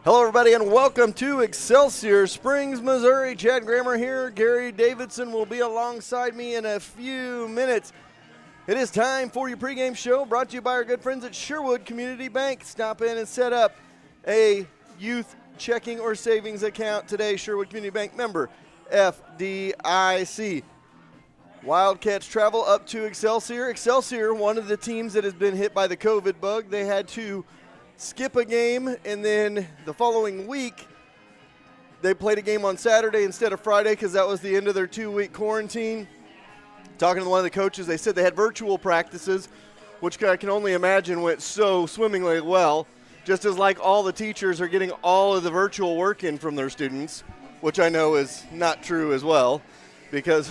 Hello, everybody, and welcome to Excelsior Springs, Missouri. Chad Grammer here. Gary Davidson will be alongside me in a few minutes. It is time for your pregame show brought to you by our good friends at Sherwood Community Bank. Stop in and set up a youth checking or savings account today. Sherwood Community Bank member FDIC. Wildcats travel up to Excelsior. Excelsior, one of the teams that has been hit by the COVID bug. They had to skip a game, and then the following week they played a game on Saturday instead of Friday because that was the end of their 2-week quarantine. Talking to one of the coaches, they said they had virtual practices, which I can only imagine went so swimmingly well, just as like all the teachers are getting all of the virtual work in from their students, which I know is not true as well, because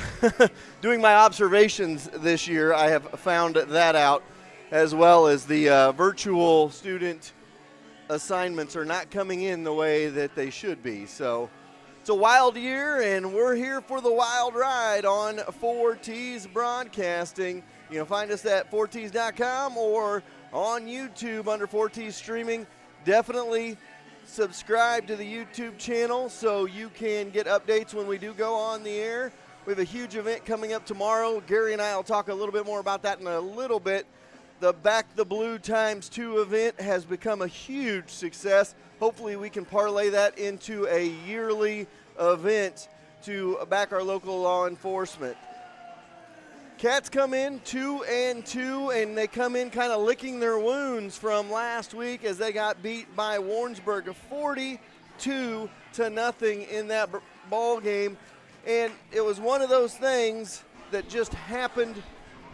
doing my observations this year, I have found that out, as well as the virtual student assignments are not coming in the way that they should be. So it's a wild year, and we're here for the wild ride on 4T's Broadcasting. You can find us at 4ts.com or on YouTube under 4T's Streaming. Definitely subscribe to the YouTube channel so you can get updates when we do go on the air. We have a huge event coming up tomorrow. Gary and I will talk a little bit more about that in a little bit. The Back the Blue ×2 event has become a huge success. Hopefully we can parlay that into a yearly event to back our local law enforcement. Cats come in 2-2, and they come in kind of licking their wounds from last week as they got beat by Warrensburg 42-0 in that ball game. And it was one of those things that just happened.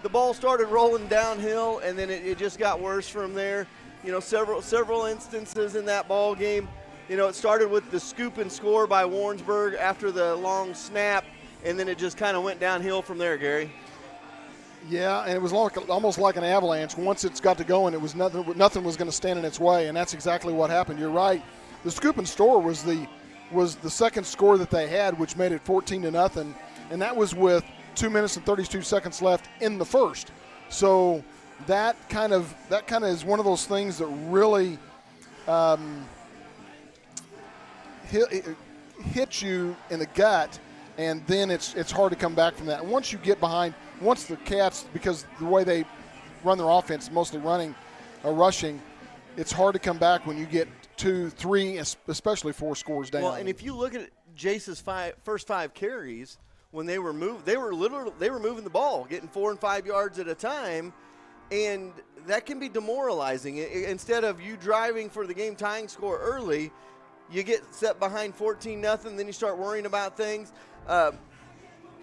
The ball started rolling downhill, and then it just got worse from there. You know, several instances in that ball game. You know, it started with the scoop and score by Warrensburg after the long snap, and then it just kind of went downhill from there, Gary. Yeah, and it was almost like an avalanche. Once it's got to going, it was nothing was going to stand in its way, and that's exactly what happened. You're right. The scoop and score was the second score that they had, which made it 14-0, and that was with 2 minutes and 32 seconds left in the first. So that kind of is one of those things that really hits you in the gut, and then it's hard to come back from that. And once you get behind, once the Cats, because the way they run their offense, mostly running or rushing, it's hard to come back when you get 2, 3, especially 4 scores down. Well, and if you look at Jace's first 5 carries, when they were moving the ball, getting 4 and 5 yards at a time, and that can be demoralizing. Instead of you driving for the game tying score early, you get set behind 14-0, then you start worrying about things.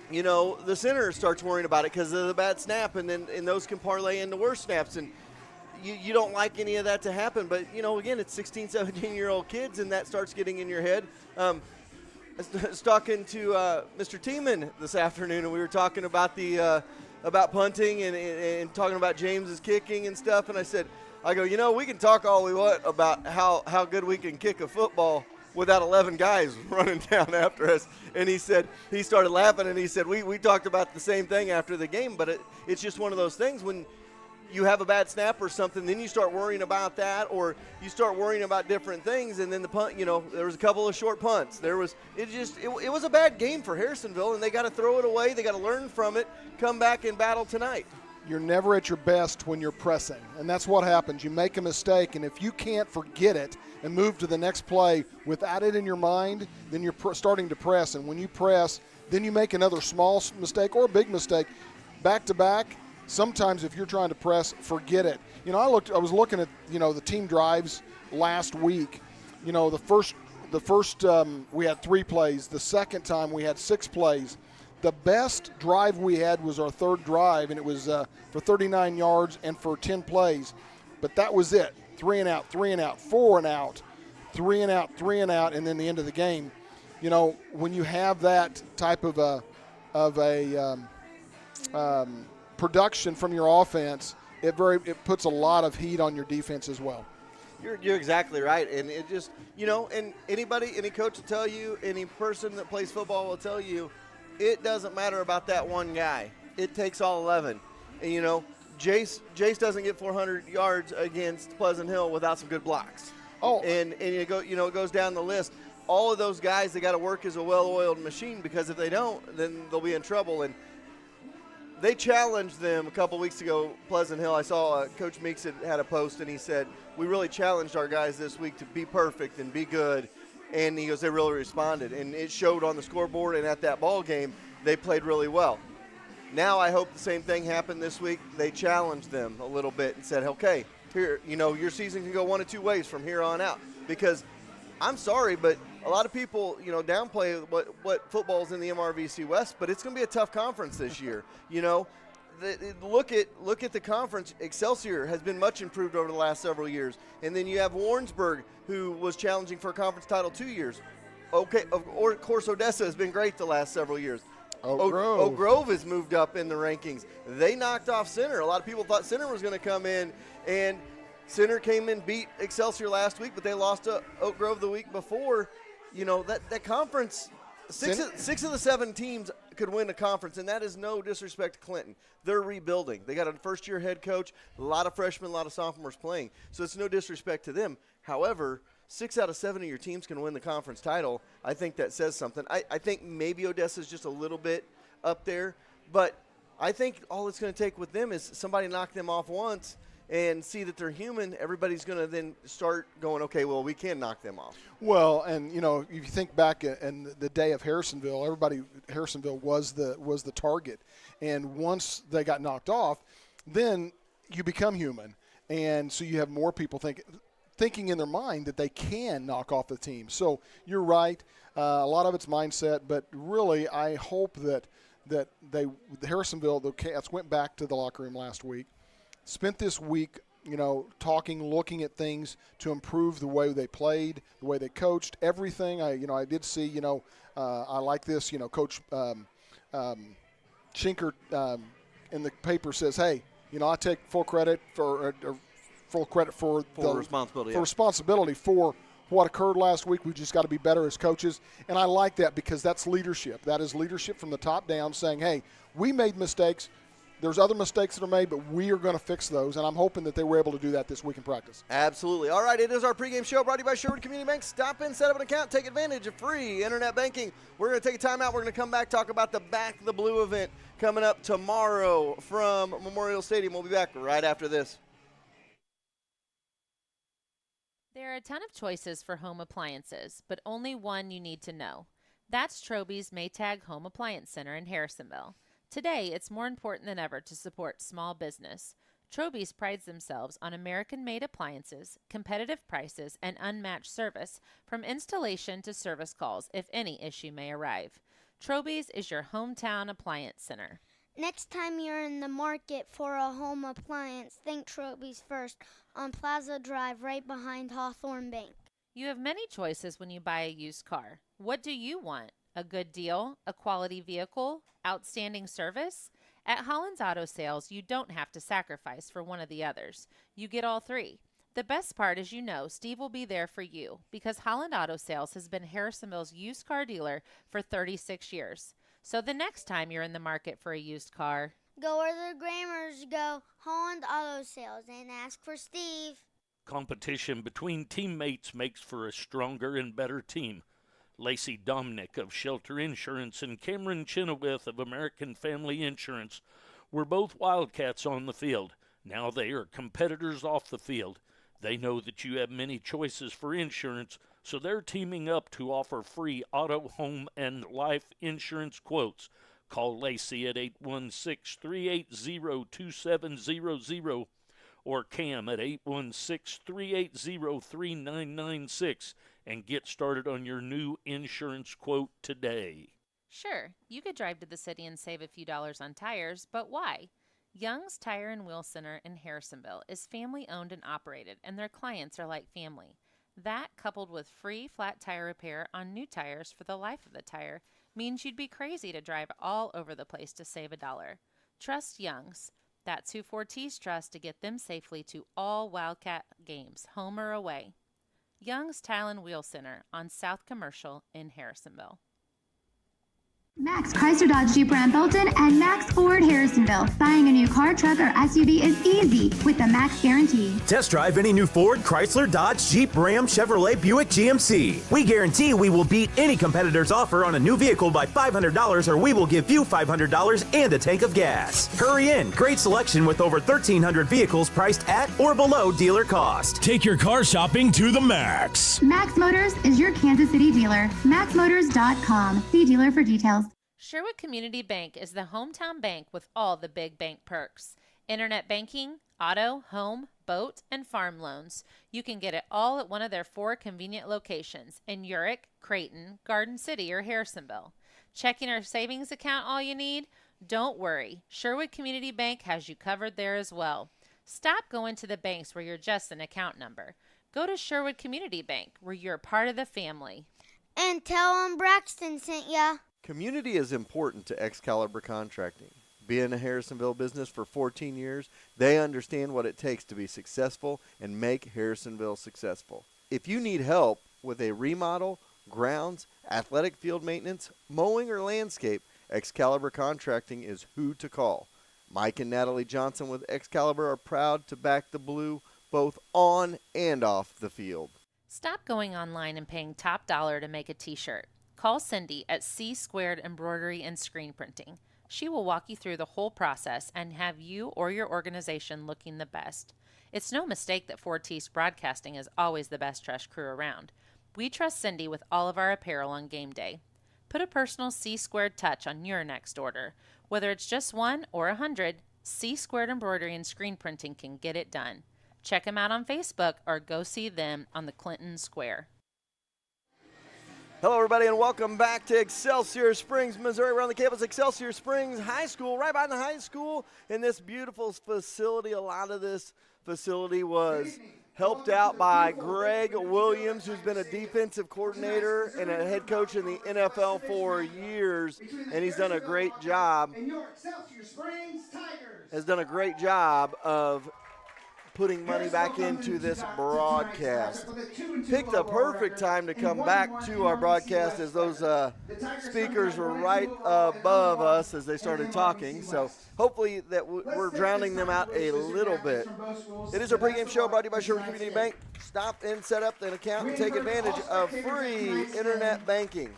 You know, the center starts worrying about it because of the bad snap, and those can parlay into worse snaps, and you don't like any of that to happen. But, you know, again, it's 16, 17-year-old kids, and that starts getting in your head. I was talking to Mr. Tiemann this afternoon, and we were talking about about punting and talking about James's kicking and stuff. And I go, you know, we can talk all we want about how good we can kick a football without 11 guys running down after us. And he started laughing, and he said, we talked about the same thing after the game, but it's just one of those things when you have a bad snap or something, then you start worrying about that, or you start worrying about different things, and then the punt, you know, there was a couple of short punts. It was a bad game for Harrisonville, and they got to throw it away. They got to learn from it, come back and battle tonight. You're never at your best when you're pressing, and that's what happens. You make a mistake, and if you can't forget it and move to the next play without it in your mind, then you're starting to press, and when you press, then you make another small mistake or a big mistake back-to-back. Sometimes if you're trying to press, forget it. You know, I was looking at, you know, the team drives last week. You know, the first we had 3 plays. The second time we had 6 plays. The best drive we had was our third drive, and it was for 39 yards and for 10 plays. But that was it. 3 and out, 4 and out, 3 and out, and then the end of the game. You know, when you have that type of a production from your offense, it puts a lot of heat on your defense as well. You're exactly right, and it just, you know, and any coach will tell you, any person that plays football will tell you, it doesn't matter about that one guy. It takes all 11. And, you know, Jace doesn't get 400 yards against Pleasant Hill without some good blocks. Oh. And it goes down the list. All of those guys, they got to work as a well-oiled machine, because if they don't, then they'll be in trouble. And they challenged them a couple weeks ago, Pleasant Hill. I saw Coach Meeks had a post, and he said, we really challenged our guys this week to be perfect and be good. And he goes, they really responded. And it showed on the scoreboard, and at that ball game, they played really well. Now I hope the same thing happened this week. They challenged them a little bit and said, okay, here, your season can go one of two ways from here on out. Because I'm sorry, but a lot of people, downplay what football's in the MRVC West, but it's going to be a tough conference this year. Look at the conference. Excelsior has been much improved over the last several years. And then you have Warrensburg, who was challenging for a conference title 2 years. Okay, of course, Odessa has been great the last several years. Oak Grove has moved up in the rankings. They knocked off Center. A lot of people thought Center was going to come in, and Center came in, beat Excelsior last week, but they lost to Oak Grove the week before. That conference, six of the 7 teams could win a conference, and that is no disrespect to Clinton. They're rebuilding. They got a first-year head coach, a lot of freshmen, a lot of sophomores playing, so it's no disrespect to them. However, 6 out of 7 of your teams can win the conference title. I think that says something. I think maybe Odessa's just a little bit up there, but I think all it's going to take with them is somebody knock them off once and see that they're human. Everybody's going to then start going, okay, well, we can knock them off. Well, and if you think back in the day of Harrisonville, Harrisonville was the target, and once they got knocked off, then you become human, and so you have more people thinking in their mind that they can knock off the team. So you're right. A lot of it's mindset, but really I hope that Harrisonville, the Cats, went back to the locker room last week, spent this week, talking, looking at things to improve the way they played, the way they coached, everything. I did see, I like this, Coach Schinker in the paper says, hey, I take full credit for responsibility for what occurred last week. We just got to be better as coaches. And I like that, because that's leadership. That is leadership from the top down, saying, hey, we made mistakes. There's other mistakes that are made, but we are going to fix those. And I'm hoping that they were able to do that this week in practice. Absolutely. All right, it is our pregame show brought to you by Sherwood Community Bank. Stop in, set up an account, take advantage of free internet banking. We're going to take a timeout. We're going to come back, talk about the Back the Blue event coming up tomorrow from Memorial Stadium. We'll be back right after this. There are a ton of choices for home appliances, but only one you need to know. That's Troby's Maytag Home Appliance Center in Harrisonville. Today, it's more important than ever to support small business. Troby's prides themselves on American-made appliances, competitive prices, and unmatched service, from installation to service calls if any issue may arrive. Troby's is your hometown appliance center. Next time you're in the market for a home appliance, think Troby's first on Plaza Drive right behind Hawthorne Bank. You have many choices when you buy a used car. What do you want? A good deal? A quality vehicle? Outstanding service? At Holland's Auto Sales, you don't have to sacrifice for one of the others. You get all three. The best part is Steve will be there for you, because Holland Auto Sales has been Harrisonville's used car dealer for 36 years. So the next time you're in the market for a used car, go where the Grammars go, Holland Auto Sales, and ask for Steve. Competition between teammates makes for a stronger and better team. Lacey Dominick of Shelter Insurance and Cameron Chenoweth of American Family Insurance were both Wildcats on the field. Now they are competitors off the field. They know that you have many choices for insurance, so they're teaming up to offer free auto, home, and life insurance quotes. Call Lacey at 816-380-2700 or Cam at 816-380-3996 and get started on your new insurance quote today. Sure, you could drive to the city and save a few dollars on tires, but why? Young's Tire and Wheel Center in Harrisonville is family-owned and operated, and their clients are like family. That, coupled with free flat tire repair on new tires for the life of the tire, means you'd be crazy to drive all over the place to save $1. Trust Young's. That's who Fortis trusts to get them safely to all Wildcat games, home or away. Young's Tire and Wheel Center on South Commercial in Harrisonville. Max Chrysler Dodge Jeep Ram Belton and Max Ford Harrisonville. Harrisonville. Buying a new car, truck, or SUV is easy with the Max Guarantee. Test drive any new Ford, Chrysler, Dodge, Jeep, Ram, Chevrolet, Buick, GMC. We guarantee we will beat any competitor's offer on a new vehicle by $500, or we will give you $500 and a tank of gas. Hurry in. Great selection with over 1,300 vehicles priced at or below dealer cost. Take your car shopping to the max. Max Motors is your Kansas City dealer. MaxMotors.com. See dealer for details. Sherwood Community Bank is the hometown bank with all the big bank perks. Internet banking, auto, home, boat, and farm loans. You can get it all at one of their 4 convenient locations in Urick, Creighton, Garden City, or Harrisonville. Checking or savings account all you need? Don't worry. Sherwood Community Bank has you covered there as well. Stop going to the banks where you're just an account number. Go to Sherwood Community Bank where you're part of the family. And tell them Braxton sent ya. Community is important to Excalibur Contracting. Being a Harrisonville business for 14 years, they understand what it takes to be successful and make Harrisonville successful. If you need help with a remodel, grounds, athletic field maintenance, mowing, or landscape, Excalibur Contracting is who to call. Mike and Natalie Johnson with Excalibur are proud to back the Blue both on and off the field. Stop going online and paying top dollar to make a t-shirt. Call Cindy at C Squared Embroidery and Screen Printing. She will walk you through the whole process and have you or your organization looking the best. It's no mistake that 4T's Broadcasting is always the best trust crew around. We trust Cindy with all of our apparel on game day. Put a personal C Squared touch on your next order. Whether it's just 1 or 100, C Squared Embroidery and Screen Printing can get it done. Check them out on Facebook or go see them on the Clinton Square. Hello, everybody, and welcome back to Excelsior Springs, Missouri. We're on the campus of Excelsior Springs High School, right behind the high school in this beautiful facility. A lot of this facility was helped out by Greg Williams, who's been a defensive coordinator and a head coach in the NFL for years, and he's done a great job. Has done a great job of putting money back into this broadcast. Picked the perfect time to come back to our broadcast as those speakers were right above us as they started talking. So hopefully that we're drowning them out a little bit. It is our pregame show brought to you by Sherwood Community Bank. Stop and set up an account and take advantage of free internet banking.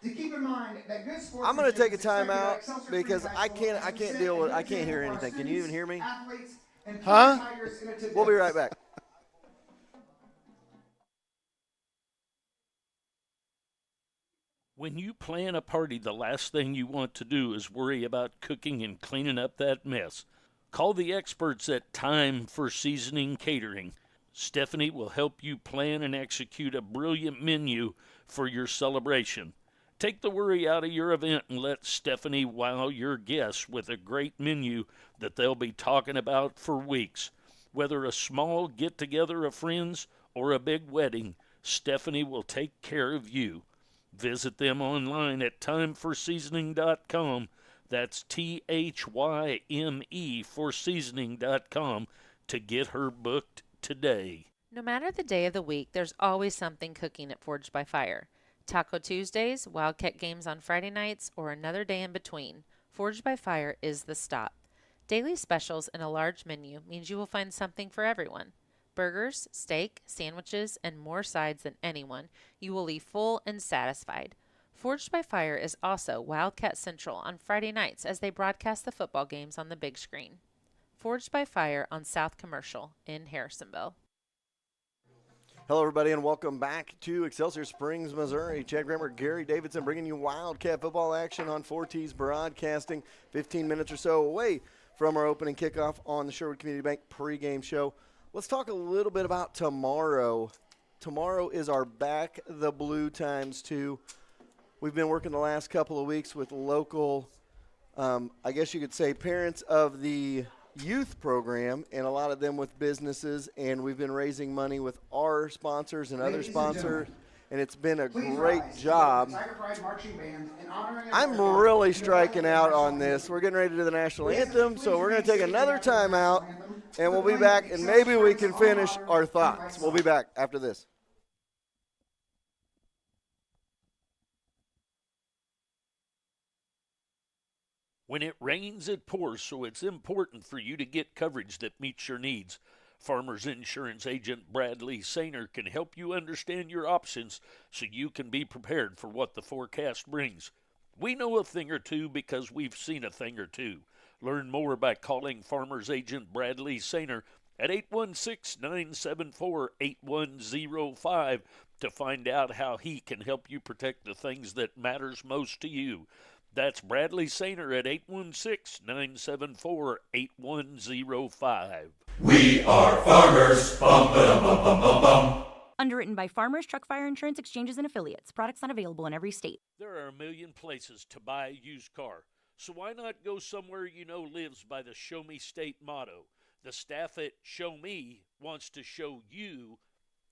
I'm going to take a timeout because I can't deal with, I can't hear anything. Can you even hear me? Huh? We'll be right back. When you plan a party, the last thing you want to do is worry about cooking and cleaning up that mess. Call the experts at Time for Seasoning Catering. Stephanie will help you plan and execute a brilliant menu for your celebration. Take the worry out of your event and let Stephanie wow your guests with a great menu that they'll be talking about for weeks. Whether a small get-together of friends or a big wedding, Stephanie will take care of you. Visit them online at timeforseasoning.com. That's THYME for seasoning.com to get her booked today. No matter the day of the week, there's always something cooking at Forged by Fire. Taco Tuesdays, Wildcat games on Friday nights, or another day in between, Forged by Fire is the stop. Daily specials and a large menu means you will find something for everyone. Burgers, steak, sandwiches, and more sides than anyone. You will leave full and satisfied. Forged by Fire is also Wildcat Central on Friday nights as they broadcast the football games on the big screen. Forged by Fire on South Commercial in Harrisonville. Hello, everybody, and welcome back to Excelsior Springs, Missouri. Chad Grammer, Gary Davidson bringing you Wildcat football action on 4T's Broadcasting, 15 minutes or so away from our opening kickoff on the Sherwood Community Bank pregame show. Let's talk a little bit about tomorrow. Tomorrow is our Back the Blue ×2. We've been working the last couple of weeks with local, I guess you could say, parents of the youth program, and a lot of them with businesses, and we've been raising money with our sponsors and other sponsors, and it's been a great job. I'm really striking out on this. We're getting ready to do the national anthem, so we're going to take another timeout, and we'll be back, and maybe we can finish our thoughts. We'll be back after this. When it rains, it pours, so it's important for you to get coverage that meets your needs. Farmers Insurance agent Bradley Sainer can help you understand your options so you can be prepared for what the forecast brings. We know a thing or two because we've seen a thing or two. Learn more by calling Farmers agent Bradley Sainer at 816-974-8105 to find out how he can help you protect the things that matters most to you. That's Bradley Sainer at 816-974-8105. We are farmers. Bum, ba-dum, bum, bum, bum, bum. Underwritten by Farmers Truck Fire Insurance Exchanges and Affiliates. Products not available in every state. There are a million places to buy a used car, so why not go somewhere you know lives by the Show Me State motto? The staff at Show Me wants to show you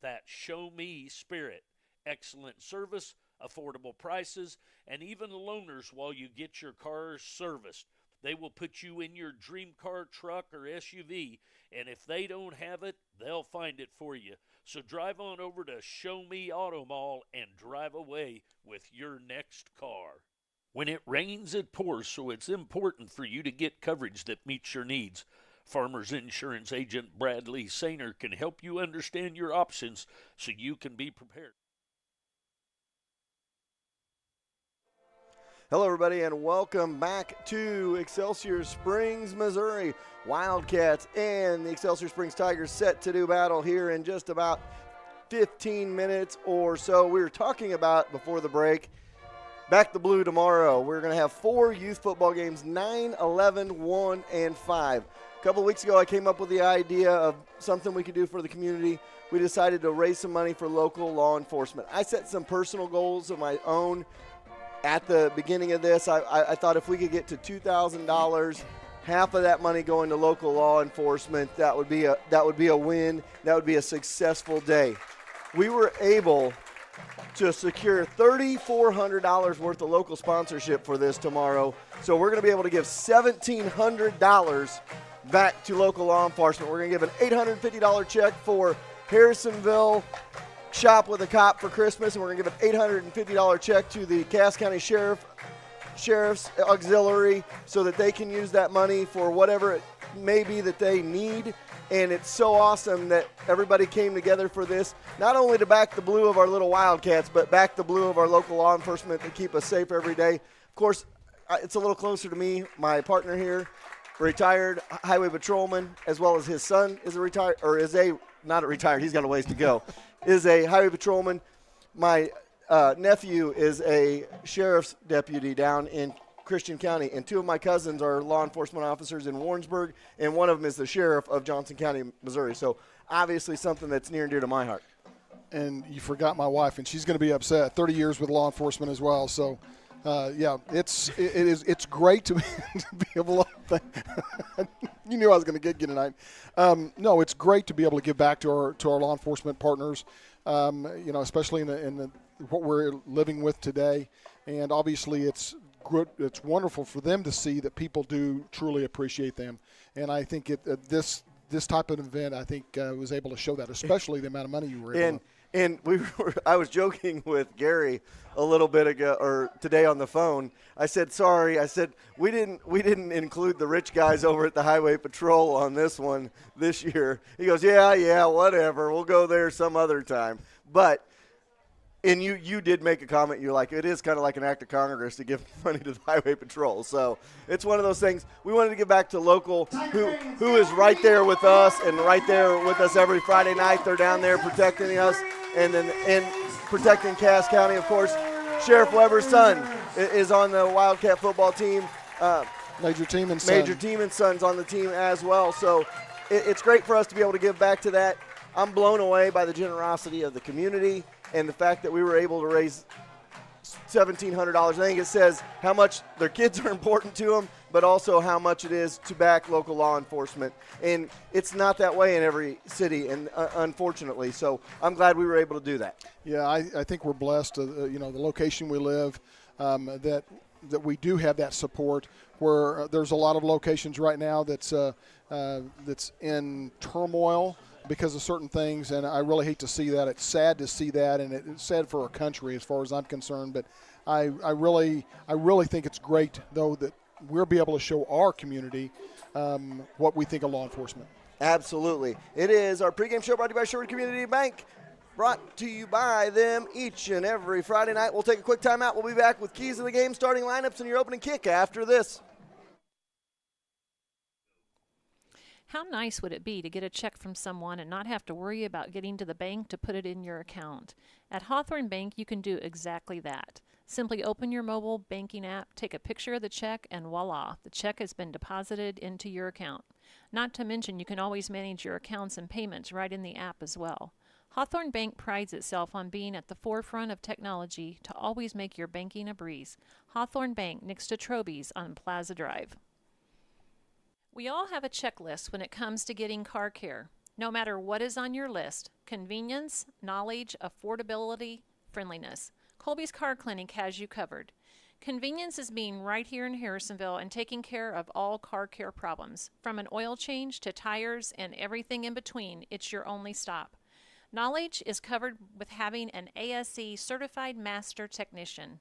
that Show Me spirit. Excellent service, affordable prices, and even loaners while you get your car serviced. They will put you in your dream car, truck, or SUV, and if they don't have it, they'll find it for you. So drive on over to Show Me Auto Mall and drive away with your next car. When it rains, it pours, so it's important for you to get coverage that meets your needs. Farmers Insurance agent Bradley Sainer can help you understand your options so you can be prepared. Hello, everybody, and welcome back to Excelsior Springs, Missouri. Wildcats and the Excelsior Springs Tigers set to do battle here in just about 15 minutes or so. We were talking about, before the break, Back the Blue tomorrow. We're going to have 4 youth football games, 9, 11, 1, and 5. A couple of weeks ago, I came up with the idea of something we could do for the community. We decided to raise some money for local law enforcement. I set some personal goals of my own. At the beginning of this, I thought if we could get to $2,000, half of that money going to local law enforcement, that would be a win. That would be a successful day. We were able to secure $3,400 worth of local sponsorship for this tomorrow. So we're going to be able to give $1,700 back to local law enforcement. We're going to give an $850 check for Harrisonville Shop with a Cop for Christmas, and we're going to give an $850 check to the Cass County Sheriff's Auxiliary so that they can use that money for whatever it may be that they need. And it's so awesome that everybody came together for this, not only to back the blue of our little Wildcats, but back the blue of our local law enforcement to keep us safe every day. Of course, it's a little closer to me. My partner here, retired highway patrolman, as well as his son is not retired, he's got a ways to go, is a highway patrolman. My nephew is a sheriff's deputy down in Christian County, and 2 of my cousins are law enforcement officers in Warrensburg, and one of them is the sheriff of Johnson County, Missouri. So obviously something that's near and dear to my heart. And you forgot my wife, and she's going to be upset. 30 years with law enforcement as well. So, it's great to be able to you knew I was going to get you tonight. No, it's great to be able to give back to our law enforcement partners, especially in what we're living with today. And obviously it's good. It's wonderful for them to see that people do truly appreciate them. And I think this type of event, I think, was able to show that, especially the amount of money you were able to. And I was joking with Gary a little bit ago, or today on the phone. I said, sorry. I said, we didn't include the rich guys over at the Highway Patrol on this one this year. He goes, yeah, whatever. We'll go there some other time. But, and you did make a comment. You're like, it is kind of like an act of Congress to give money to the Highway Patrol. So it's one of those things. We wanted to give back to local, who is right there with us and right there with us every Friday night. They're down there protecting us. And protecting Cass County, of course. Sheriff Weber's son is on the Wildcat football team. Major Team and Son's on the team as well. So it's great for us to be able to give back to that. I'm blown away by the generosity of the community and the fact that we were able to raise $1,700. I think it says how much their kids are important to them, but also how much it is to back local law enforcement. And it's not that way in every city, and unfortunately. So I'm glad we were able to do that. Yeah, I think we're blessed, the location we live, that we do have that support where there's a lot of locations right now that's in turmoil because of certain things, and I really hate to see that. It's sad to see that, and it's sad for our country as far as I'm concerned. But I really think it's great, though, that we'll be able to show our community what we think of law enforcement. Absolutely. It is our pregame show brought to you by Sherwood Community Bank. Brought to you by them each and every Friday night. We'll take a quick timeout. We'll be back with keys of the game, starting lineups, and your opening kick after this. How nice would it be to get a check from someone and not have to worry about getting to the bank to put it in your account? At Hawthorne Bank, you can do exactly that. Simply open your mobile banking app, take a picture of the check, and voila, the check has been deposited into your account. Not to mention, you can always manage your accounts and payments right in the app as well. Hawthorne Bank prides itself on being at the forefront of technology to always make your banking a breeze. Hawthorne Bank, next to Troby's on Plaza Drive. We all have a checklist when it comes to getting car care. No matter what is on your list, convenience, knowledge, affordability, friendliness, Colby's Car Clinic has you covered. Convenience is being right here in Harrisonville and taking care of all car care problems. From an oil change to tires and everything in between, it's your only stop. Knowledge is covered with having an ASE certified master technician.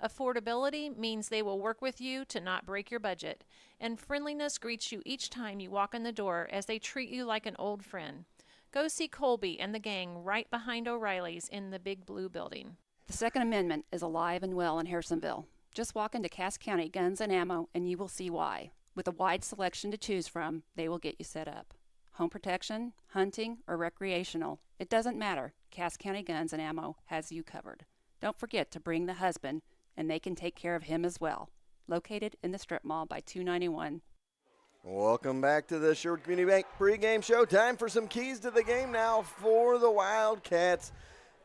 Affordability means they will work with you to not break your budget. And friendliness greets you each time you walk in the door as they treat you like an old friend. Go see Colby and the gang right behind O'Reilly's in the Big Blue Building. The Second Amendment is alive and well in Harrisonville. Just walk into Cass County Guns and Ammo and you will see why. With a wide selection to choose from, they will get you set up. Home protection, hunting, or recreational, it doesn't matter. Cass County Guns and Ammo has you covered. Don't forget to bring the husband, and they can take care of him as well. Located in the strip mall by 291. Welcome back to the Sherwood Community Bank pregame show. Time for some keys to the game now for the Wildcats.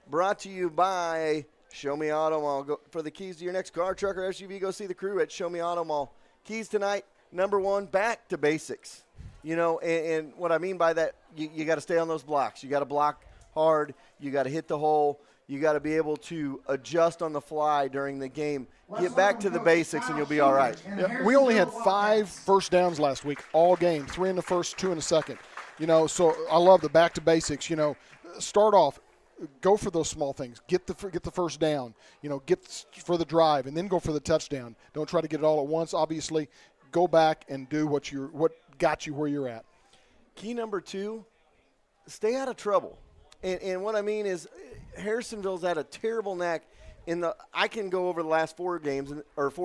Brought to you by Show Me Auto Mall. Go for the keys to your next car, truck, or SUV. Go see the crew at Show Me Auto Mall. Keys tonight, number one, back to basics. You know, and what I mean by that, you got to stay on those blocks. You got to block hard. You got to hit the hole. You got to be able to adjust on the fly during the game. Get back to the basics, and you'll be all right. Yeah, we only had 5 first downs last week, all game, 3 in the first, 2 in the second. You know, so I love the back to basics. You know, start off, go for those small things. Get the first down. You know, get for the drive, and then go for the touchdown. Don't try to get it all at once. Obviously, go back and do what got you where you're at. Key number 2, stay out of trouble. And what I mean is Harrisonville's at a terrible knack I can go over the last 4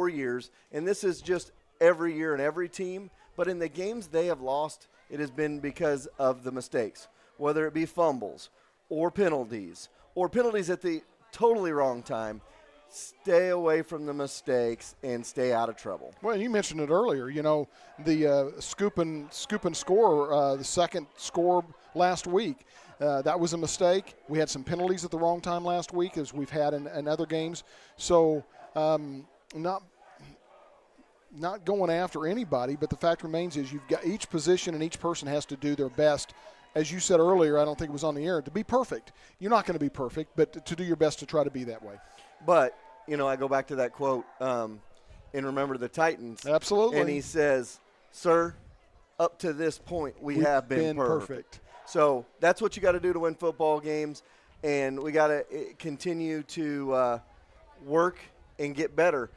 years, and this is just every year in every team, but in the games they have lost, it has been because of the mistakes, whether it be fumbles or penalties at the totally wrong time. Stay away from the mistakes and stay out of trouble. Well, you mentioned it earlier. You know, the scoop and score, the second score last week. That was a mistake. We had some penalties at the wrong time last week, as we've had in other games. So not going after anybody, but the fact remains is you've got each position and each person has to do their best. As you said earlier, I don't think it was on the air, to be perfect. You're not going to be perfect, but to do your best to try to be that way. But, you know, I go back to that quote in Remember the Titans. Absolutely. And he says, sir, up to this point, we've have been perfect. So that's what you got to do to win football games, and we got to continue to work and get better.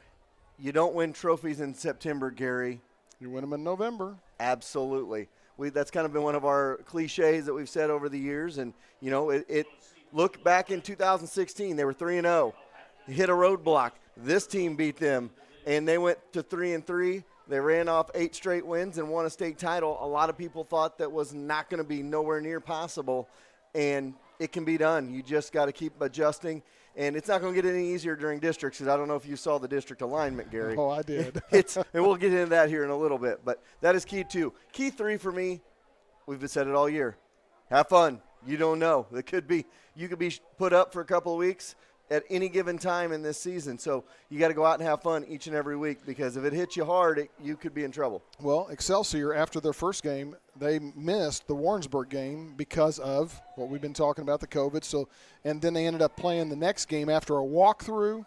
You don't win trophies in September, Gary. You win them in November. Absolutely. That's kind of been one of our cliches that we've said over the years, and, you know, look back in 2016, they were 3-0. You hit a roadblock. This team beat them, and they went to 3-3. They ran off 8 straight wins and won a state title. A lot of people thought that was not going to be nowhere near possible, and it can be done. You just got to keep adjusting, and it's not going to get any easier during districts, because I don't know if you saw the district alignment, Gary. Oh, I did. And we'll get into that here in a little bit, but that is key 2. Key 3 for me, we've said it all year. Have fun. You don't know. You could be put up for a couple of weeks at any given time in this season. So you got to go out and have fun each and every week, because if it hits you hard, you could be in trouble. Well, Excelsior, after their first game, they missed the Warrensburg game because of what we've been talking about, the COVID. So, and then they ended up playing the next game after a walkthrough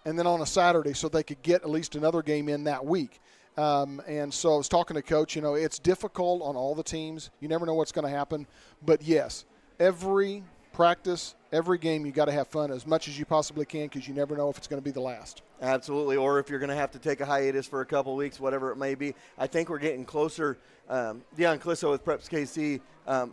and then on a Saturday, so they could get at least another game in that week. And so I was talking to Coach, you know, it's difficult on all the teams. You never know what's going to happen. But, yes, every practice, every game, you got to have fun as much as you possibly can, because you never know if it's going to be the last. Absolutely, or if you're going to have to take a hiatus for a couple weeks, whatever it may be. I think we're getting closer. Deion Clisso with Preps KC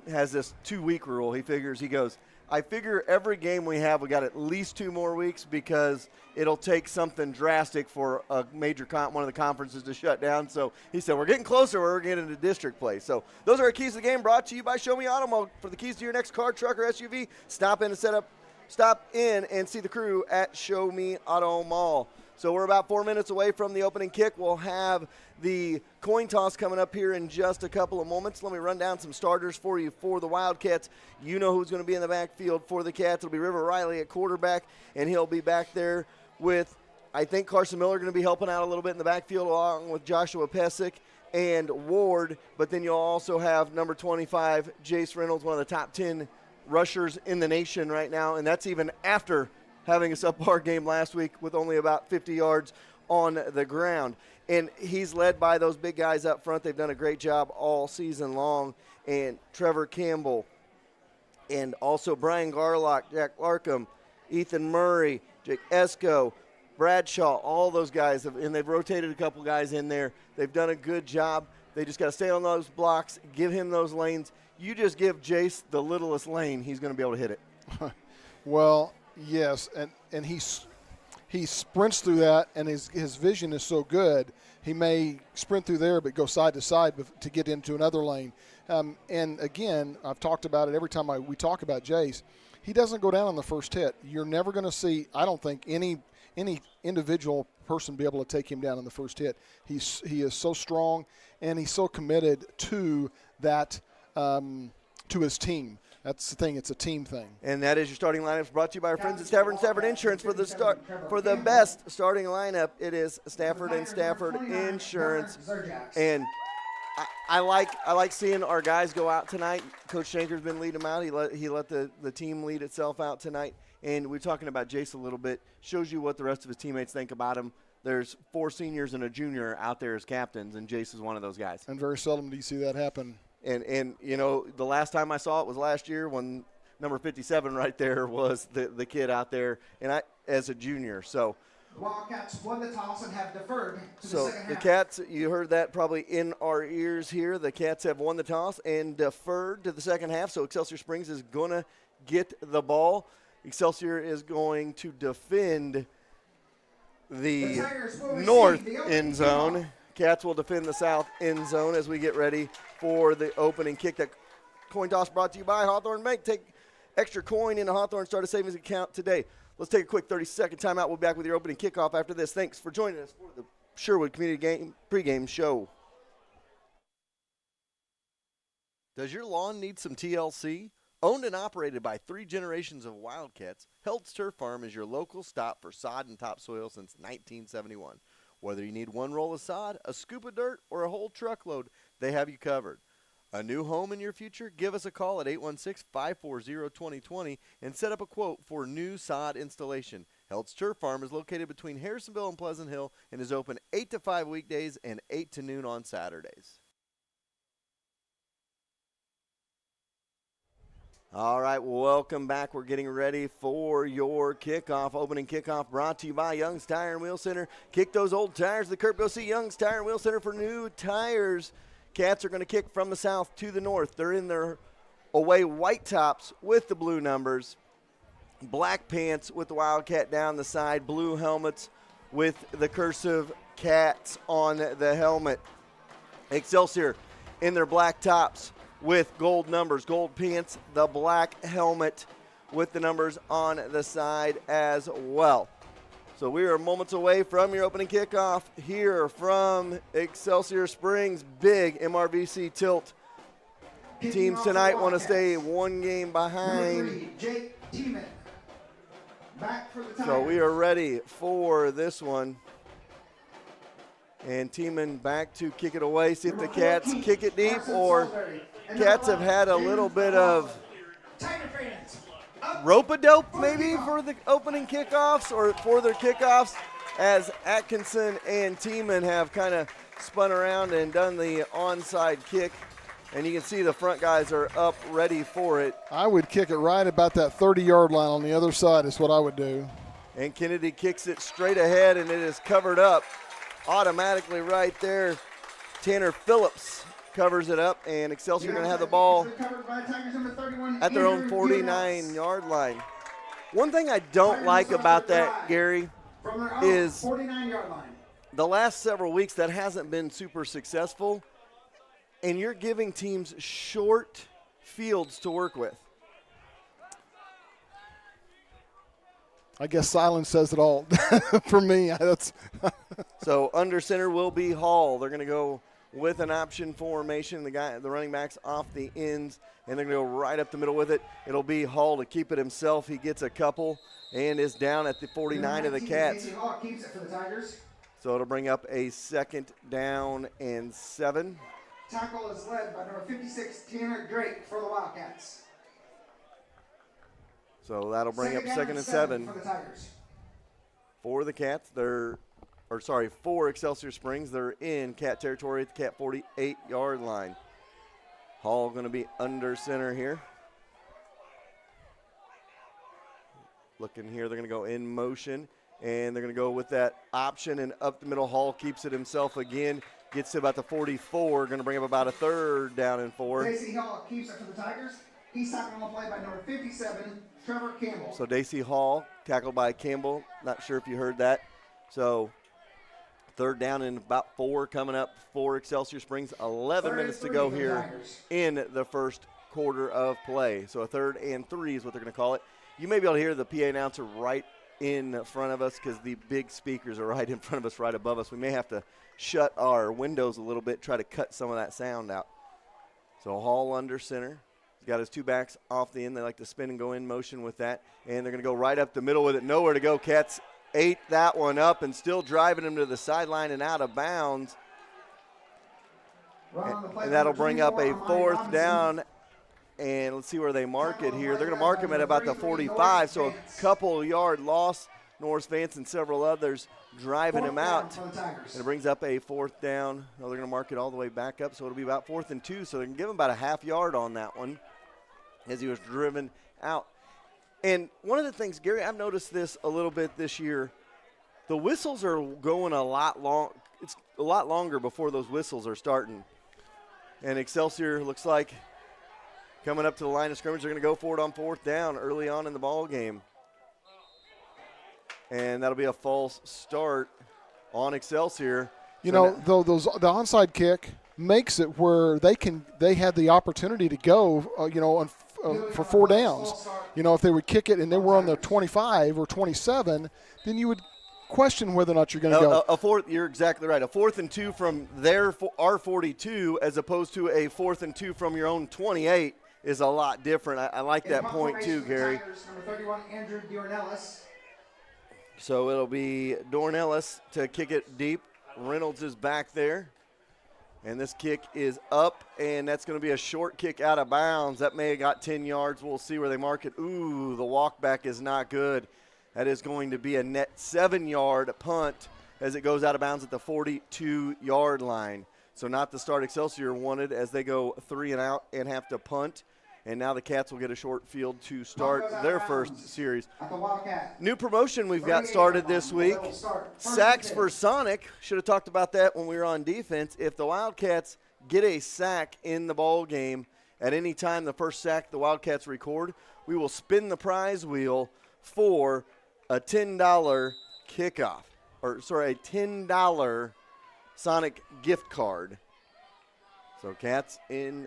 has this 2-week rule. He goes, I figure every game we have, we got at least 2 more weeks because it'll take something drastic for a major one of the conferences to shut down. So he said, we're getting closer. We're getting into district play. So those are our keys to the game, brought to you by Show Me Auto Mall. For the keys to your next car, truck, or SUV, stop in and see the crew at Show Me Auto Mall. So we're about 4 minutes away from the opening kick. We'll have the coin toss coming up here in just a couple of moments. Let me run down some starters for you for the Wildcats. You know who's going to be in the backfield for the Cats. It'll be River Riley at quarterback, and he'll be back there with, I think, Carson Miller going to be helping out a little bit in the backfield along with Joshua Pesic and Ward. But then you'll also have number 25, Jace Reynolds, one of the top 10 rushers in the nation right now, and that's even after having a subpar game last week with only about 50 yards on the ground. And he's led by those big guys up front. They've done a great job all season long. And Trevor Campbell, and also Brian Garlock, Jack Larkham, Ethan Murray, Jake Esco, Bradshaw, all those guys, and they've rotated a couple guys in there. They've done a good job. They just got to stay on those blocks, give him those lanes. You just give Jace the littlest lane, he's going to be able to hit it. Well, yes, and he sprints through that, and his vision is so good, he may sprint through there but go side to side to get into another lane. And, again, I've talked about it every time we talk about Jace. He doesn't go down on the first hit. You're never going to see, I don't think, any individual person be able to take him down on the first hit. He is so strong, and he's so committed to that to his team. That's the thing. It's a team thing. And that is your starting lineups, brought to you by our friends at Stafford & Stafford Insurance. For the best starting lineup, it is Stafford & Stafford Insurance. And I like seeing our guys go out tonight. Coach Shanker's been leading them out. He let the team lead itself out tonight. And we're talking about Jace a little bit. Shows you what the rest of his teammates think about him. There's 4 seniors and a junior out there as captains, and Jace is one of those guys. And very seldom do you see that happen. And you know, the last time I saw it was last year when number 57 right there was the kid out there, and I as a junior. So the Wildcats won the toss and have deferred to the second half. The Cats, you heard that probably in our ears here. The Cats have won the toss and deferred to the second half. So Excelsior Springs is going to get the ball. Excelsior is going to defend the north end zone. Cats will defend the south end zone as we get ready for the opening kick. That coin toss brought to you by Hawthorne Bank. Take extra coin in a Hawthorne Start a Savings account today. Let's take a quick 30-second timeout. We'll be back with your opening kickoff after this. Thanks for joining us for the Sherwood Community Pregame Show. Does your lawn need some TLC? Owned and operated by 3 generations of Wildcats, Held's Turf Farm is your local stop for sod and topsoil since 1971. Whether you need 1 roll of sod, a scoop of dirt, or a whole truckload, they have you covered. A new home in your future? Give us a call at 816-540-2020 and set up a quote for new sod installation. Held's Turf Farm is located between Harrisonville and Pleasant Hill and is open 8 to 5 weekdays and 8 to noon on Saturdays. All right, welcome back. We're getting ready for your kickoff. Opening kickoff brought to you by Young's Tire and Wheel Center. Kick those old tires to the curb. Go see Young's Tire and Wheel Center for new tires. Cats are going to kick from the south to the north. They're in their away white tops with the blue numbers, black pants with the Wildcat down the side, blue helmets with the cursive Cats on the helmet. Excelsior in their black tops with gold numbers, gold pants, the black helmet with the numbers on the side as well. So we are moments away from your opening kickoff here from Excelsior Springs. Big MRVC tilt. Teams tonight want to stay 1 game behind. So we are ready for this one. And Tiemann back to kick it away. See if the Cats kick it deep, or Cats have had a little bit of rope-a-dope maybe for the opening kickoffs or for their kickoffs, as Atkinson and Tiemann have kind of spun around and done the onside kick. And you can see the front guys are up ready for it. I would kick it right about that 30-yard line on the other side is what I would do. And Kennedy kicks it straight ahead, and it is covered up automatically right there. Tanner Phillips covers it up, and Excelsior going to have the ball at their own 49-yard line. One thing I don't like about that, Gary, is the last several weeks that hasn't been super successful, and you're giving teams short fields to work with. I guess silence says it all for me. That's So under center will be Hall. They're going to go with an option formation. The running back's off the ends, and they're going to go right up the middle with it. It'll be Hall to keep it himself. He gets a couple and is down at the 49 of the Cats. Hall keeps it for the Tigers. So it'll bring up a 2nd down and 7. Tackle is led by number 56, Tanner Drake for the Wildcats. So that'll bring up 2nd and 7 for the Tigers. For the Cats. For Excelsior Springs. They're in Cat territory at the Cat 48-yard line. Hall going to be under center here. Looking here, they're going to go in motion, and they're going to go with that option, and up the middle. Hall keeps it himself again, gets to about the 44, going to bring up about a 3rd down and 4. Daisy Hall keeps it for the Tigers. He's tackled on the play by number 57, Trevor Campbell. So Daisy Hall tackled by Campbell. Not sure if you heard that. So 3rd down and about 4 coming up for Excelsior Springs. 11 minutes to go here in the first quarter of play. So a 3rd and 3 is what they're going to call it. You may be able to hear the PA announcer right in front of us because the big speakers are right in front of us, right above us. We may have to shut our windows a little bit, try to cut some of that sound out. So Hall under center. He's got his 2 backs off the end. They like to spin and go in motion with that. And they're going to go right up the middle with it. Nowhere to go. Cats ate that one up and still driving him to the sideline and out of bounds. And that'll bring up a 4th down. And let's see where they mark it here. They're going to mark him at about the 45. So a couple yard loss. Norris Vance and several others driving him out. And it brings up a 4th down. No, they're going to mark it all the way back up. So it'll be about 4th and 2. So they can give him about a half yard on that one as he was driven out. And one of the things, Gary, I've noticed this a little bit this year. The whistles are going a lot long. It's a lot longer before those whistles are starting. And Excelsior looks like coming up to the line of scrimmage. They're going to go for it on 4th down early on in the ball game. And that'll be a false start on Excelsior. You know, though the onside kick makes it where they had the opportunity to go, for 4 downs. You know, if they would kick it and they were on the 25 or 27, then you would question whether or not you're going to go. A 4th, you're exactly right. A 4th and 2 from our 42 as opposed to a 4th and 2 from your own 28 is a lot different. I like that point too, Gary. Number 31, Andrew Diornellis. So it'll be Dornellis to kick it deep. Reynolds is back there. And this kick is up, and that's going to be a short kick out of bounds. That may have got 10 yards. We'll see where they mark it. Ooh, the walk back is not good. That is going to be a net 7-yard punt as it goes out of bounds at the 42-yard line. So not the start Excelsior wanted as they go 3 and out and have to punt. And now the Cats will get a short field to start their first series. New promotion we've got started this week. Sacks for Sonic. Should have talked about that when we were on defense. If the Wildcats get a sack in the ball game at any time, the first sack the Wildcats record, we will spin the prize wheel for a $10 kickoff. A $10 Sonic gift card. So Cats in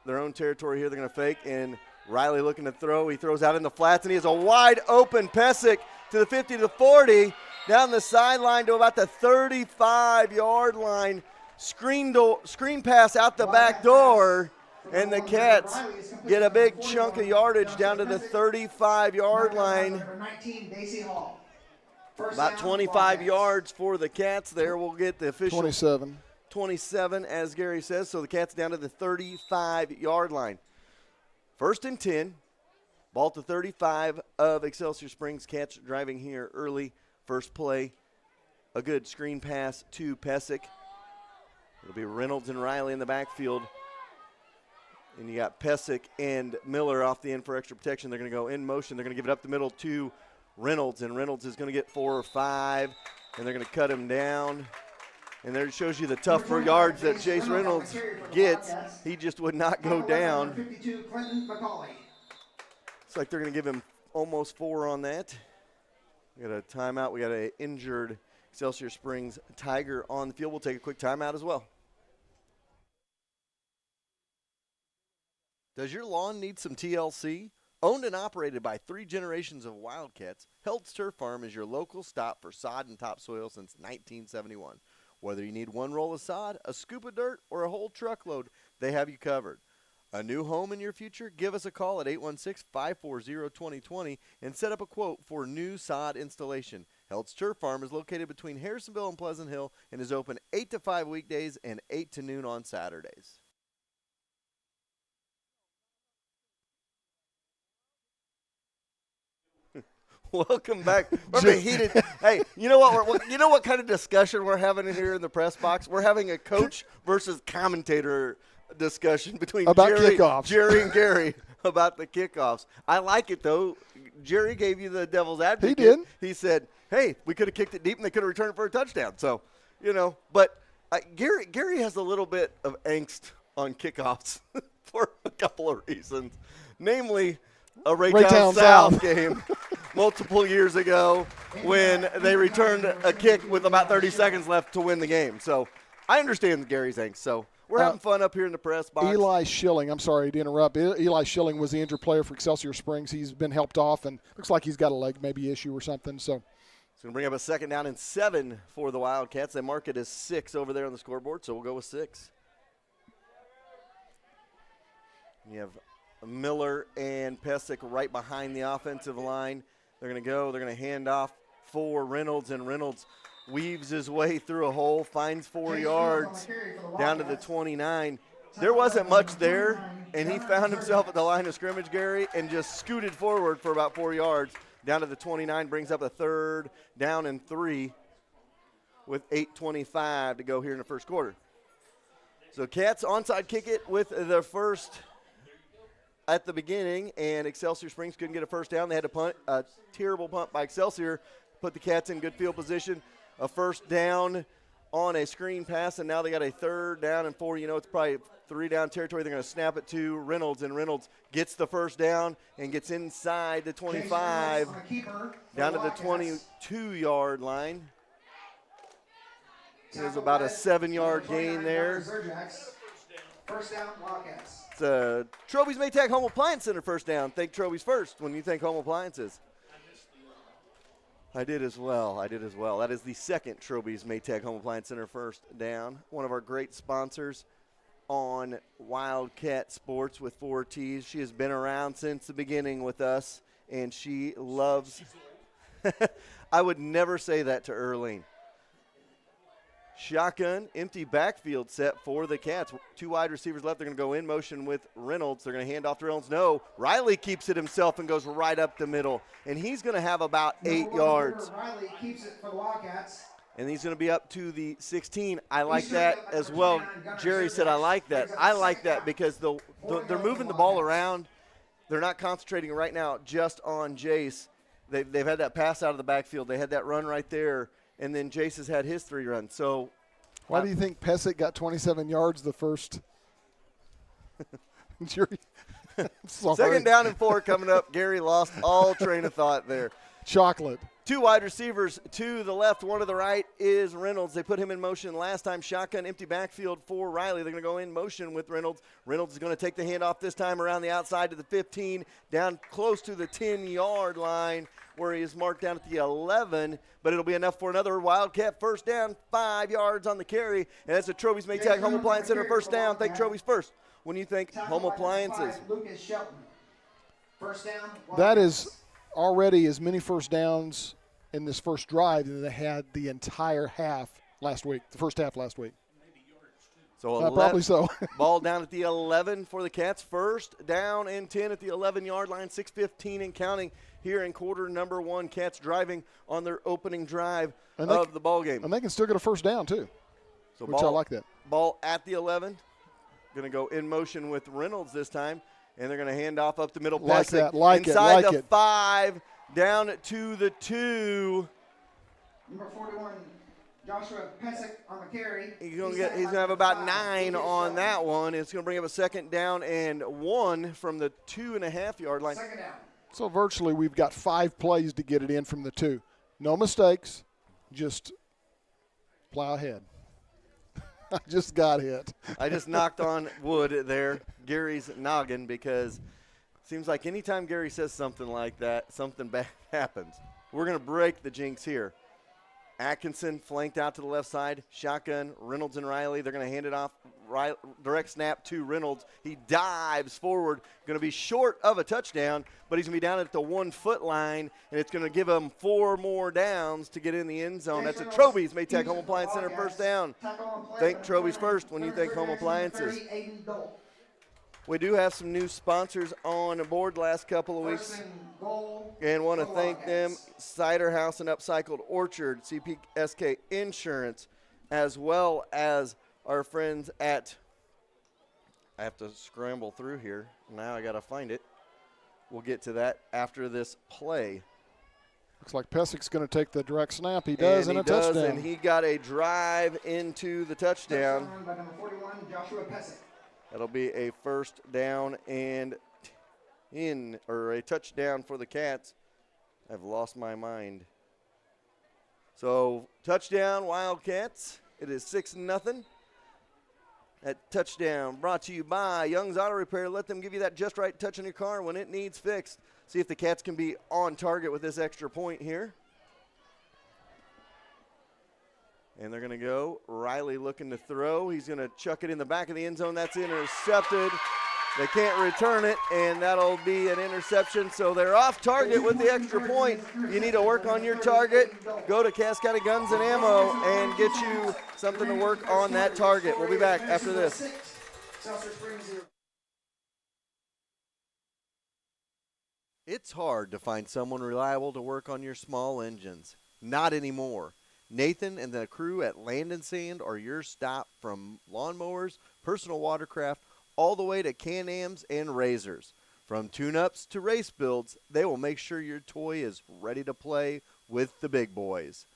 their own territory here. They're going to fake, and Riley looking to throw. He throws out in the flats, and he has a wide open Pesic to the 50 to 40, down the sideline to about the 35-yard line. Screen pass out the back door, and the Cats get a big chunk of yardage down to the 35-yard line. About 25 yards for the Cats there. We'll get the official 27, as Gary says. So the Cats down to the 35-yard line. 1st and 10. Ball to 35 of Excelsior Springs. Cats driving here early. First play, a good screen pass to Pesic. It'll be Reynolds and Riley in the backfield. And you got Pesic and Miller off the end for extra protection. They're going to go in motion. They're going to give it up the middle to Reynolds, and Reynolds is going to get 4 or 5, and they're going to cut him down. And there it shows you the tough for yards that Chase Reynolds gets. He just would not go down. Looks like they're going to give him almost 4 on that. We got a timeout. We got an injured Excelsior Springs Tiger on the field. We'll take a quick timeout as well. Does your lawn need some TLC? Owned and operated by 3 generations of Wildcats, Held's Turf Farm is your local stop for sod and topsoil since 1971. Whether you need 1 roll of sod, a scoop of dirt, or a whole truckload, they have you covered. A new home in your future? Give us a call at 816-540-2020 and set up a quote for new sod installation. Held's Turf Farm is located between Harrisonville and Pleasant Hill and is open 8 to 5 weekdays and 8 to noon on Saturdays. Welcome back. We're heated. Hey, you know what? You know what kind of discussion we're having here in the press box? We're having a coach versus commentator discussion between Jerry and Gary about the kickoffs. I like it though. Jerry gave you the devil's advocate. He did. He said, "Hey, we could have kicked it deep and they could have returned it for a touchdown." So, but Gary has a little bit of angst on kickoffs for a couple of reasons, namely a Raytown South game multiple years ago when they returned a kick with about 30 seconds left to win the game. So I understand Gary's angst. So we're having fun up here in the press box. Eli Schilling, I'm sorry to interrupt. Eli Schilling was the injured player for Excelsior Springs. He's been helped off and looks like he's got a leg maybe issue or something. So it's going to bring up a 2nd down and 7 for the Wildcats. They mark it as 6 over there on the scoreboard, so we'll go with 6. You have Miller and Pesic right behind the offensive line. They're going to hand off for Reynolds, and Reynolds weaves his way through a hole, finds 4 yards down to the 29. There wasn't much there, and he found himself at the line of scrimmage, Gary, and just scooted forward for about 4 yards down to the 29, brings up a 3rd down and 3 with 8:25 to go here in the first quarter. So Cats onside kick it with their first at the beginning, and Excelsior Springs couldn't get a first down. They had to punt, a terrible punt by Excelsior, put the Cats in good field position. A first down on a screen pass, and now they got a 3rd down and 4. It's probably 3 down territory. They're going to snap it to Reynolds, and Reynolds gets the first down and gets inside the 25, down to the 22-yard line. There's about a 7-yard gain there. First down, Wildcats. It's Troby's Maytag Home Appliance Center first down. Think Troby's first when you think home appliances. I did as well. That is the 2nd Troby's Maytag Home Appliance Center first down. One of our great sponsors on Wildcat Sports with 4 T's. She has been around since the beginning with us, and she loves – I would never say that to Earlene. Shotgun, empty backfield set for the Cats. 2 wide receivers left. They're going to go in motion with Reynolds. They're going to hand off to Reynolds. No, Riley keeps it himself and goes right up the middle. And he's going to have about 8 yards. Riley keeps it for the Wildcats. And he's going to be up to the 16. I like that as well. Jerry said I like that. I like that because they're moving the ball around. They're not concentrating right now just on Jace. They've had that pass out of the backfield. They had that run right there. And then Jace has had his 3 runs. So, why do you think Pesic got 27 yards the first? Sorry. 2nd down and 4 coming up. Gary lost all train of thought there. Chocolate. 2 wide receivers to the left, 1 to the right is Reynolds. They put him in motion last time. Shotgun, empty backfield for Riley. They're going to go in motion with Reynolds. Reynolds is going to take the handoff this time around the outside to the 15, down close to the 10-yard line, where he is marked down at the 11, but it'll be enough for another Wildcat first down, 5 yards on the carry, and that's a Troby's Maytag Home Appliance Center first down. Think Troby's first. When you think home appliances. Lucas Shelton. First down. That is already as many first downs in this first drive than they had the entire half last week, the first half last week. So probably so. Ball down at the 11 for the Cats. First down and 10 at the 11-yard line, 6:15 and counting here in quarter number 1. Cats driving on their opening drive of the ball game. And they can still get a first down, too, so I like that. Ball at the 11. Going to go in motion with Reynolds this time, and they're going to hand off up the middle. Like Pesic that, like inside it, like the it. 5, down to the 2. Number 41, Joshua Pesic on the carry. He's gonna have about 9 on that one. It's gonna bring up a 2nd down and 1 from the 2.5-yard line. Second down. So virtually we've got 5 plays to get it in from the 2. No mistakes, just plow ahead. I just got hit. I just knocked on wood there, Gary's noggin, because it seems like anytime Gary says something like that, something bad happens. We're going to break the jinx here. Atkinson flanked out to the left side. Shotgun, Reynolds and Riley. They're going to hand it off. Direct snap to Reynolds. He dives forward. Going to be short of a touchdown, but he's going to be down at the 1-foot line, and it's going to give him 4 more downs to get in the end zone. That's a Troby's Maytag Home Appliance Center first down. Think Troby's first when you think home appliances. We do have some new sponsors on board the last couple of weeks, and want to thank them, Cider House and Upcycled Orchard, CPSK Insurance, as well as our friends at, I have to scramble through here. Now I got to find it. We'll get to that after this play. Looks like Pesic's going to take the direct snap. He does, and a touchdown. And he got a drive into the touchdown. By number 41, Joshua Pesic. That'll be a first down and a touchdown for the Cats. I've lost my mind. So touchdown Wildcats. It is 6-0. That touchdown brought to you by Young's Auto Repair. Let them give you that just right touch on your car when it needs fixed. See if the Cats can be on target with this extra point here. And they're going to go. Riley looking to throw. He's going to chuck it in the back of the end zone. That's intercepted. They can't return it, and that'll be an interception. So they're off target with the extra point. You need to work on your target. Go to Cass County Guns and Ammo and get you something to work on that target. We'll be back after this. It's hard to find someone reliable to work on your small engines. Not anymore. Nathan and the crew at Land and Sand are your stop from lawnmowers, personal watercraft, all the way to Can-Ams and razors. From tune-ups to race builds, they will make sure your toy is ready to play with the big boys.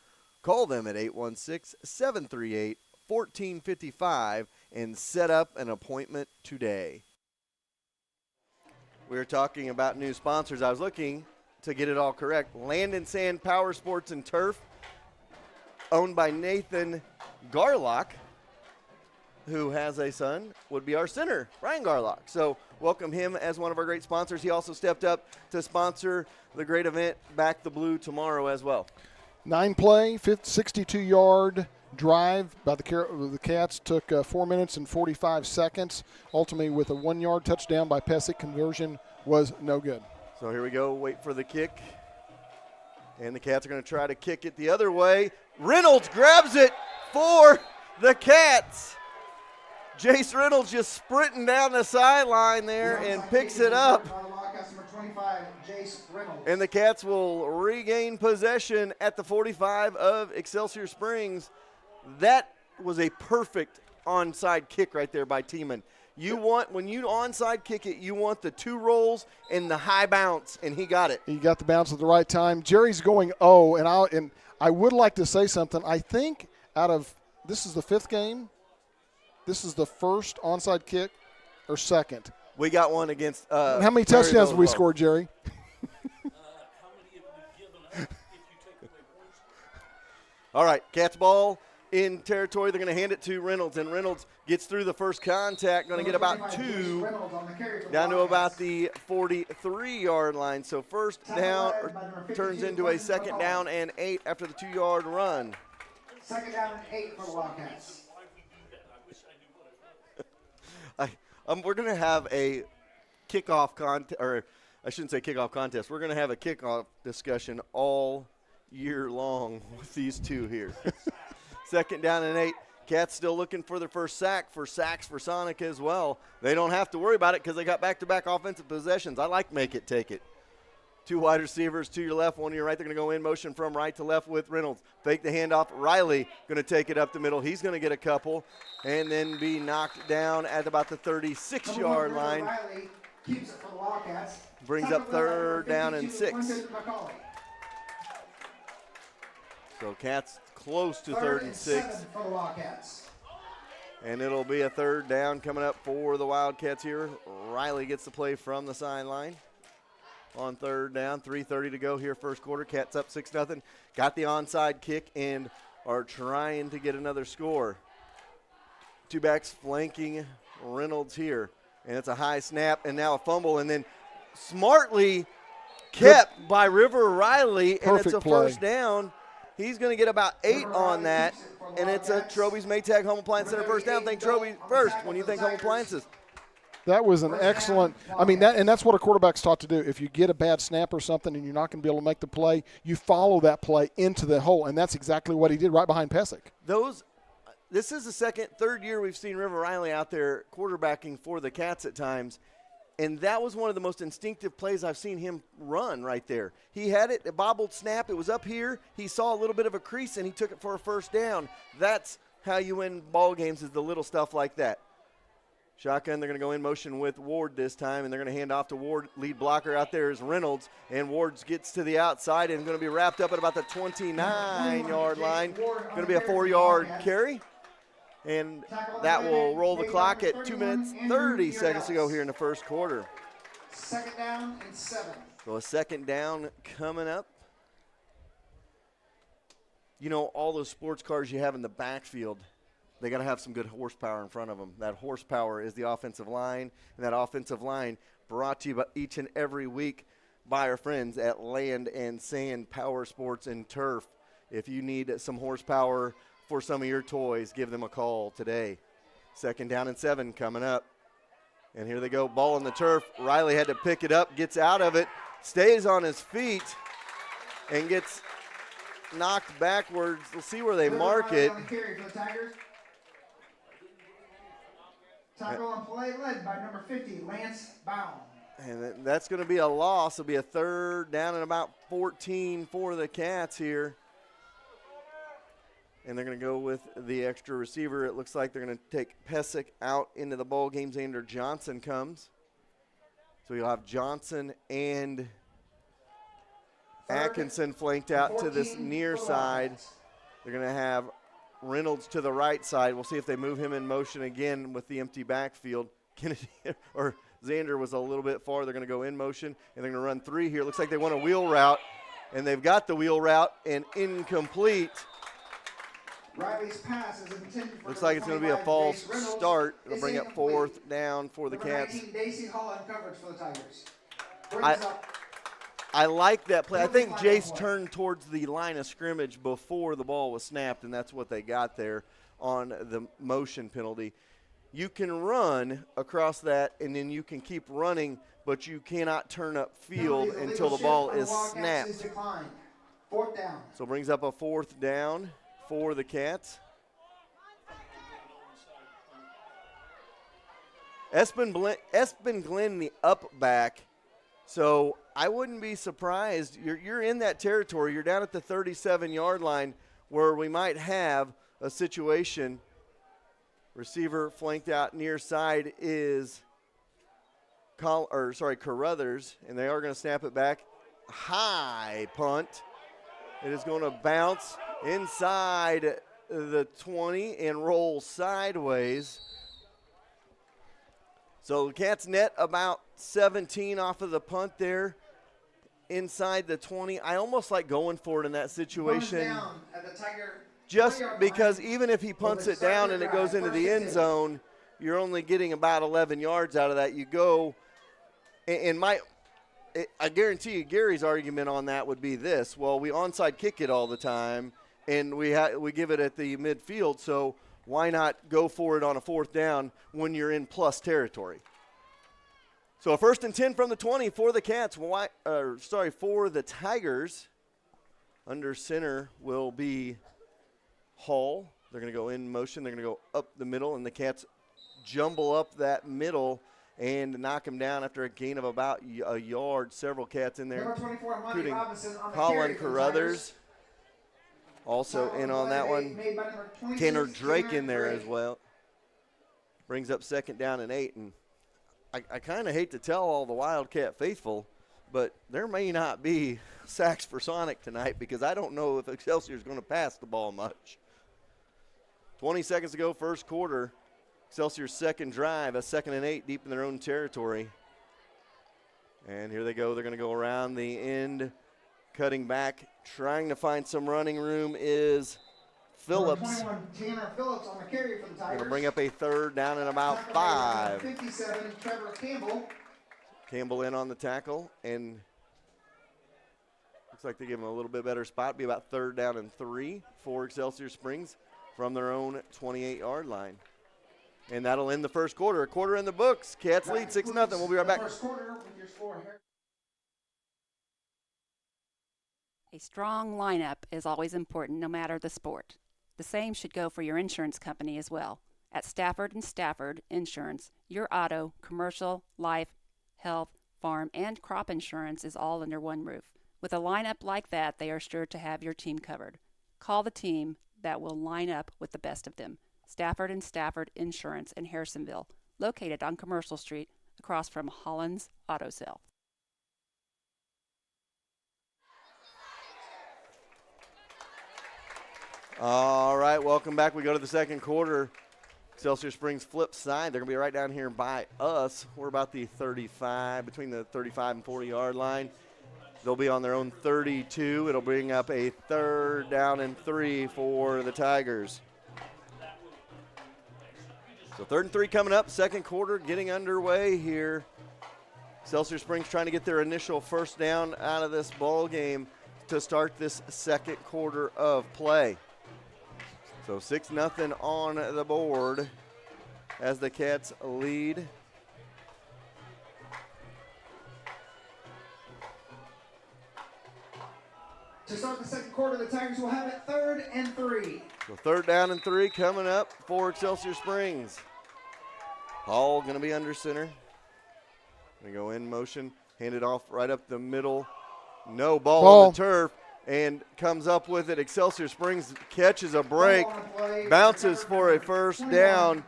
Call them at 816-738-1455 and set up an appointment today. We were talking about new sponsors. I was looking to get it all correct. Land and Sand Power Sports and Turf, owned by Nathan Garlock, who has a son, would be our center, Brian Garlock. So welcome him as one of our great sponsors. He also stepped up to sponsor the great event, Back the Blue, tomorrow as well. 9-play, 62-yard drive by the Cats. Took 4 minutes and 45 seconds. Ultimately, with a 1-yard touchdown by Pesic, conversion was no good. So here we go. Wait for the kick. And the Cats are going to try to kick it the other way. Reynolds grabs it for the Cats. Jace Reynolds just sprinting down the sideline there and picks it up. And the Cats will regain possession at the 45 of Excelsior Springs. That was a perfect onside kick right there by Tiemann. When you onside kick it, you want the 2 rolls and the high bounce, and he got it. He got the bounce at the right time. Jerry's going and I would like to say something. I think this is the 5th game. This is the first onside kick or second. We got one against. How many touchdowns have we scored, Jerry? All right, Cats ball in territory. They're going to hand it to Reynolds, and Reynolds gets through the first contact, going to get about 2 down to about the 43-yard line. So first down turns into a 2nd down and 8 after the 2-yard run. 2nd down and 8 for the Wildcats. We're going to have a kickoff contest, or I shouldn't say kickoff contest. We're going to have a kickoff discussion all year long with these two here. 2nd down and 8. Cats still looking for their first sack, for sacks for Sonic as well. They don't have to worry about it because they got back-to-back offensive possessions. I like make it, take it. 2 wide receivers to your left, 1 to your right. They're going to go in motion from right to left with Reynolds. Fake the handoff. Riley going to take it up the middle. He's going to get a couple and then be knocked down at about the 36-yard line. Keeps it for the Wildcats. Brings up third down and 6. So Cats close to third and 6. For the Wildcats. And it'll be a third down coming up for the Wildcats here. Riley gets the play from the sideline. On third down, 3:30 to go here first quarter. Cats up 6-0. Got the onside kick and are trying to get another score. Two backs flanking Reynolds here. And it's a high snap and now a fumble. And then smartly kept by River Riley. And it's a first down. He's going to get about 8 on that. And it's a Troby's Maytag Home Appliance Center first down. Think Troby first when you think home appliances. That was an excellent – I mean, that's what a quarterback's taught to do. If you get a bad snap or something and you're not going to be able to make the play, you follow that play into the hole, and that's exactly what he did right behind Pesic. This is the third year we've seen River Riley out there quarterbacking for the Cats at times, and that was one of the most instinctive plays I've seen him run right there. He had it, a bobbled snap. It was up here. He saw a little bit of a crease, and he took it for a first down. That's how you win ball games, is the little stuff like that. Shotgun, they're going to go in motion with Ward this time, and they're going to hand off to Ward. Lead blocker out there is Reynolds, and Ward gets to the outside and going to be wrapped up at about the 29-yard line. Going to be a 4-yard carry, and that will roll the clock at 2 minutes, 30 seconds to go here in the first quarter. Second down and 7. So a second down coming up. You know, all those sports cars you have in the backfield, they got to have some good horsepower in front of them. That horsepower is the offensive line, and that offensive line brought to you each and every week by our friends at Land and Sand Power Sports and Turf. If you need some horsepower for some of your toys, give them a call today. Second down and 7 coming up. And here they go, ball on the turf. Riley had to pick it up, gets out of it, stays on his feet, and gets knocked backwards. We'll see where they mark it. Tackle on play led by number 50, Lance Baum. And that's going to be a loss. It'll be a third down and about 14 for the Cats here. And they're going to go with the extra receiver. It looks like they're going to take Pesic out into the ball game. Xander Johnson comes. So you'll have Johnson and Atkinson flanked out to this near side. They're going to have Reynolds to the right side. We'll see if they move him in motion again with the empty backfield. Kennedy or Xander was a little bit far. They're going to go in motion, and they're going to run 3 here. Looks like they want a wheel route, and they've got the wheel route, and incomplete. Riley's pass is intended for looks like it's going to be a false start. It'll bring up fourth down for the Cats. 19, Daisy Hall on coverage for the Tigers. I like that play. I think Jace turned towards the line of scrimmage before the ball was snapped, and that's what they got there on the motion penalty. You can run across that, and then you can keep running, but you cannot turn up field until the ball is snapped. Fourth down. So it brings up a fourth down for the Cats. Espen Glenn, the up back. So I wouldn't be surprised. You're in that territory. You're down at the 37-yard line where we might have a situation. Receiver flanked out near side is Carruthers, and they are going to snap it back. High punt. It is going to bounce inside the 20 and roll sideways. So the Cats net about 17 off of the punt there inside the 20. I almost like going for it in that situation. Just because even if he punts it down and it goes into the end zone, you're only getting about 11 yards out of that. You go, and I guarantee you Gary's argument on that would be this. Well, we onside kick it all the time, and we give it at the midfield, so why not go for it on a fourth down when you're in plus territory? So a 1st and 10 from the 20 for the Cats. For the Tigers. Under center will be Hall. They're going to go in motion. They're going to go up the middle, and the Cats jumble up that middle and knock him down after a gain of about a yard. Several Cats in there, including Colin Carruthers. Also in on that one, Tanner Drake in there as well. Brings up second down and 8. And I kind of hate to tell all the Wildcat faithful, but there may not be sacks for Sonic tonight because I don't know if Excelsior is going to pass the ball much. 20 seconds to go, first quarter. Excelsior's second drive, a 2nd and 8 deep in their own territory. And here they go. They're going to go around the end, cutting back, trying to find some running room is Phillips. 21, Tanner Phillips on the carry for the Tigers. Going to bring up a 3rd down and about 5. 57, Trevor Campbell. Campbell in on the tackle, and looks like they give him a little bit better spot. Be about 3rd down and 3 for Excelsior Springs from their own 28-yard line. And that'll end the first quarter. A quarter in the books. Cats lead 6-0. We'll be right back. First quarter with your score here. A strong lineup is always important no matter the sport. The same should go for your insurance company as well. At Stafford & Stafford Insurance, your auto, commercial, life, health, farm, and crop insurance is all under one roof. With a lineup like that, they are sure to have your team covered. Call the team that will line up with the best of them. Stafford & Stafford Insurance in Harrisonville, located on Commercial Street across from Holland's Auto Sale. All right, welcome back. We go to the second quarter. Excelsior Springs flip side. They're going to be right down here by us. We're about the 35, between the 35 and 40-yard line. They'll be on their own 32. It'll bring up a 3rd down and 3 for the Tigers. So 3rd and 3 coming up. Second quarter getting underway here. Excelsior Springs trying to get their initial first down out of this ball game to start this second quarter of play. So 6-0 on the board as the Cats lead. To start the second quarter, the Tigers will have it 3rd and 3. So 3rd down and 3 coming up for Excelsior Springs. Hall going to be under center. Going to go in motion, hand it off right up the middle. No ball on the turf, and comes up with it. Excelsior Springs catches a break, bounces for a first down.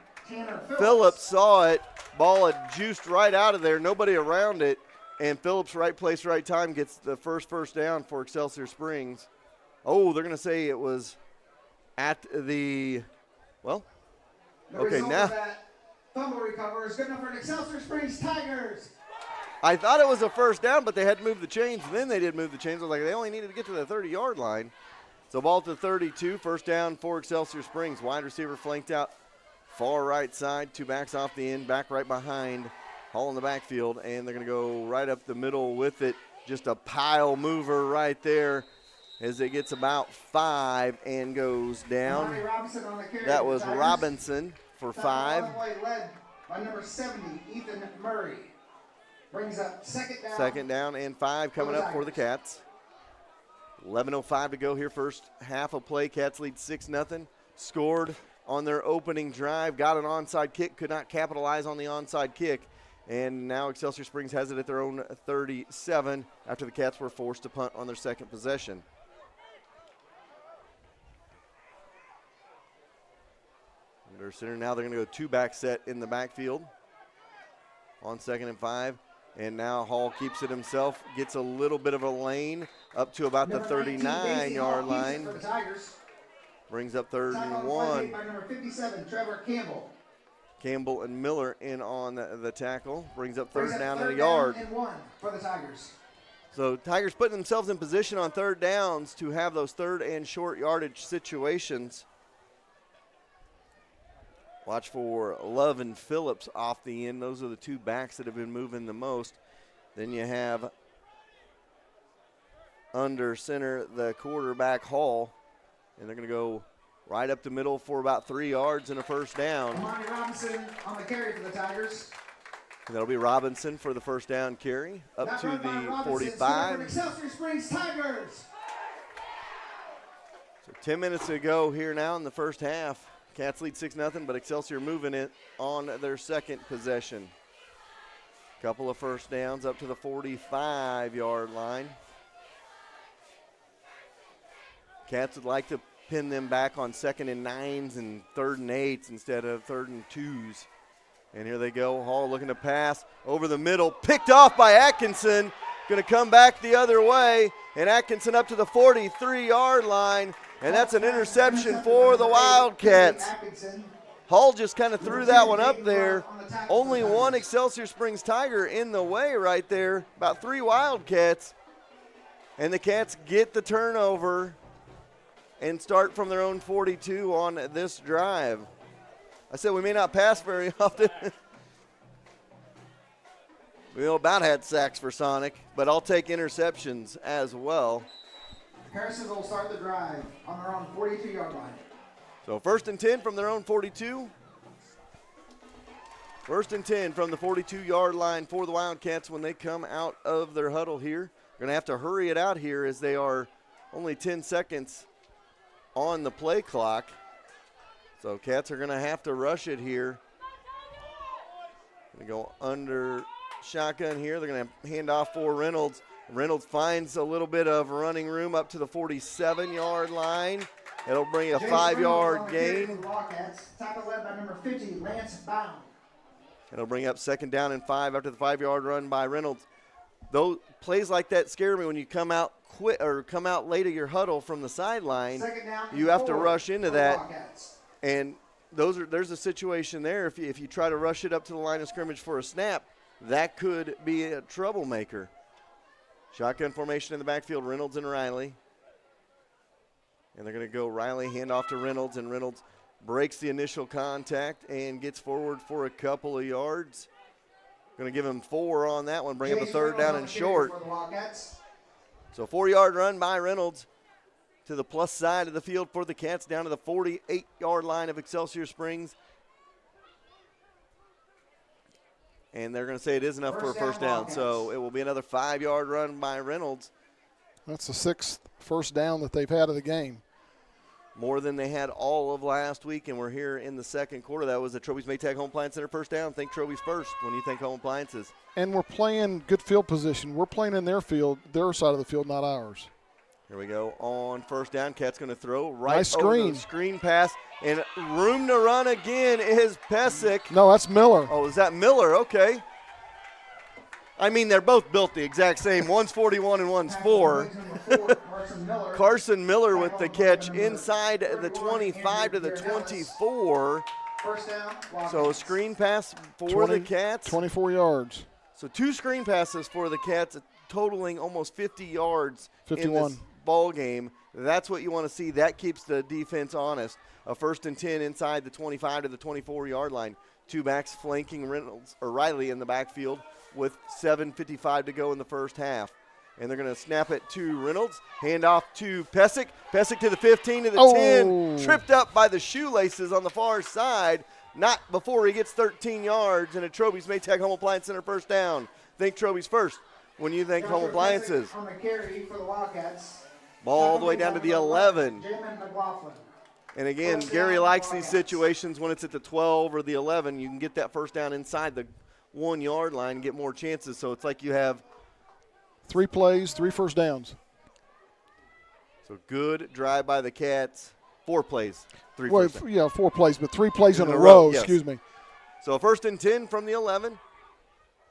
Phillips saw it. Ball had juiced right out of there, nobody around it. And Phillips, right place, right time, gets the first down for Excelsior Springs. Oh, they're going to say it was at the, well, okay, now. That fumble recover is good enough for an Excelsior Springs Tigers. I thought it was a first down, but they had to move the chains. And then they did move the chains. I was like, they only needed to get to the 30-yard line. So ball to 32, first down for Excelsior Springs. Wide receiver flanked out far right side, 2 backs off the end, back right behind. Hall in the backfield, and they're going to go right up the middle with it. Just a pile mover right there as it gets about 5 and goes down. That was Robinson for 5. Led by number 70, Ethan Murray. Brings up 2nd down. 2nd down and 5 coming up for the Cats. 11:05 to go here, first half of play. Cats lead 6-0. Scored on their opening drive, got an onside kick, could not capitalize on the onside kick. And now Excelsior Springs has it at their own 37 after the Cats were forced to punt on their second possession. Under center now, they're going to go 2-back set in the backfield on 2nd and 5. And now Hall keeps it himself, gets a little bit of a lane up to about the 39-yard line. Brings up 3rd and 1. By number 57, Trevor Campbell. Campbell and Miller in on the tackle. Brings up 3rd down and a yard. And 1 for the Tigers. So Tigers putting themselves in position on 3rd downs to have those 3rd and short yardage situations. Watch for Love and Phillips off the end. Those are the 2 backs that have been moving the most. Then you have under center the quarterback Hall. And they're going to go right up the middle for about 3 yards and a first down. Amani Robinson on the carry for the Tigers. And that'll be Robinson for the first down carry up to the 45. Excelsior Springs Tigers. So 10 minutes to go here now in the first half. Cats lead 6-0, but Excelsior moving it on their second possession. Couple of first downs up to the 45-yard line. Cats would like to pin them back on 2nd and 9s and 3rd and 8s instead of 3rd and 2s. And here they go. Hall looking to pass over the middle. Picked off by Atkinson. Going to come back the other way. And Atkinson up to the 43-yard line. And that's an interception for the Wildcats. Hall just kind of threw that one up there. Only one Excelsior Springs Tiger in the way right there. About 3 Wildcats. And the Cats get the turnover and start from their own 42 on this drive. I said we may not pass very often. We about had sacks for Sonic, but I'll take interceptions as well. Harrisonville will start the drive on their own 42-yard line. So 1st and 10 from their own 42. 1st and 10 from the 42-yard line for the Wildcats when they come out of their huddle here. They're going to have to hurry it out here as they are only 10 seconds on the play clock. So Cats are going to have to rush it here. Going to go under shotgun here. They're going to hand off for Reynolds. Reynolds finds a little bit of running room up to the 47-yard line. It'll bring a 5-yard gain. Tackle led by number 50, Lance Bound. It'll bring up 2nd down and 5 after the 5-yard run by Reynolds. Those plays like that scare me when you come out quick or come out late of your huddle from the sideline. You have to rush into that, and there's a situation there. If you try to rush it up to the line of scrimmage for a snap, that could be a troublemaker. Shotgun formation in the backfield, Reynolds and Riley. And they're going to go Riley, hand off to Reynolds, and Reynolds breaks the initial contact and gets forward for a couple of yards. Going to give him 4 on that one, bring up a 3rd down and short. So 4-yard run by Reynolds to the plus side of the field for the Cats, down to the 48-yard line of Excelsior Springs. And they're going to say it is enough for a 1st down. So it will be another 5-yard run by Reynolds. That's the 6th first down that they've had of the game. More than they had all of last week, and we're here in the 2nd quarter. That was the Troby's Maytag Home Appliance Center 1st down. Think Troby's first when you think home appliances. And we're playing good field position. We're playing in their field, their side of the field, not ours. Here we go on 1st down. Cat's going to throw right nice over screen. the screen pass, and room to run again is Pesic. No, that's Miller. Oh, is that Miller? Okay. I mean, they're both built the exact same. One's 41 and one's 4. Carson Miller with the catch inside the 25 to the 24. So a screen pass for the Cats. 24 yards. So 2 screen passes for the Cats, totaling almost 50 yards 51. in this ball game. That's what you want to see. That keeps the defense honest. A 1st and 10 inside the 25 to the 24-yard line. 2 backs flanking Reynolds or Riley in the backfield with 7:55 to go in the 1st half. And they're going to snap it to Reynolds. Hand off to Pesic. Pesic to the 15 to the 10. Tripped up by the shoelaces on the far side. Not before he gets 13 yards. And a Troby's Maytag Home Appliance Center 1st down. Think Troby's first when you think home appliances. On the carry for the Wildcats. Ball all the way down to the 11. And again, Gary likes these situations when it's at the 12 or the 11. You can get that 1st down inside the 1-yard line and get more chances. So it's like you have 3 plays, 3 first downs. So good drive by the Cats. 4 plays, 3 first downs. Yeah, 4 plays, but 3 plays in a row, yes. Excuse me. So 1st and 10 from the 11.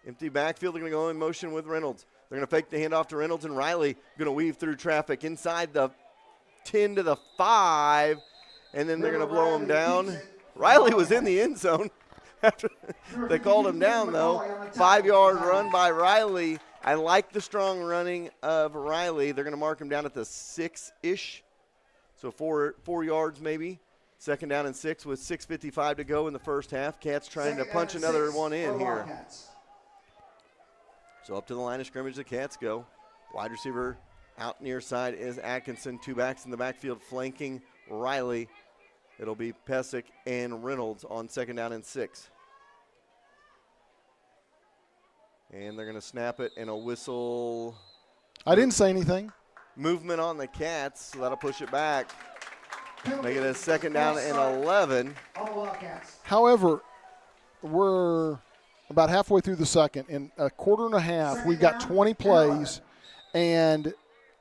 Empty backfield. They're going to go in motion with Reynolds. They're going to fake the handoff to Reynolds, and Riley going to weave through traffic inside the 10 to the 5, and then they're going to blow him down. Riley was in the end zone after they called him down, though. 5-yard run by Riley. I like the strong running of Riley. They're going to mark him down at the 6-ish, so 4 yards maybe. 2nd down and 6 with 6:55 to go in the 1st half. Cats trying to punch another one in here. So up to the line of scrimmage, the Cats go. Wide receiver out near side is Atkinson. 2 backs in the backfield flanking Riley. It'll be Pesic and Reynolds on 2nd down and 6. And they're going to snap it and a whistle. I didn't say anything. Movement on the Cats, so that'll push it back. Make it a 2nd down and 11. However, we're about halfway through the second. In a quarter and a half, we've got 20 plays, and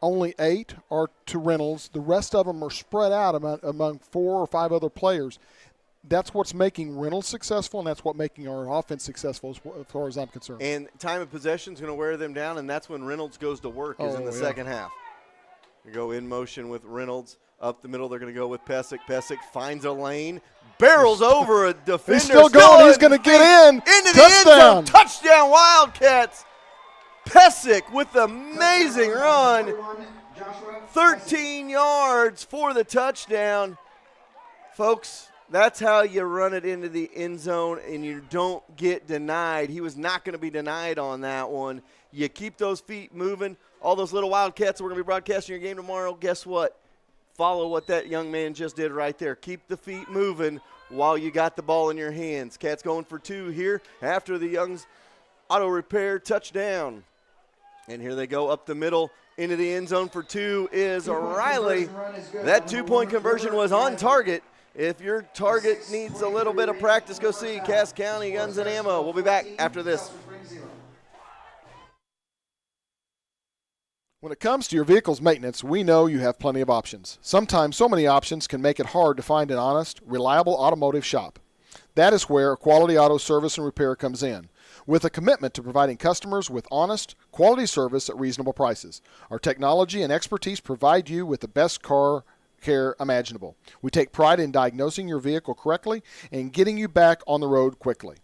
only 8 are to Reynolds. The rest of them are spread out among 4 or 5 other players. that's what's making Reynolds successful, and that's what making our offense successful as far as I'm concerned. And time of possession is going to wear them down, and that's when Reynolds goes to work, is in the second half. You go in motion with Reynolds. Up the middle, they're going to go with Pesic. Pesic finds a lane, barrels over a defender. He's still going. He's going to get in. Into the end zone. Touchdown, Wildcats. Pesic with the amazing run. 13 yards for the touchdown. Folks, that's how you run it into the end zone and you don't get denied. He was not going to be denied on that one. You keep those feet moving. All those little Wildcats that we're going to be broadcasting your game tomorrow, guess what? Follow what that young man just did right there. Keep the feet moving while you got the ball in your hands. Cats going for 2 here after the Young's auto repair touchdown. And here they go up the middle into the end zone for 2 is Riley. That 2-point conversion was on target. If your target needs a little bit of practice, go see Cass County Guns and Ammo. We'll be back after this. When it comes to your vehicle's maintenance, we know you have plenty of options. Sometimes so many options can make it hard to find an honest, reliable automotive shop. That is where Quality Auto Service and Repair comes in, with a commitment to providing customers with honest, quality service at reasonable prices. Our technology and expertise provide you with the best car care imaginable. We take pride in diagnosing your vehicle correctly and getting you back on the road quickly.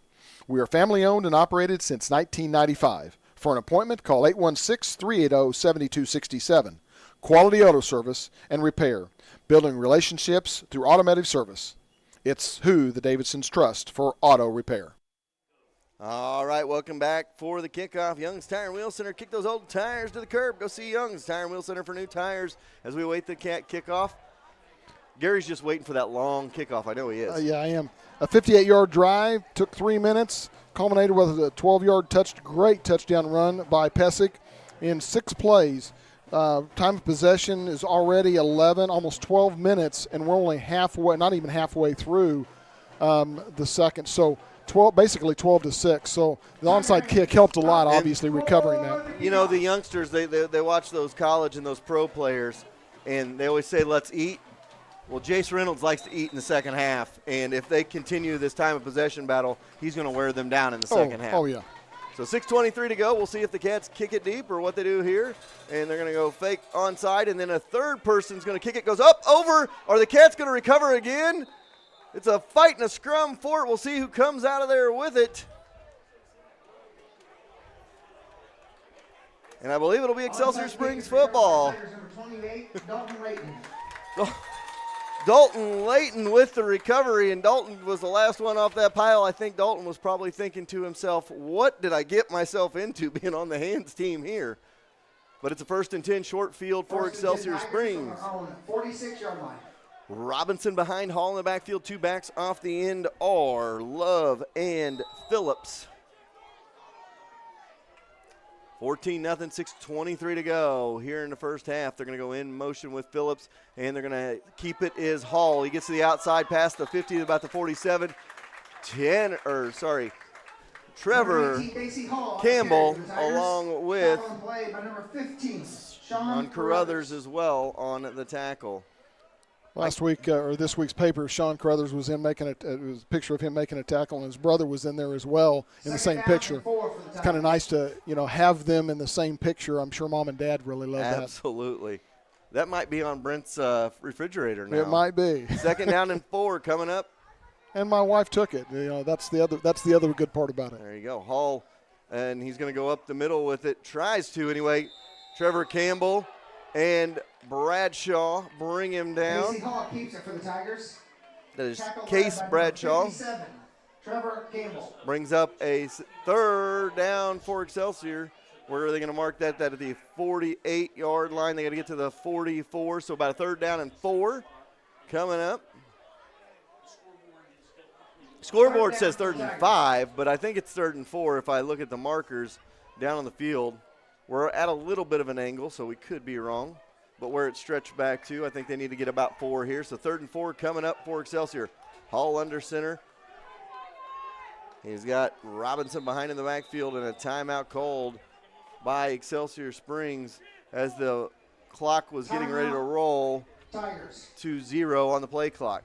We are family owned and operated since 1995. For an appointment, call 816-380-7267. Quality Auto Service and Repair, building relationships through automotive service. It's who the Davidsons trust for auto repair. All right, welcome back for the kickoff. Young's Tire and Wheel Center. Kick those old tires to the curb. Go see Young's Tire and Wheel Center for new tires as we wait the kickoff. Gary's just waiting for that long kickoff. I know he is. Yeah, I am. A 58-yard drive, took 3 minutes, culminated with a 12-yard great touchdown run by Pesic in 6 plays. Time of possession is already 11, almost 12 minutes, and we're only halfway, not even halfway through the second. So basically 12-6. So the onside kick helped a lot, obviously, recovering that. You know, the youngsters, they watch those college and those pro players, and they always say, let's eat. Well, Jace Reynolds likes to eat in the second half, and if they continue this time of possession battle, he's going to wear them down in the second half. Oh, yeah. So 6:23 to go. We'll see if the Cats kick it deep or what they do here. And they're going to go fake onside, and then a third person's going to kick it. Goes up, over. Are the Cats going to recover again? It's a fight and a scrum for it. We'll see who comes out of there with it. And I believe it'll be Excelsior Springs football. Dalton Layton with the recovery, and Dalton was the last one off that pile. I think Dalton was probably thinking to himself, what did I get myself into being on the hands team here? But it's a 1st and 10 short field for Excelsior Springs. 46-yard line. Robinson behind Hall in the backfield. 2 backs off the end are Love and Phillips. 14-0, 6:23 to go here in the first half. They're going to go in motion with Phillips, and they're going to keep it is Hall. He gets to the outside past the 50 to about the 47. Trevor Campbell along with Sean Carruthers as well on the tackle. Last week, or this week's paper, Sean Carruthers was in it was a picture of him making a tackle, and his brother was in there as well in the same picture. It's kind of nice to, have them in the same picture. I'm sure Mom and Dad really love that. Absolutely. That might be on Brent's refrigerator now. It might be. 2nd down and 4 coming up. And my wife took it. That's the other good part about it. There you go. Hall, and he's going to go up the middle with it. Tries to anyway. Trevor Campbell and Bradshaw bring him down. Casey Hall keeps it for the Tigers. That is Case Bradshaw. Trevor Campbell Brings up a 3rd down for Excelsior. Where are they going to mark that? That at the 48-yard line. They got to get to the 44, so about a 3rd down and 4 coming up. Scoreboard says 3rd and 5, but I think it's 3rd and 4 if I look at the markers down on the field. We're at a little bit of an angle, so we could be wrong. But where it's stretched back to, I think they need to get about 4 here. So 3rd and 4 coming up for Excelsior. Hall under center. He's got Robinson behind in the backfield, and a timeout called by Excelsior Springs as the clock was getting ready to roll. 2-0 on the play clock.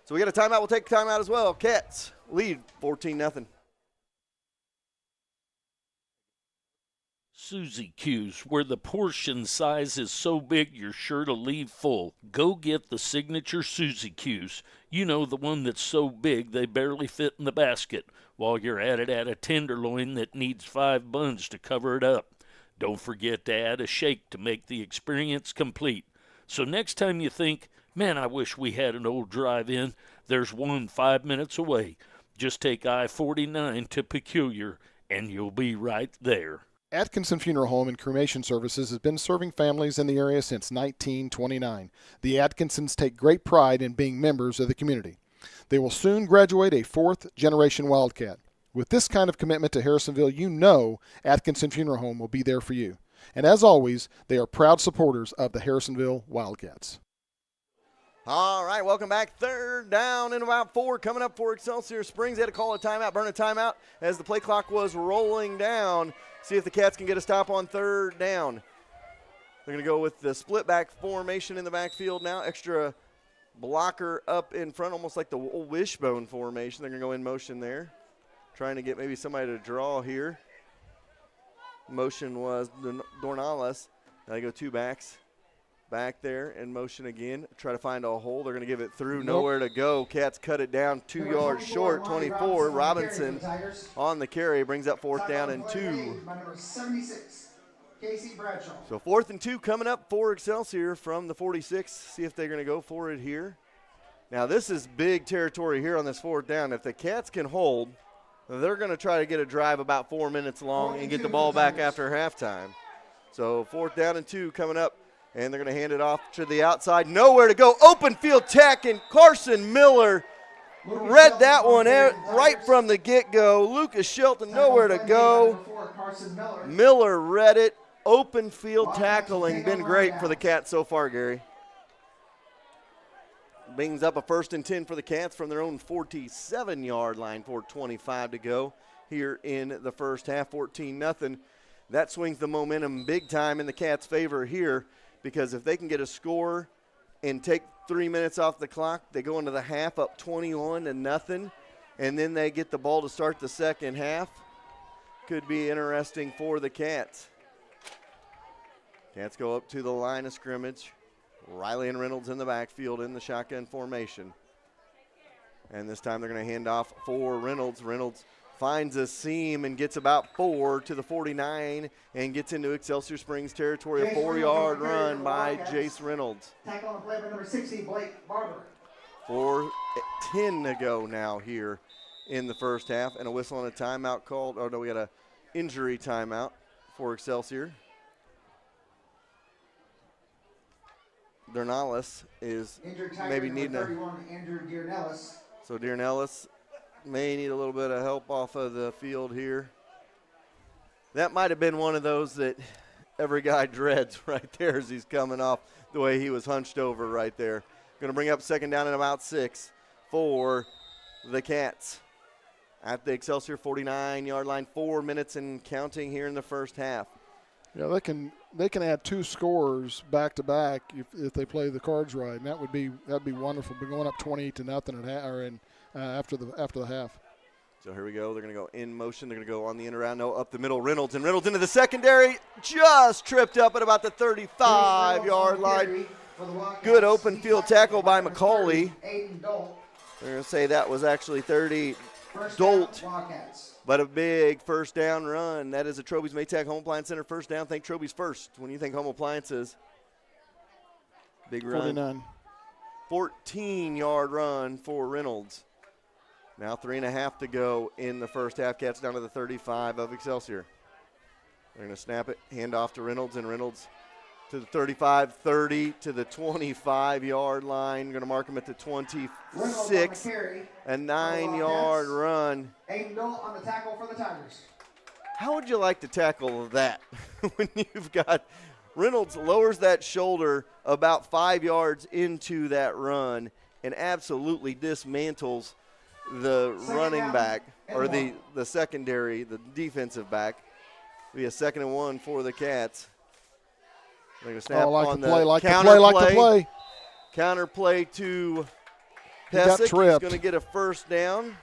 So we got a timeout. We'll take a timeout as well. Cats lead 14-0. Suzy Q's, where the portion size is so big you're sure to leave full. Go get the signature Suzy Q's. You know, the one that's so big they barely fit in the basket. While you're at it, add a tenderloin that needs 5 buns to cover it up. Don't forget to add a shake to make the experience complete. So next time you think, man, I wish we had an old drive-in, there's one 5 minutes away. Just take I-49 to Peculiar, and you'll be right there. Atkinson Funeral Home and Cremation Services has been serving families in the area since 1929. The Atkinsons take great pride in being members of the community. They will soon graduate a 4th-generation Wildcat. With this kind of commitment to Harrisonville, you know Atkinson Funeral Home will be there for you. And as always, they are proud supporters of the Harrisonville Wildcats. All right, welcome back. 3rd down and about 4 coming up for Excelsior Springs. They had to call a timeout, burn a timeout as the play clock was rolling down. See if the Cats can get a stop on 3rd down. They're going to go with the split back formation in the backfield now. Extra blocker up in front, almost like the old wishbone formation. They're going to go in motion there. Trying to get maybe somebody to draw here. Motion was Dornales. Now they go 2 backs. Back there in motion again. Try to find a hole. They're going to give it through. Nowhere to go. Cats cut it down 2 yards short. 24. Robinson on the carry. Brings up 4th down and 2. So 4th and 2 coming up for Excelsior from the 46. See if they're going to go for it here. Now this is big territory here on this 4th down. If the Cats can hold, they're going to try to get a drive about 4 minutes long and get the ball back after halftime. So 4th down and 2 coming up. And they're going to hand it off to the outside. Nowhere to go. Open field tack, and Carson Miller read that one right from the get-go. Lucas Shelton, nowhere to go. Miller read it. Open field tackling. Been great for the Cats so far, Gary. Brings up a 1st and 10 for the Cats from their own 47-yard line. 4:25 to go here in the first half. 14-0. That swings the momentum big time in the Cats' favor here. Because if they can get a score and take 3 minutes off the clock, they go into the half up 21-0, and then they get the ball to start the second half. Could be interesting for the Cats. Cats go up to the line of scrimmage. Riley and Reynolds in the backfield in the shotgun formation. And this time they're going to hand off for Reynolds. Reynolds finds a seam and gets about 4 to the 49 and gets into Excelsior Springs territory. A 4-yard run by Jace Reynolds. Tackle on play by number 60, Blake Barber. 4:10 to go now here in the first half. And a whistle and a timeout called. Oh, no, we got an injury timeout for Excelsior. Dornales is maybe needing a. Andrew Dearnellis. So Dearnellis may need a little bit of help off of the field here. That might have been one of those that every guy dreads right there as he's coming off the way he was hunched over right there. Going to bring up 2nd down and about 6 for the Cats at the Excelsior 49-yard line. 4 minutes and counting here in the first half. Yeah, they can add 2 scores back to back if they play the cards right, and that'd be wonderful. But going up 28-0 after the half. So here we go. They're going to go in motion. They're going to go on the end around. No, up the middle. Reynolds into the secondary. Just tripped up at about the 35-yard line. Good open field tackle by McCauley. They're going to say that was actually 30 Dolt. But a big first down run. That is a Troby's Maytag Home Appliance Center first down. Think Troby's first when you think home appliances. Big run. 49. 14-yard run for Reynolds. Now 3.5 to go in the first half. Cats down to the 35 of Excelsior. They're going to snap it, hand off to Reynolds, and Reynolds to the 35, 30 to the 25-yard line. Going to mark him at the 26. A 9-yard run. Aiden Dolt on the tackle for the Tigers. How would you like to tackle that when you've got Reynolds lowers that shoulder about 5 yards into that run and absolutely dismantles the running back or the secondary, the defensive back. It'll be a 2nd and 1 for the Cats. They're going to snap on the counter play. Counter play to got Pesic is tripped. going to get a first down.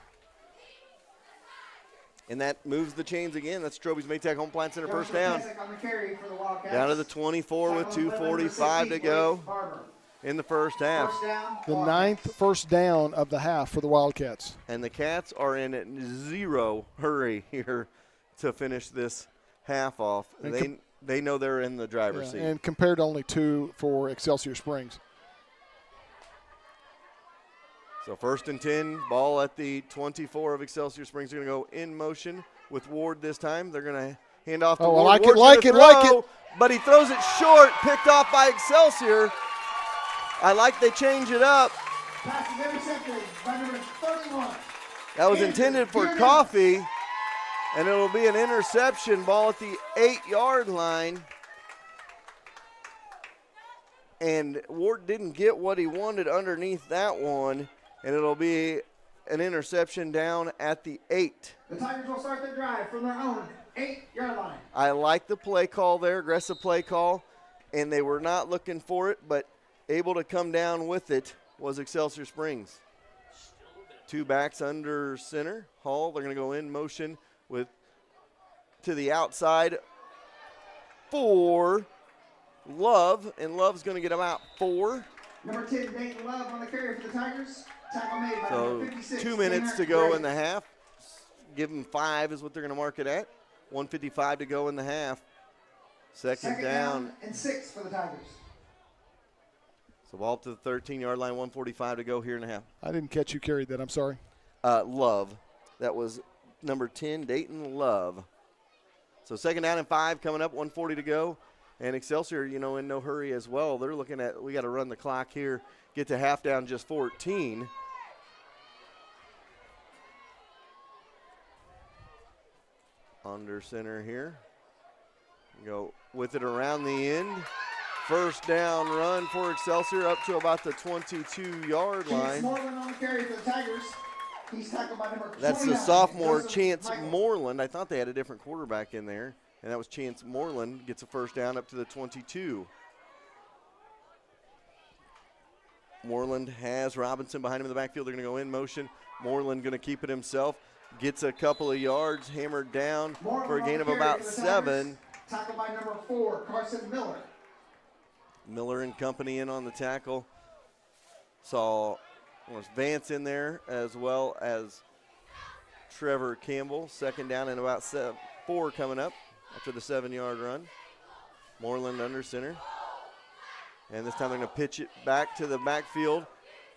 And that moves the chains again. That's Stroby's Maytag Home Appliance Center first down. Down to the 24 with 2:45 to go in the first half. The 9th first down of the half for the Wildcats. And the Cats are in zero hurry here to finish this half off. They know they're in the driver's seat. And compared to only 2 for Excelsior Springs. So 1st and 10, ball at the 24 of Excelsior Springs. They're going to go in motion with Ward this time. They're going to hand off to Ward. Like Ward's it. But he throws it short, picked off by Excelsior. I like they change it up. Pass is intercepted by number 31. That was intended for Coffee, and it'll be an interception. Ball at the 8-yard line. And Ward didn't get what he wanted underneath that one. And it'll be an interception down at the 8. The Tigers will start their drive from their own 8-yard line. I like the play call there, aggressive play call, and they were not looking for it, but able to come down with it was Excelsior Springs. 2 backs under center. Hall, they're going to go in motion with to the outside for Love, and Love's going to get about 4. Number 10, Dayton Love on the carry for the Tigers. Tackle made by So number 56. 2 minutes to go in the half. Give them 5 is what they're going to mark it at. 1:55 to go in the half. Second down and 6 for the Tigers. So ball up to the 13-yard line, 1:45 to go here in the half. I didn't catch you carried that. I'm sorry. Love. That was number 10, Dayton Love. So 2nd down and 5 coming up, 1:40 to go. And Excelsior, in no hurry as well. They're looking at, we got to run the clock here, get to half down just 14. Under center here. Go with it around the end. First down run for Excelsior up to about the 22-yard line. Moreland on the carry for the Tigers. He's tackled by number 29. That's the sophomore Chance Moreland. I thought they had a different quarterback in there. And that was Chance Moreland. Gets a first down up to the 22. Moreland has Robinson behind him in the backfield. They're going to go in motion. Moreland going to keep it himself. Gets a couple of yards, hammered down for a gain of about 7. Tackled by number 4, Carson Miller. Miller and company in on the tackle. Saw Vance in there as well as Trevor Campbell. 2nd down and about 4 coming up after the 7-yard run. Moreland under center. And this time they're going to pitch it back to the backfield.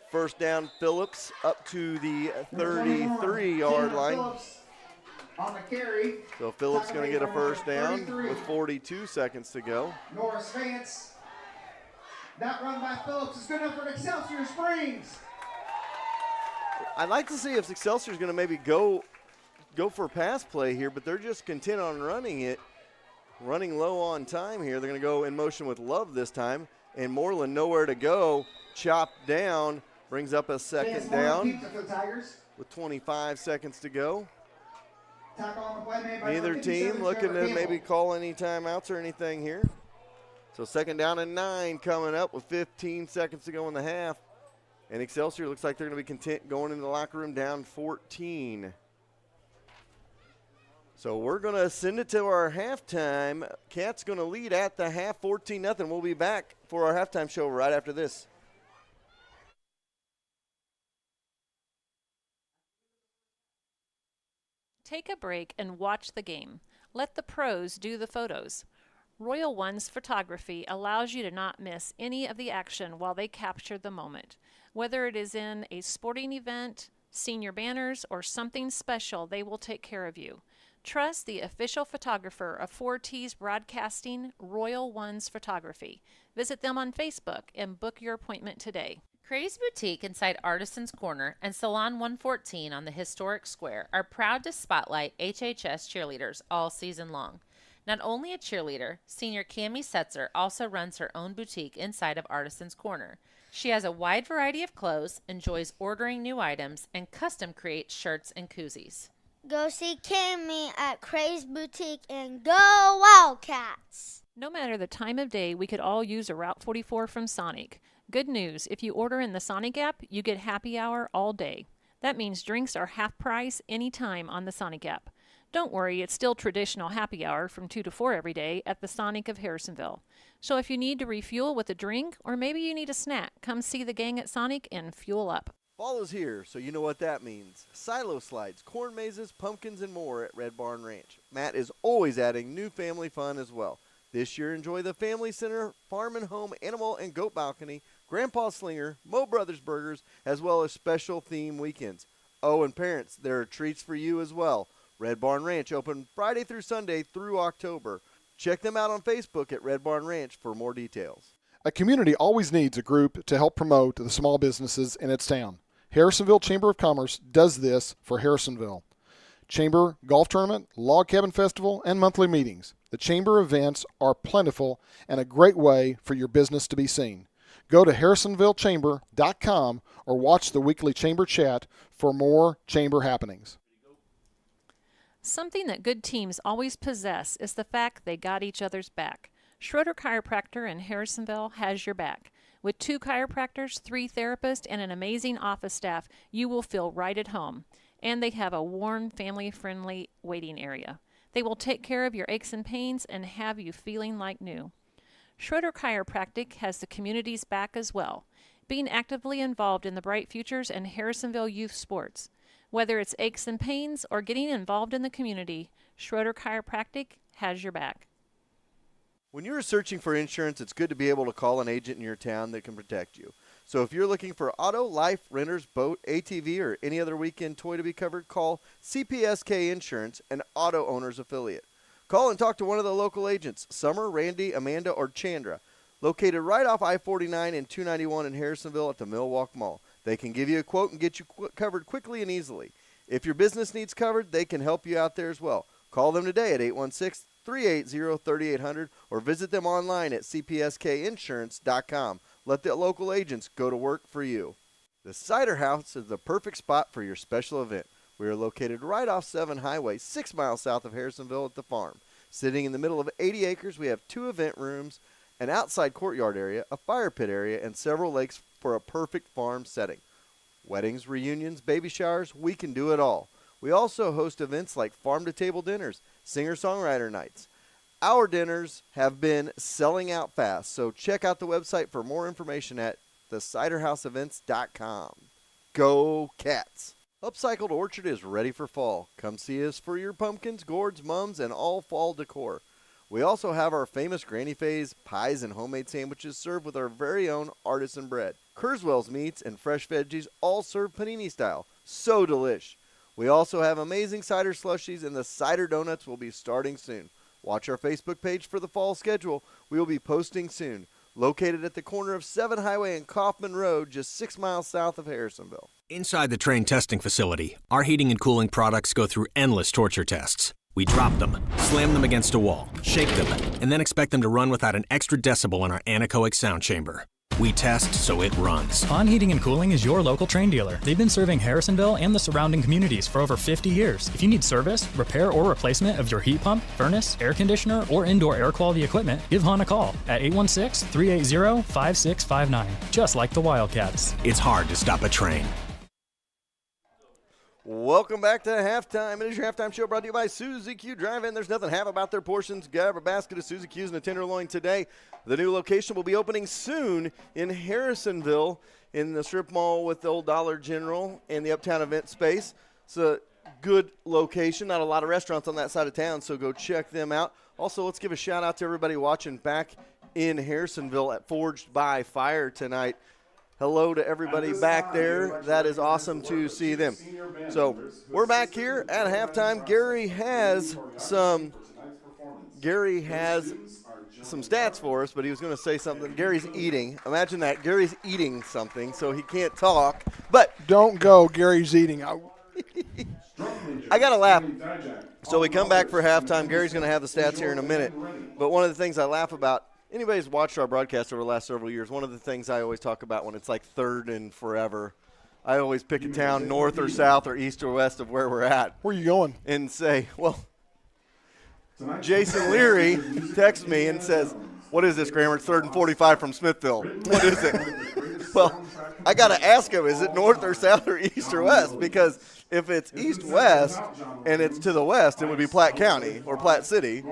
First down, Phillips up to the 33-yard line. Phillips on the carry. So Phillips going to get a first down with 42 seconds to go. Norris Vance. That run by Phillips is good enough for Excelsior Springs. I'd like to see if Excelsior is going to maybe go for a pass play here, but they're just content on running it. Running low on time here. They're going to go in motion with Love this time. And Moreland nowhere to go. Chopped down. Brings up a 2nd down with 25 seconds to go. Neither team looking to maybe call any timeouts or anything here. So 2nd down and 9 coming up with 15 seconds to go in the half. And Excelsior looks like they're going to be content going into the locker room down 14. So we're going to send it to our halftime. Cats going to lead at the half 14-0. We'll be back for our halftime show right after this. Take a break and watch the game. Let the pros do the photos. Royal One's photography allows you to not miss any of the action while they capture the moment. Whether it is in a sporting event, senior banners, or something special, they will take care of you. Trust the official photographer of 4T's Broadcasting, Royal One's Photography. Visit them on Facebook and book your appointment today. Cray's Boutique inside Artisans Corner and Salon 114 on the historic square are proud to spotlight HHS cheerleaders all season long. Not only a cheerleader, senior Cammie Setzer also runs her own boutique inside of Artisans Corner. She has a wide variety of clothes, enjoys ordering new items, and custom creates shirts and koozies. Go see Cammie at Cray's Boutique and go Wildcats! No matter the time of day, we could all use a Route 44 from Sonic. Good news, if you order in the Sonic app, you get happy hour all day. That means drinks are half price anytime on the Sonic app. Don't worry, it's still traditional happy hour from 2 to 4 every day at the Sonic of Harrisonville. So if you need to refuel with a drink or maybe you need a snack, come see the gang at Sonic and fuel up. Fall is here, so you know what that means. Silo slides, corn mazes, pumpkins, and more at Red Barn Ranch. Matt is always adding new family fun as well. This year, enjoy the Family Center, Farm and Home, Animal and Goat Balcony, Grandpa Slinger, Mo Brothers Burgers, as well as special theme weekends. Oh, and parents, there are treats for you as well. Red Barn Ranch open Friday through Sunday through October. Check them out on Facebook at Red Barn Ranch for more details. A community always needs a group to help promote the small businesses in its town. Harrisonville Chamber of Commerce does this for Harrisonville. Chamber Golf Tournament, Log Cabin Festival, and monthly meetings. The Chamber events are plentiful and a great way for your business to be seen. Go to harrisonvillechamber.com or watch the weekly Chamber chat for more Chamber happenings. Something that good teams always possess is the fact they got each other's back. Schroeder Chiropractor in Harrisonville has your back. With 2 chiropractors, 3 therapists, and an amazing office staff, you will feel right at home. And they have a warm, family-friendly waiting area. They will take care of your aches and pains and have you feeling like new. Schroeder Chiropractic has the community's back as well, being actively involved in the Bright Futures and Harrisonville youth sports. Whether it's aches and pains or getting involved in the community, Schroeder Chiropractic has your back. When you're searching for insurance, it's good to be able to call an agent in your town that can protect you. So if you're looking for auto, life, renters, boat, ATV, or any other weekend toy to be covered, call CPSK Insurance, an auto owner's affiliate. Call and talk to one of the local agents, Summer, Randy, Amanda, or Chandra, located right off I-49 and 291 in Harrisonville at the Millwalk Mall. They can give you a quote and get you covered quickly and easily. If your business needs covered, they can help you out there as well. Call them today at 816-380-3800 or visit them online at cpskinsurance.com. Let the local agents go to work for you. The Cider House is the perfect spot for your special event. We are located right off 7 Highway, 6 miles south of Harrisonville at the farm. Sitting in the middle of 80 acres, we have 2 event rooms, an outside courtyard area, a fire pit area, and several lakes for a perfect farm setting. Weddings, reunions, baby showers, we can do it all. We also host events like farm-to-table dinners, singer-songwriter nights. Our dinners have been selling out fast, so check out the website for more information at theciderhouseevents.com. Go Cats! Upcycled Orchard is ready for fall. Come see us for your pumpkins, gourds, mums, and all fall decor. We also have our famous Granny Faye's pies and homemade sandwiches served with our very own artisan bread. Kurzweil's meats and fresh veggies all served panini style. So delish. We also have amazing cider slushies, and the cider donuts will be starting soon. Watch our Facebook page for the fall schedule. We will be posting soon. Located at the corner of 7 Highway and Kaufman Road, just 6 miles south of Harrisonville. Inside the train testing facility, our heating and cooling products go through endless torture tests. We drop them, slam them against a wall, shake them, and then expect them to run without an extra decibel in our anechoic sound chamber. We test so it runs. On Heating and Cooling is your local train dealer. They've been serving Harrisonville and the surrounding communities for over 50 years. If you need service, repair, or replacement of your heat pump, furnace, air conditioner, or indoor air quality equipment, give Hahn a call at 816-380-5659, just like the Wildcats. It's hard to stop a train. Welcome back to halftime. It is your halftime show brought to you by Suzy Q Drive-In. There's nothing half about their portions. Grab a basket of Suzy Q's and a tenderloin today. The new location will be opening soon in Harrisonville in the strip mall with the old Dollar General and the Uptown event space. It's a good location. Not a lot of restaurants on that side of town, so go check them out. Also, let's give a shout-out to everybody watching back in Harrisonville at Forged by Fire tonight. Hello to everybody back there. That is awesome to see them. So we're back here at halftime. Gary has some stats for us, but he was going to say something. Gary's eating. Imagine that. Gary's eating something, so he can't talk. But don't go. Gary's eating. I got to laugh. So we come back for halftime. Gary's going to have the stats here in a minute. But one of the things I laugh about, anybody's watched our broadcast over the last several years, one of the things I always talk about when it's like third and forever, I always pick a town north or south or east or west of where we're at. Where are you going? And say, well, Jason Leary texts me and says, What is this, Kramer? It's 3rd and 45 from Smithville. What is it? Well, I got to ask him, is it north or south or east or west? Because if it's east-west and it's to the west, it would be Platte County or Platte City.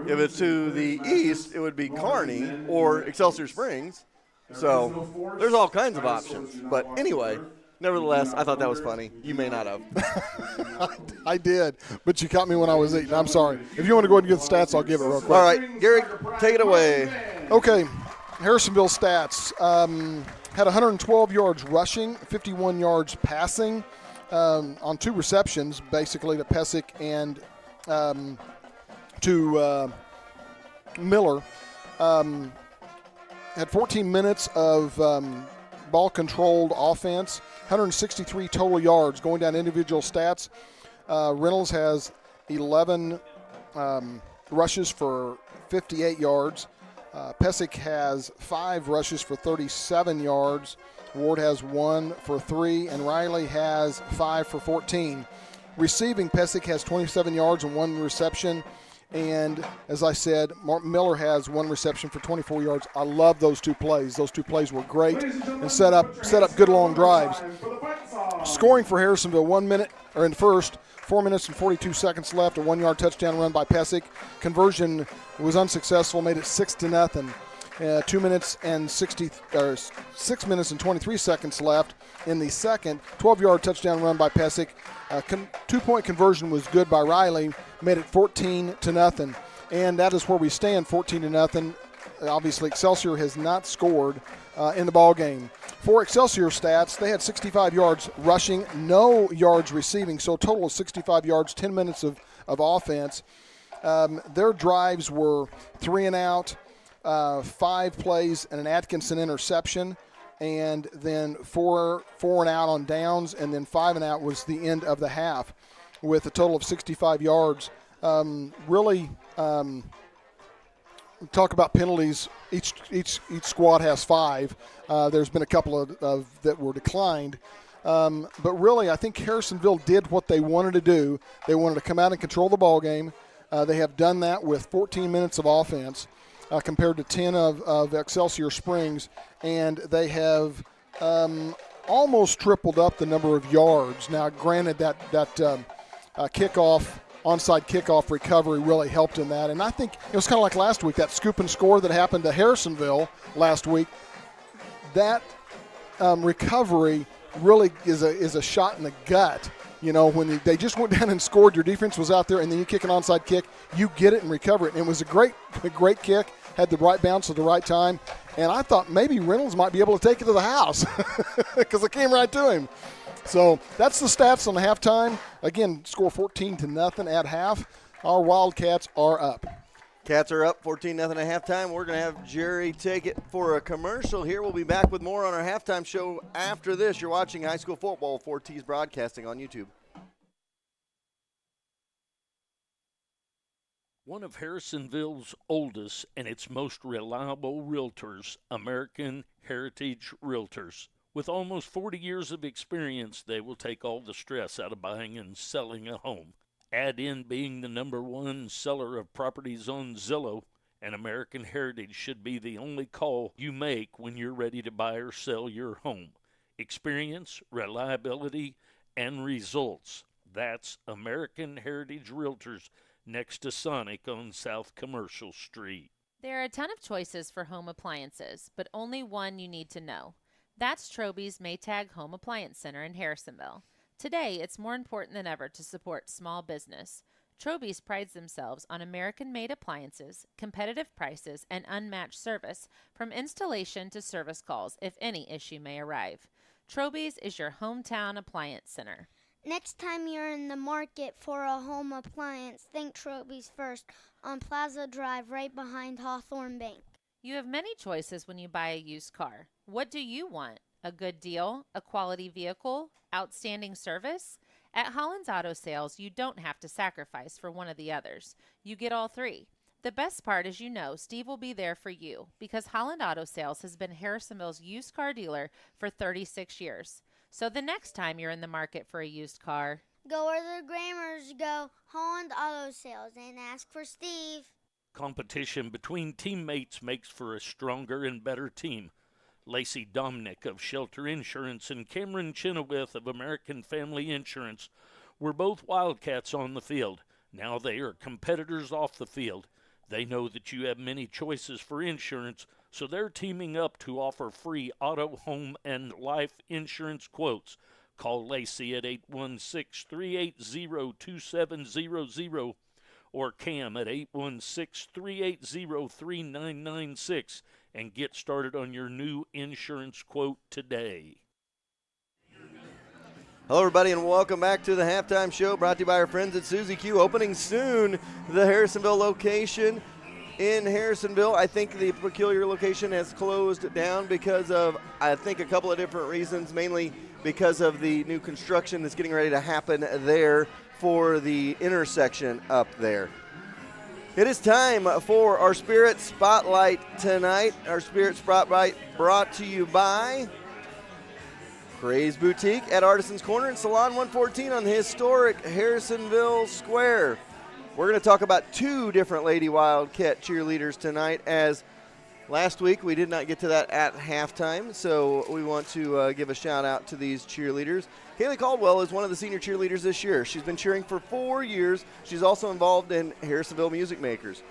If it's to the east, it would be Kearney or Excelsior Springs. So there's all kinds of options. But anyway, nevertheless, I thought that was funny. You may not have. I did, but you caught me when I was eating. I'm sorry. If you want to go ahead and get the stats, I'll give it real quick. All right, Gary, take it away. Okay, Harrisonville stats. Had 112 yards rushing, 51 yards passing on 2 receptions, basically to Pesic and to Miller. Had 14 minutes of ball-controlled offense, 163 total yards. Going down individual stats, Reynolds has 11 rushes for 58 yards. Pesic has 5 rushes for 37 yards. Ward has 1 for 3, and Riley has 5 for 14. Receiving, Pesic has 27 yards and 1 reception. And as I said, Miller has 1 reception for 24 yards. I love those 2 plays. Those 2 plays were great and set up good long drives. Scoring for Harrisonville, 1 minute, or in first, 4 minutes and 42 seconds left, a 1-yard touchdown run by Pesic. Conversion was unsuccessful, made it 6-0. 6 minutes and 23 seconds left in the second. 12-yard touchdown run by Pesic. 2-point conversion was good by Riley, made it 14-0. And that is where we stand, 14-0. Obviously, Excelsior has not scored in the ball game. For Excelsior stats, they had 65 yards rushing, no yards receiving, so a total of 65 yards, 10 minutes of offense. Their drives were 3 and out, 5 plays and an Atkinson interception, and then 4 and out on downs, and then 5 and out was the end of the half with a total of 65 yards. Talk about penalties. Each squad has 5. There's been a couple of that were declined. But really, I think Harrisonville did what they wanted to do. They wanted to come out and control the ball game. They have done that with 14 minutes of offense compared to 10 of Excelsior Springs. And they have almost tripled up the number of yards. Now, granted, that onside kickoff recovery really helped in that. And I think it was kind of like last week, that scoop and score that happened to Harrisonville last week. That recovery really is a shot in the gut. You know, when they just went down and scored, your defense was out there, and then you kick an onside kick, you get it and recover it. And it was a great kick, had the right bounce at the right time. And I thought maybe Reynolds might be able to take it to the house because it came right to him. So that's the stats on the halftime. Again, score 14-0 at half. Our Wildcats are up. Cats are up 14-0 at halftime. We're going to have Jerry take it for a commercial here. We'll be back with more on our halftime show after this. You're watching High School Football, 4T's Broadcasting on YouTube. One of Harrisonville's oldest and its most reliable realtors, American Heritage Realtors. With almost 40 years of experience, they will take all the stress out of buying and selling a home. Add in being the #1 seller of properties on Zillow, and American Heritage should be the only call you make when you're ready to buy or sell your home. Experience, reliability, and results. That's American Heritage Realtors next to Sonic on South Commercial Street. There are a ton of choices for home appliances, but only one you need to know. That's Troby's Maytag Home Appliance Center in Harrisonville. Today, it's more important than ever to support small business. Troby's prides themselves on American-made appliances, competitive prices, and unmatched service, from installation to service calls if any issue may arrive. Troby's is your hometown appliance center. Next time you're in the market for a home appliance, think Troby's first on Plaza Drive right behind Hawthorne Bank. You have many choices when you buy a used car. What do you want? A good deal? A quality vehicle? Outstanding service? At Holland's Auto Sales, you don't have to sacrifice for one of the others. You get all 3. The best part is Steve will be there for you because Holland Auto Sales has been Harrisonville's used car dealer for 36 years. So the next time you're in the market for a used car, go where the Grammars go, Holland Auto Sales, and ask for Steve. Competition between teammates makes for a stronger and better team. Lacey Domnick of Shelter Insurance and Cameron Chenoweth of American Family Insurance were both Wildcats on the field. Now they are competitors off the field. They know that you have many choices for insurance, so they're teaming up to offer free auto, home, and life insurance quotes. Call Lacey at 816-380-2700 or Cam at 816-380-3996 and get started on your new insurance quote today. Hello, everybody, and welcome back to the halftime show brought to you by our friends at Suzy Q. Opening soon, the Harrisonville location in Harrisonville. I think the Peculiar location has closed down because of, I think, a couple of different reasons, mainly because of the new construction that's getting ready to happen there for the intersection up there. It is time for our Spirit Spotlight tonight. Our Spirit Spotlight brought to you by Craze Boutique at Artisans Corner and Salon 114 on the historic Harrisonville Square. We're going to talk about two different Lady Wildcat cheerleaders tonight, as last week we did not get to that at halftime, so we want to give a shout out to these cheerleaders. Kaylee Caldwell is one of the senior cheerleaders this year. She's been cheering for 4 years. She's also involved in Harrisonville Music Makers.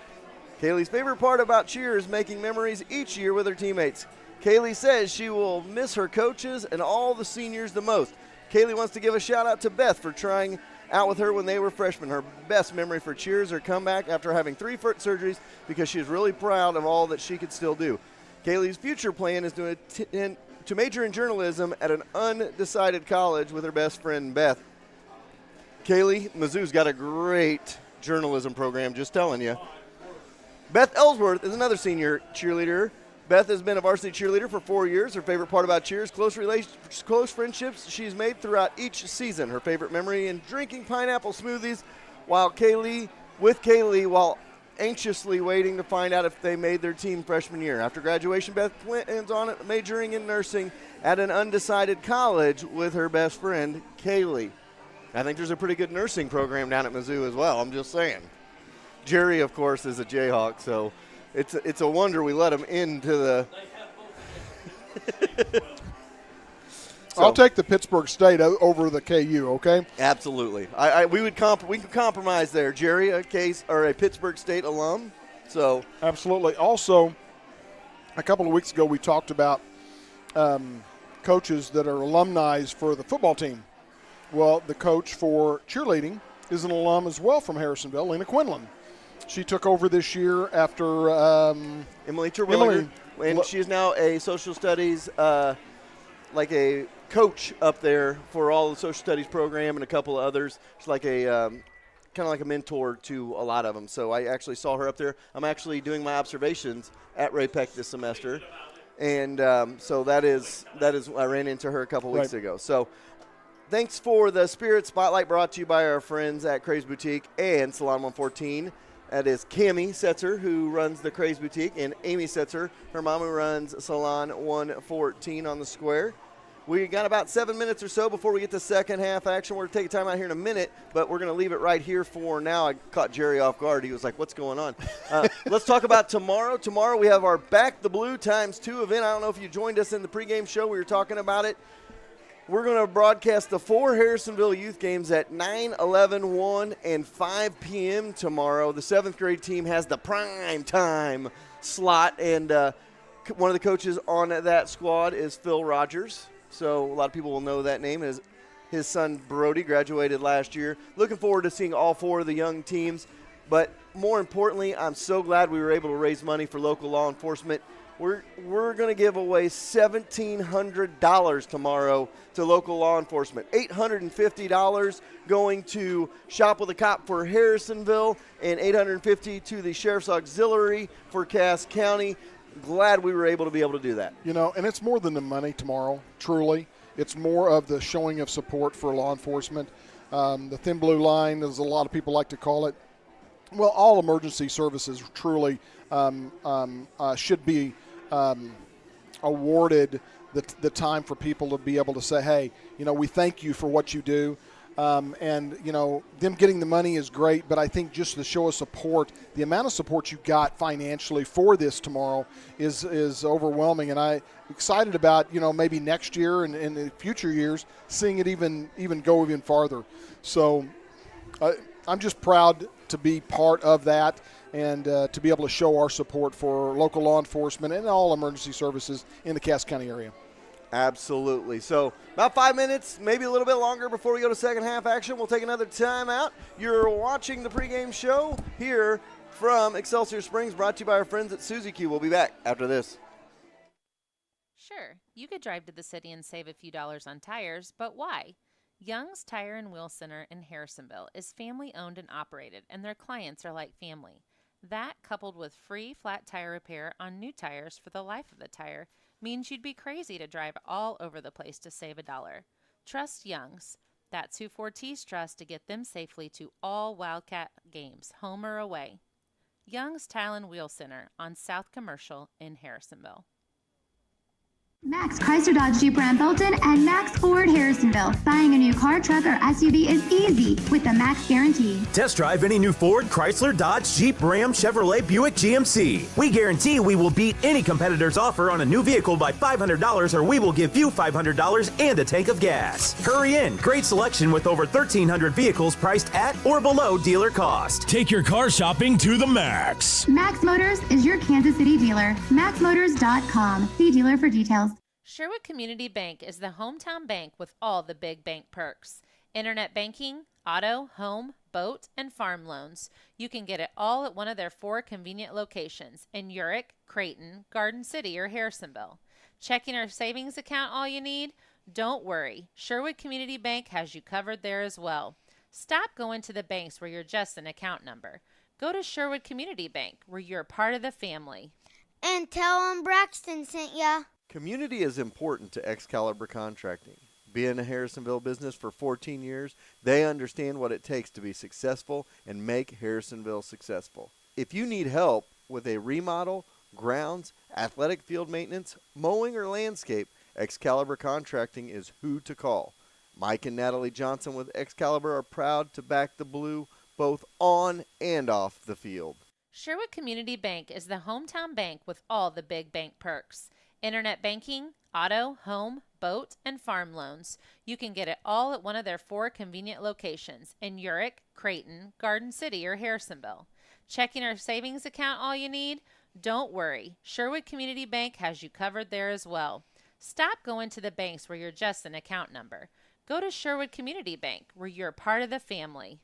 Kaylee's favorite part about cheer is making memories each year with her teammates. Kaylee says she will miss her coaches and all the seniors the most. Kaylee wants to give a shout out to Beth for trying out with her when they were freshmen. Her best memory for cheer is her comeback after having 3 foot surgeries, because she is really proud of all that she could still do. Kaylee's future plan is to major in journalism at an undecided college with her best friend Beth. Kaylee, Mizzou's got a great journalism program, just telling you. Beth Ellsworth is another senior cheerleader. Beth has been a varsity cheerleader for 4 years. Her favorite part about cheer is close friendships she's made throughout each season. Her favorite memory in drinking pineapple smoothies while anxiously waiting to find out if they made their team freshman year. After graduation, Beth plans on majoring in nursing at an undecided college with her best friend, Kaylee. I think there's a pretty good nursing program down at Mizzou as well, I'm just saying. Jerry, of course, is a Jayhawk, so it's a wonder we let him into the I'll take the Pittsburgh State over the KU, okay? Absolutely. We can compromise there. Jerry, a Pittsburgh State alum. So absolutely. Also, a couple of weeks ago we talked about coaches that are alumni for the football team. Well, the coach for cheerleading is an alum as well from Harrisonville, Lena Quinlan. She took over this year after Emily Terwilliger, and she is now a social studies, like a coach up there for all the social studies program and a couple of others. She's like a kind of like a mentor to a lot of them. So I actually saw her up there. I'm actually doing my observations at Ray Peck this semester, and so that is I ran into her a couple weeks ago. So thanks for the Spirit Spotlight brought to you by our friends at Craze Boutique and Salon 114. That is Cammie Setzer, who runs the Craze Boutique, and Amy Setzer, her mom, who runs Salon 114 on the square. We got about 7 minutes or so before we get to second half action. We're going to take time out here in a minute, but we're going to leave it right here for now. I caught Jerry off guard. He was like, what's going on? Let's talk about tomorrow. Tomorrow we have our Back the Blue ×2 event. I don't know if you joined us in the pregame show. We were talking about it. We're going to broadcast the 4 Harrisonville youth games at 9, 11, 1, and 5 p.m. tomorrow. The 7th grade team has the prime time slot, and one of the coaches on that squad is Phil Rogers. So a lot of people will know that name. His son Brody graduated last year. Looking forward to seeing all 4 of the young teams. But more importantly, I'm so glad we were able to raise money for local law enforcement. We're going to give away $1,700 tomorrow to local law enforcement. $850 going to Shop with a Cop for Harrisonville, and $850 to the Sheriff's Auxiliary for Cass County. Glad we were able to do that. You know, and it's more than the money tomorrow, truly. It's more of the showing of support for law enforcement. The thin blue line, as a lot of people like to call it. Well, all emergency services truly should be awarded the time for people to be able to say, hey, you know, we thank you for what you do. And, them getting the money is great, but I think just the show of support, the amount of support you got financially for this tomorrow is overwhelming. And I'm excited about, maybe next year and in the future years, seeing it even go even farther. So I'm just proud to be part of that and to be able to show our support for local law enforcement and all emergency services in the Cass County area. Absolutely. So about 5 minutes, maybe a little bit longer before we go to second half action. We'll take another timeout. You're watching the pregame show here from Excelsior Springs, brought to you by our friends at Suzy Q. We'll be back after this. Sure, you could drive to the city and save a few dollars on tires, but why? Young's Tire and Wheel Center in Harrisonville is family owned and operated, and their clients are like family. That, coupled with free flat tire repair on new tires for the life of the tire, means you'd be crazy to drive all over the place to save $1. Trust Young's. That's who Fortis trusts to get them safely to all Wildcat games, home or away. Young's Tile and Wheel Center on South Commercial in Harrisonville. Max Chrysler Dodge Jeep Ram Belton and Max Ford Harrisonville. Buying a new car, truck, or SUV is easy with the Max Guarantee. Test drive any new Ford, Chrysler, Dodge, Jeep, Ram, Chevrolet, Buick, GMC. We guarantee we will beat any competitor's offer on a new vehicle by $500 or we will give you $500 and a tank of gas. Hurry in. Great selection with over 1,300 vehicles priced at or below dealer cost. Take your car shopping to the max. Max Motors is your Kansas City dealer. MaxMotors.com. See dealer for details. Sherwood Community Bank is the hometown bank with all the big bank perks. Internet banking, auto, home, boat, and farm loans. You can get it all at one of their 4 convenient locations in Urick, Creighton, Garden City, or Harrisonville. Checking or savings account all you need? Don't worry. Sherwood Community Bank has you covered there as well. Stop going to the banks where you're just an account number. Go to Sherwood Community Bank where you're part of the family. And tell them Braxton sent ya. Community is important to Excalibur Contracting. Being a Harrisonville business for 14 years, they understand what it takes to be successful and make Harrisonville successful. If you need help with a remodel, grounds, athletic field maintenance, mowing, or landscape, Excalibur Contracting is who to call. Mike and Natalie Johnson with Excalibur are proud to back the blue both on and off the field. Sherwood Community Bank is the hometown bank with all the big bank perks. Internet banking, auto, home, boat, and farm loans. You can get it all at one of their 4 convenient locations in Urick, Creighton, Garden City, or Harrisonville. Checking or savings account all you need? Don't worry. Sherwood Community Bank has you covered there as well. Stop going to the banks where you're just an account number. Go to Sherwood Community Bank where you're part of the family.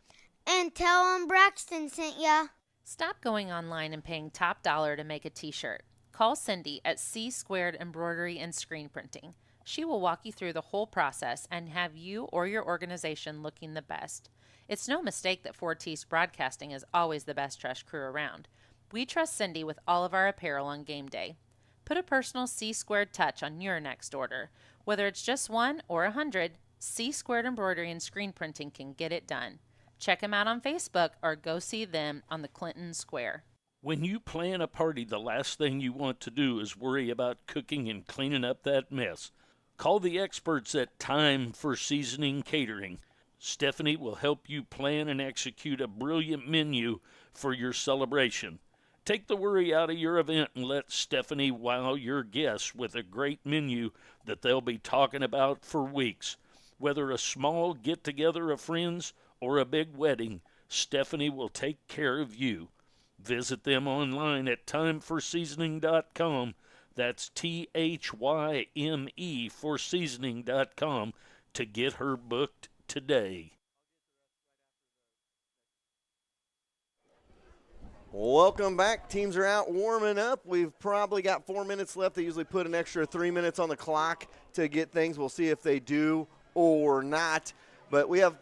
And tell them Braxton sent ya. Stop going online and paying top dollar to make a t-shirt. Call Cindy at C Squared Embroidery and Screen Printing. She will walk you through the whole process and have you or your organization looking the best. It's no mistake that Fortis Broadcasting is always the best dressed crew around. We trust Cindy with all of our apparel on game day. Put a personal C Squared touch on your next order. Whether it's just 1 or 100, C Squared Embroidery and Screen Printing can get it done. Check them out on Facebook or go see them on the Clinton Square. When you plan a party, the last thing you want to do is worry about cooking and cleaning up that mess. Call the experts at Time for Seasoning Catering. Stephanie will help you plan and execute a brilliant menu for your celebration. Take the worry out of your event and let Stephanie wow your guests with a great menu that they'll be talking about for weeks. Whether a small get-together of friends or a big wedding, Stephanie will take care of you. Visit them online at timeforseasoning.com. That's THYME for seasoning.com to get her booked today. Welcome back. Teams are out warming up. We've probably got 4 minutes left. They usually put an extra 3 minutes on the clock to get things. We'll see if they do or not. But we have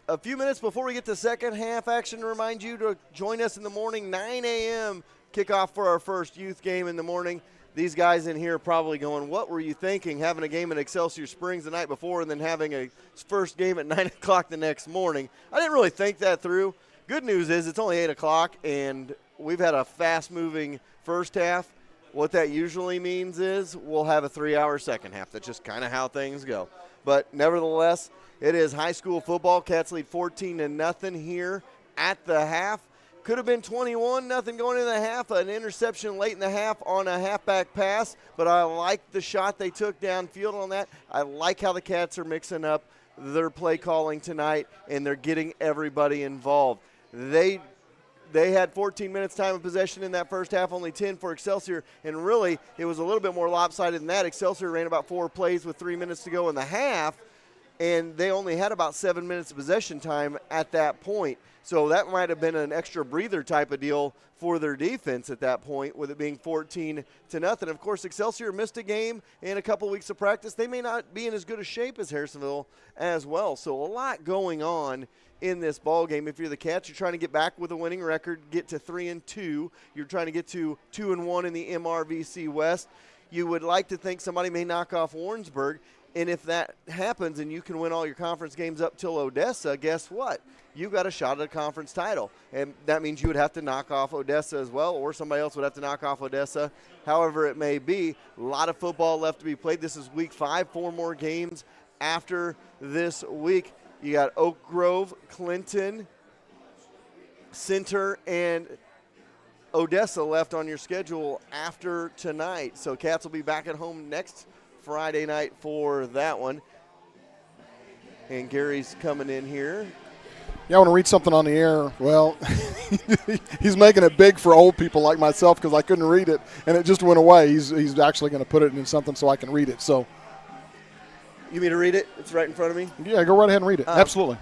a few minutes before we get to second half action to remind you to join us in the morning, 9 a.m. kickoff for our first youth game in the morning. These guys in here are probably going, what were you thinking, having a game in Excelsior Springs the night before and then having a first game at 9 o'clock the next morning? I didn't really think that through. Good news is it's only 8 o'clock, and we've had a fast-moving first half. What that usually means is we'll have a 3-hour second half. That's just kind of how things go. But nevertheless, It is high school football. Cats lead 14-0 here at the half. Could have been 21-0 going into the half. An interception late in the half on a halfback pass, but I like the shot they took downfield on that. I like how the Cats are mixing up their play calling tonight, and they're getting everybody involved. They had 14 minutes time of possession in that first half, only 10 for Excelsior, and really it was a little bit more lopsided than that. Excelsior ran about 4 plays with 3 minutes to go in the half, and they only had about 7 minutes of possession time at that point. So that might have been an extra breather type of deal for their defense at that point, with it being 14-0. Of course, Excelsior missed a game and a couple weeks of practice. They may not be in as good a shape as Harrisonville as well. So a lot going on in this ball game. If you're the Cats, you're trying to get back with a winning record, get to 3-2. You're trying to get to 2-1 in the MRVC West. You would like to think somebody may knock off Warrensburg. And if that happens and you can win all your conference games up till Odessa, guess what? You've got a shot at a conference title. And that means you would have to knock off Odessa as well, or somebody else would have to knock off Odessa. However it may be, a lot of football left to be played. This is week 5, 4 more games after this week. You got Oak Grove, Clinton, Center, and Odessa left on your schedule after tonight. So Cats will be back at home next Friday night for that one. And Gary's coming in here. Yeah, I want to read something on the air. Well, he's making it big for old people like myself because I couldn't read it, and it just went away. He's actually going to put it in something so I can read it. So, you mean to read it? It's right in front of me? Yeah, go right ahead and read it. Absolutely.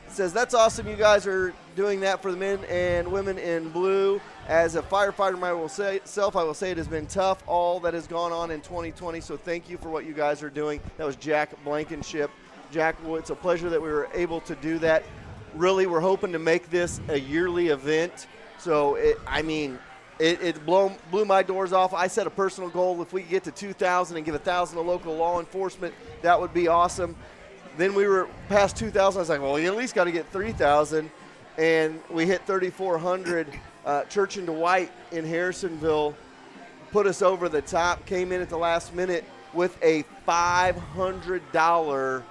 It says, that's awesome. You guys are doing that for the men and women in blue. As a firefighter myself, I will say it has been tough, all that has gone on in 2020, so thank you for what you guys are doing. That was Jack Blankenship. Jack, well, it's a pleasure that we were able to do that. Really, we're hoping to make this a yearly event. So, it blew my doors off. I set a personal goal. If we could get to 2,000 and give 1,000 to local law enforcement, that would be awesome. Then we were past 2,000. I was like, well, you at least got to get 3,000. And we hit 3,400. Church and Dwight in Harrisonville put us over the top, came in at the last minute with a $500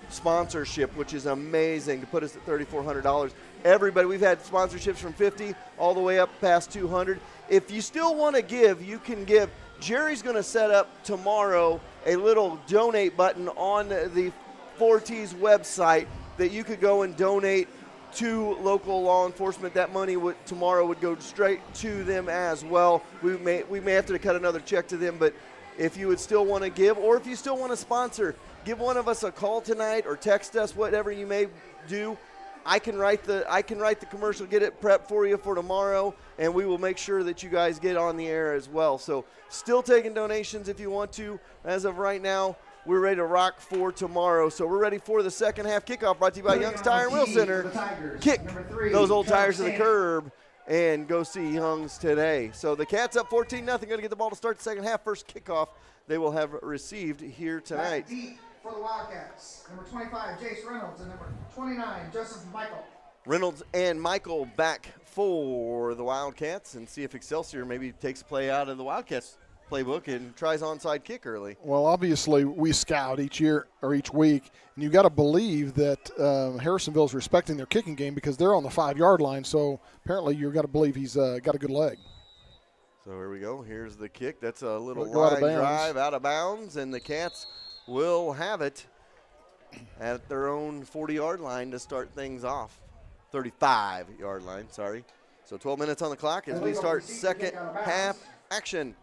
sponsorship, which is amazing to put us at $3,400. Everybody, we've had sponsorships from 50 all the way up past 200. If you still want to give, you can give. Jerry's going to set up tomorrow a little donate button on the 4T's website that you could go and donate to local law enforcement. That money tomorrow would go straight to them as well. We may have to cut another check to them, but if you would still want to give, or if you still want to sponsor, give one of us a call tonight or text us, whatever you may do. I can write the commercial, get it prepped for you for tomorrow, and we will make sure that you guys get on the air as well. So still taking donations if you want to. As of right now, we're ready to rock for tomorrow. So we're ready for the second half kickoff, brought to you by Young's Tire and Wheel Center. Kick those old tires to the curb and go see Young's today. So the Cats up 14-0. Going to get the ball to start the second half. First kickoff they will have received here tonight. Back deep for the Wildcats. Number 25, Jace Reynolds, and number 29, Joseph Michael. Reynolds and Michael back for the Wildcats, and see if Excelsior maybe takes play out of the Wildcats playbook and tries onside kick early. Well, obviously we scout each year or each week, and you got to believe that Harrisonville is respecting their kicking game because they're on the 5-yard line. So apparently you've got to believe he's got a good leg. So here we go. Here's the kick. That's a little wide drive out of bounds, and the Cats will have it at their own 40-yard line to start things off. 35-yard line, sorry. So 12 minutes on the clock as we start second half action.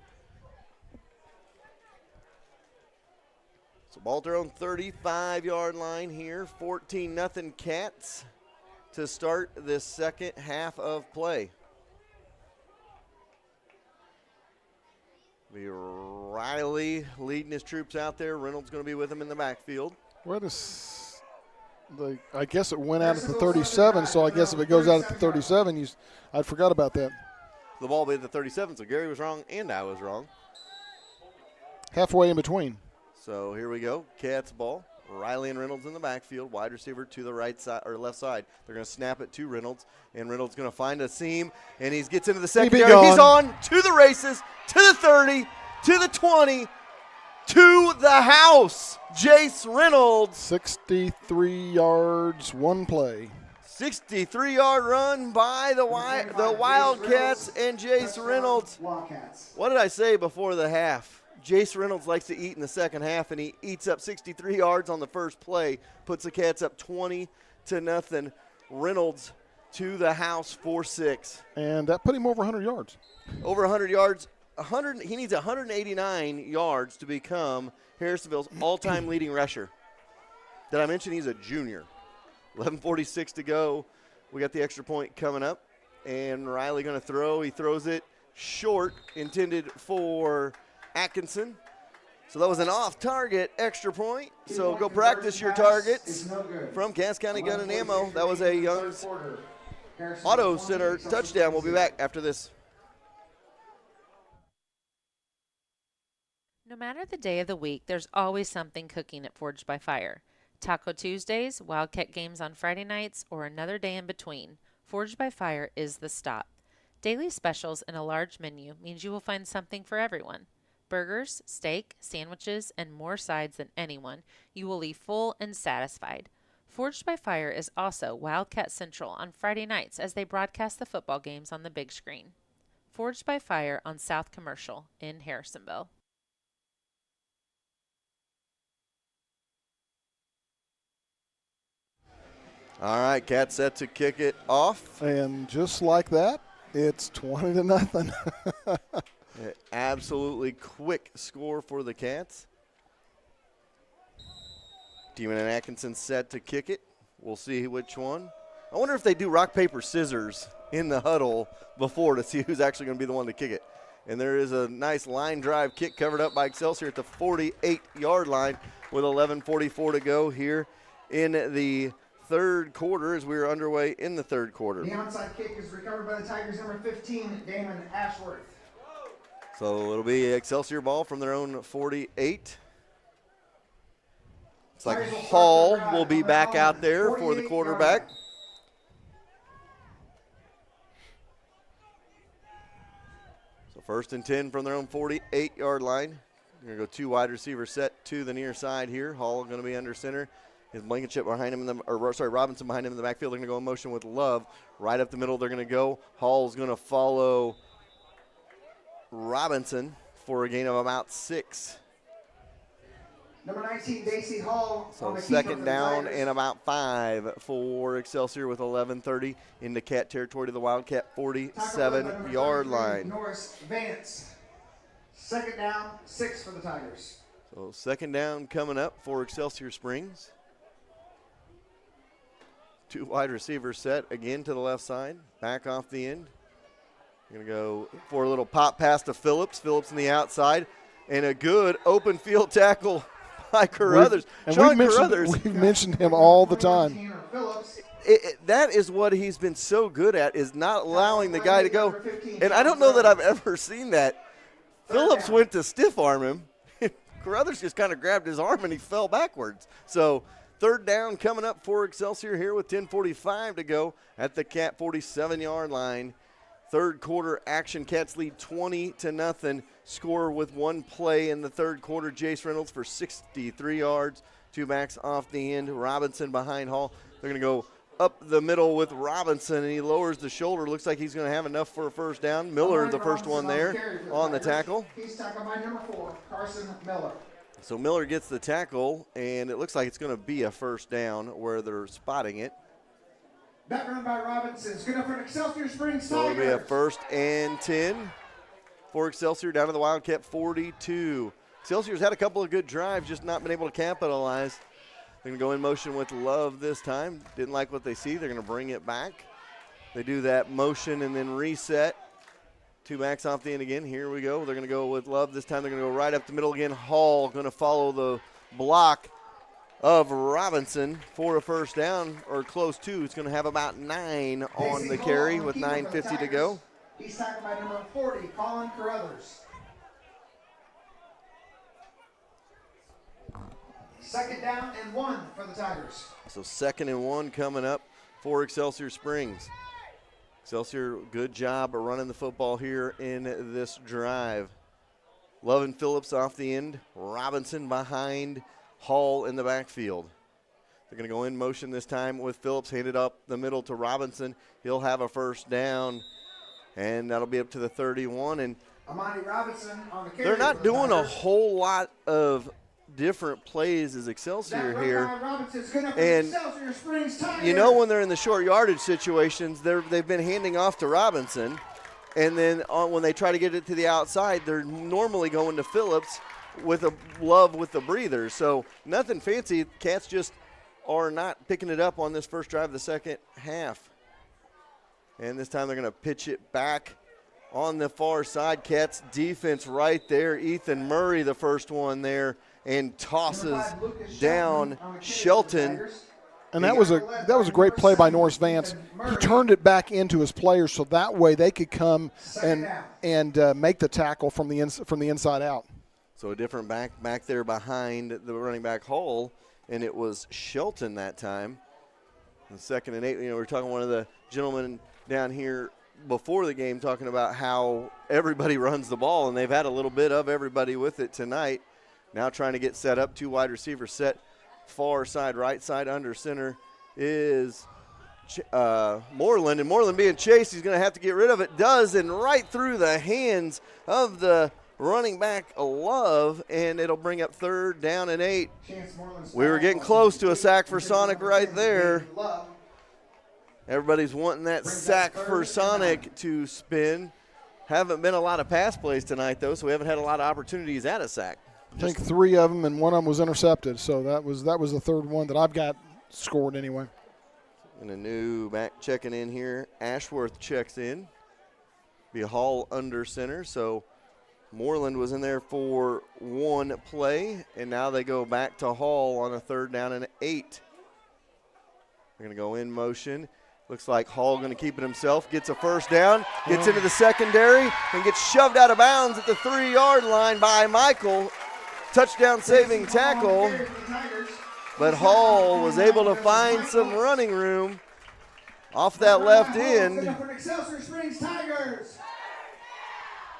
So ball at their own 35-yard line here. 14-0 Cats to start this second half of play. Be Riley leading his troops out there. Reynolds going to be with him in the backfield. I guess it went out at the 37, so I guess if it goes out at the 37, I forgot about that. The ball will be at the 37, so Gary was wrong and I was wrong. Halfway in between. So here we go. Cats ball. Riley and Reynolds in the backfield. Wide receiver to the right side or left side. They're going to snap it to Reynolds, and Reynolds going to find a seam, and he gets into the secondary. He's on to the races, to the 30, to the 20, to the house. Jace Reynolds. 63 yards, one play. 63-yard run by the Wildcats and Jace Reynolds. What did I say before the half? Jace Reynolds likes to eat in the second half, and he eats up 63 yards on the first play, puts the Cats up 20-0. Reynolds to the house for 6. And that put him over 100 yards. Over 100 yards. He needs 189 yards to become Harrisonville's all-time leading rusher. Did I mention he's a junior? 11:46 to go. We got the extra point coming up, and Riley going to throw. He throws it short, intended for Atkinson. So that was an off-target extra point. So go practice your targets from Cass County Gun and Ammo. That was a Young's Auto Center touchdown. We'll be back after this. No matter the day of the week, there's always something cooking at Forged by Fire. Taco Tuesdays, Wildcat games on Friday nights, or another day in between, Forged by Fire is the stop. Daily specials and a large menu means you will find something for everyone. Burgers, steak, sandwiches, and more sides than anyone, you will leave full and satisfied. Forged by Fire is also Wildcat Central on Friday nights as they broadcast the football games on the big screen. Forged by Fire on South Commercial in Harrisonville. All right, Cats set to kick it off. And just like that, it's 20-0. Absolutely quick score for the Cats. Demon and Atkinson set to kick it. We'll see which one. I wonder if they do rock, paper, scissors in the huddle before to see who's actually going to be the one to kick it. And there is a nice line drive kick covered up by Excelsior at the 48-yard line with 11:44 to go here in the third quarter as we are underway in the third quarter. The onside kick is recovered by the Tigers, number 15, Damon Ashworth. So it'll be Excelsior ball from their own 48. It's like Hall will be back out there for the quarterback. So 1st and 10 from their own 48-yard line. You're going to go 2 wide receiver set to the near side here. Hall going to be under center. His Blankenship behind him, Robinson behind him in the backfield. They're going to go in motion with Love. Right up the middle, they're going to go. Hall's going to follow Robinson for a gain of about 6. Number 19, Daisy Hall. So 2nd down and about 5 for Excelsior with 11:30 into Cat territory to the Wildcat 47-yard line. Norris Vance. 2nd down, 6 for the Tigers. So 2nd down coming up for Excelsior Springs. 2 wide receivers set again to the left side, back off the end. Going to go for a little pop pass to Phillips. Phillips in the outside, and a good open field tackle by Carruthers. We've mentioned him all the time. That is what he's been so good at, is not allowing the guy to go. And I don't know that I've ever seen that. Phillips went to stiff arm him. Carruthers just kind of grabbed his arm and he fell backwards. So 3rd down coming up for Excelsior here with 10:45 to go at the Cat 47-yard line. Third quarter action. Cats lead 20-0. Score with 1 play in the third quarter. Jace Reynolds for 63 yards. 2 backs off the end. Robinson behind Hall. They're going to go up the middle with Robinson, and he lowers the shoulder. Looks like he's going to have enough for a 1st down. Miller, the first one there on the tackle. He's tackled by number 4, Carson Miller. So Miller gets the tackle, and it looks like it's going to be a 1st down where they're spotting it. That run by Robinson is good enough for an Excelsior Springs Tigers. So it'll be a 1st and 10 for Excelsior down to the Wildcat 42. Excelsior's had a couple of good drives, just not been able to capitalize. They're going to go in motion with Love this time. Didn't like what they see. They're going to bring it back. They do that motion and then reset. 2 backs off the end again. Here we go. They're going to go with Love this time. They're going to go right up the middle again. Hall going to follow the block of Robinson for a 1st down, or close to. It's going to have about 9 on the carry with 9:50 to go. He's tackled by number 40, Colin Carruthers. 2nd down and 1 for the Tigers. So 2nd and 1 coming up for Excelsior Springs. Excelsior, good job of running the football here in this drive. Love and Phillips off the end. Robinson behind Hall in the backfield. They're going to go in motion this time with Phillips, handed up the middle to Robinson. He'll have a first down, and that'll be up to the 31. And Amani Robinson on the carry. they're not doing a whole lot of different plays as Excelsior here. And you know when they're in the short yardage situations, they've been handing off to Robinson. And then when they try to get it to the outside, they're normally going to Phillips with a Love with the breather. So nothing fancy. Cats just are not picking it up on this first drive of the second half. And this time they're going to pitch it back on the far side. Cats defense right there. Ethan Murray, the first one there, and tosses down Shelton. And that was a great play by Norris Vance. He turned it back into his players so that way they could come and make the tackle from the inside out. So a different back there behind the running back Hall, and it was Shelton that time. And 2nd and 8. You know, we're talking one of the gentlemen down here before the game talking about how everybody runs the ball, and they've had a little bit of everybody with it tonight. Now trying to get set up. 2 wide receivers set far side, right side under center is Moreland. And Moreland being chased, he's going to have to get rid of it. Does, and right through the hands of the running back Love, and it'll bring up 3rd down and 8. We were getting close to a sack for Sonic right there. Everybody's wanting that sack for Sonic to spin. Haven't been a lot of pass plays tonight, though, so we haven't had a lot of opportunities at a sack. I think 3 of them, and one of them was intercepted. So that was the third one that I've got scored anyway. And a new back checking in here. Ashworth checks in. Be Hall under center. So Moreland was in there for 1 play, and now they go back to Hall on a 3rd down and 8. They're going to go in motion. Looks like Hall going to keep it himself. Gets a first down. Gets into the secondary and gets shoved out of bounds at the 3-yard line by Michael. Touchdown saving tackle, but Hall was able to find some running room off that left end.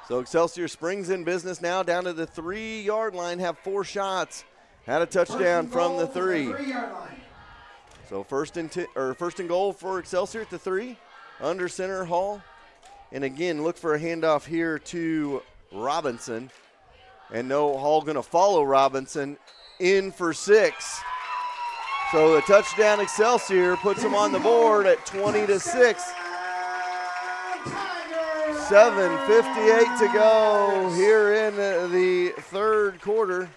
So Excelsior Springs in business now down to the 3-yard line, have 4 shots. Had a touchdown from the 3. So first and goal for Excelsior at the 3, under center Hall. And again, look for a handoff here to Robinson. And no, Hall going to follow Robinson in for 6. So the touchdown Excelsior puts them on the board at 20-6. 7:58 to go here in the 3rd quarter.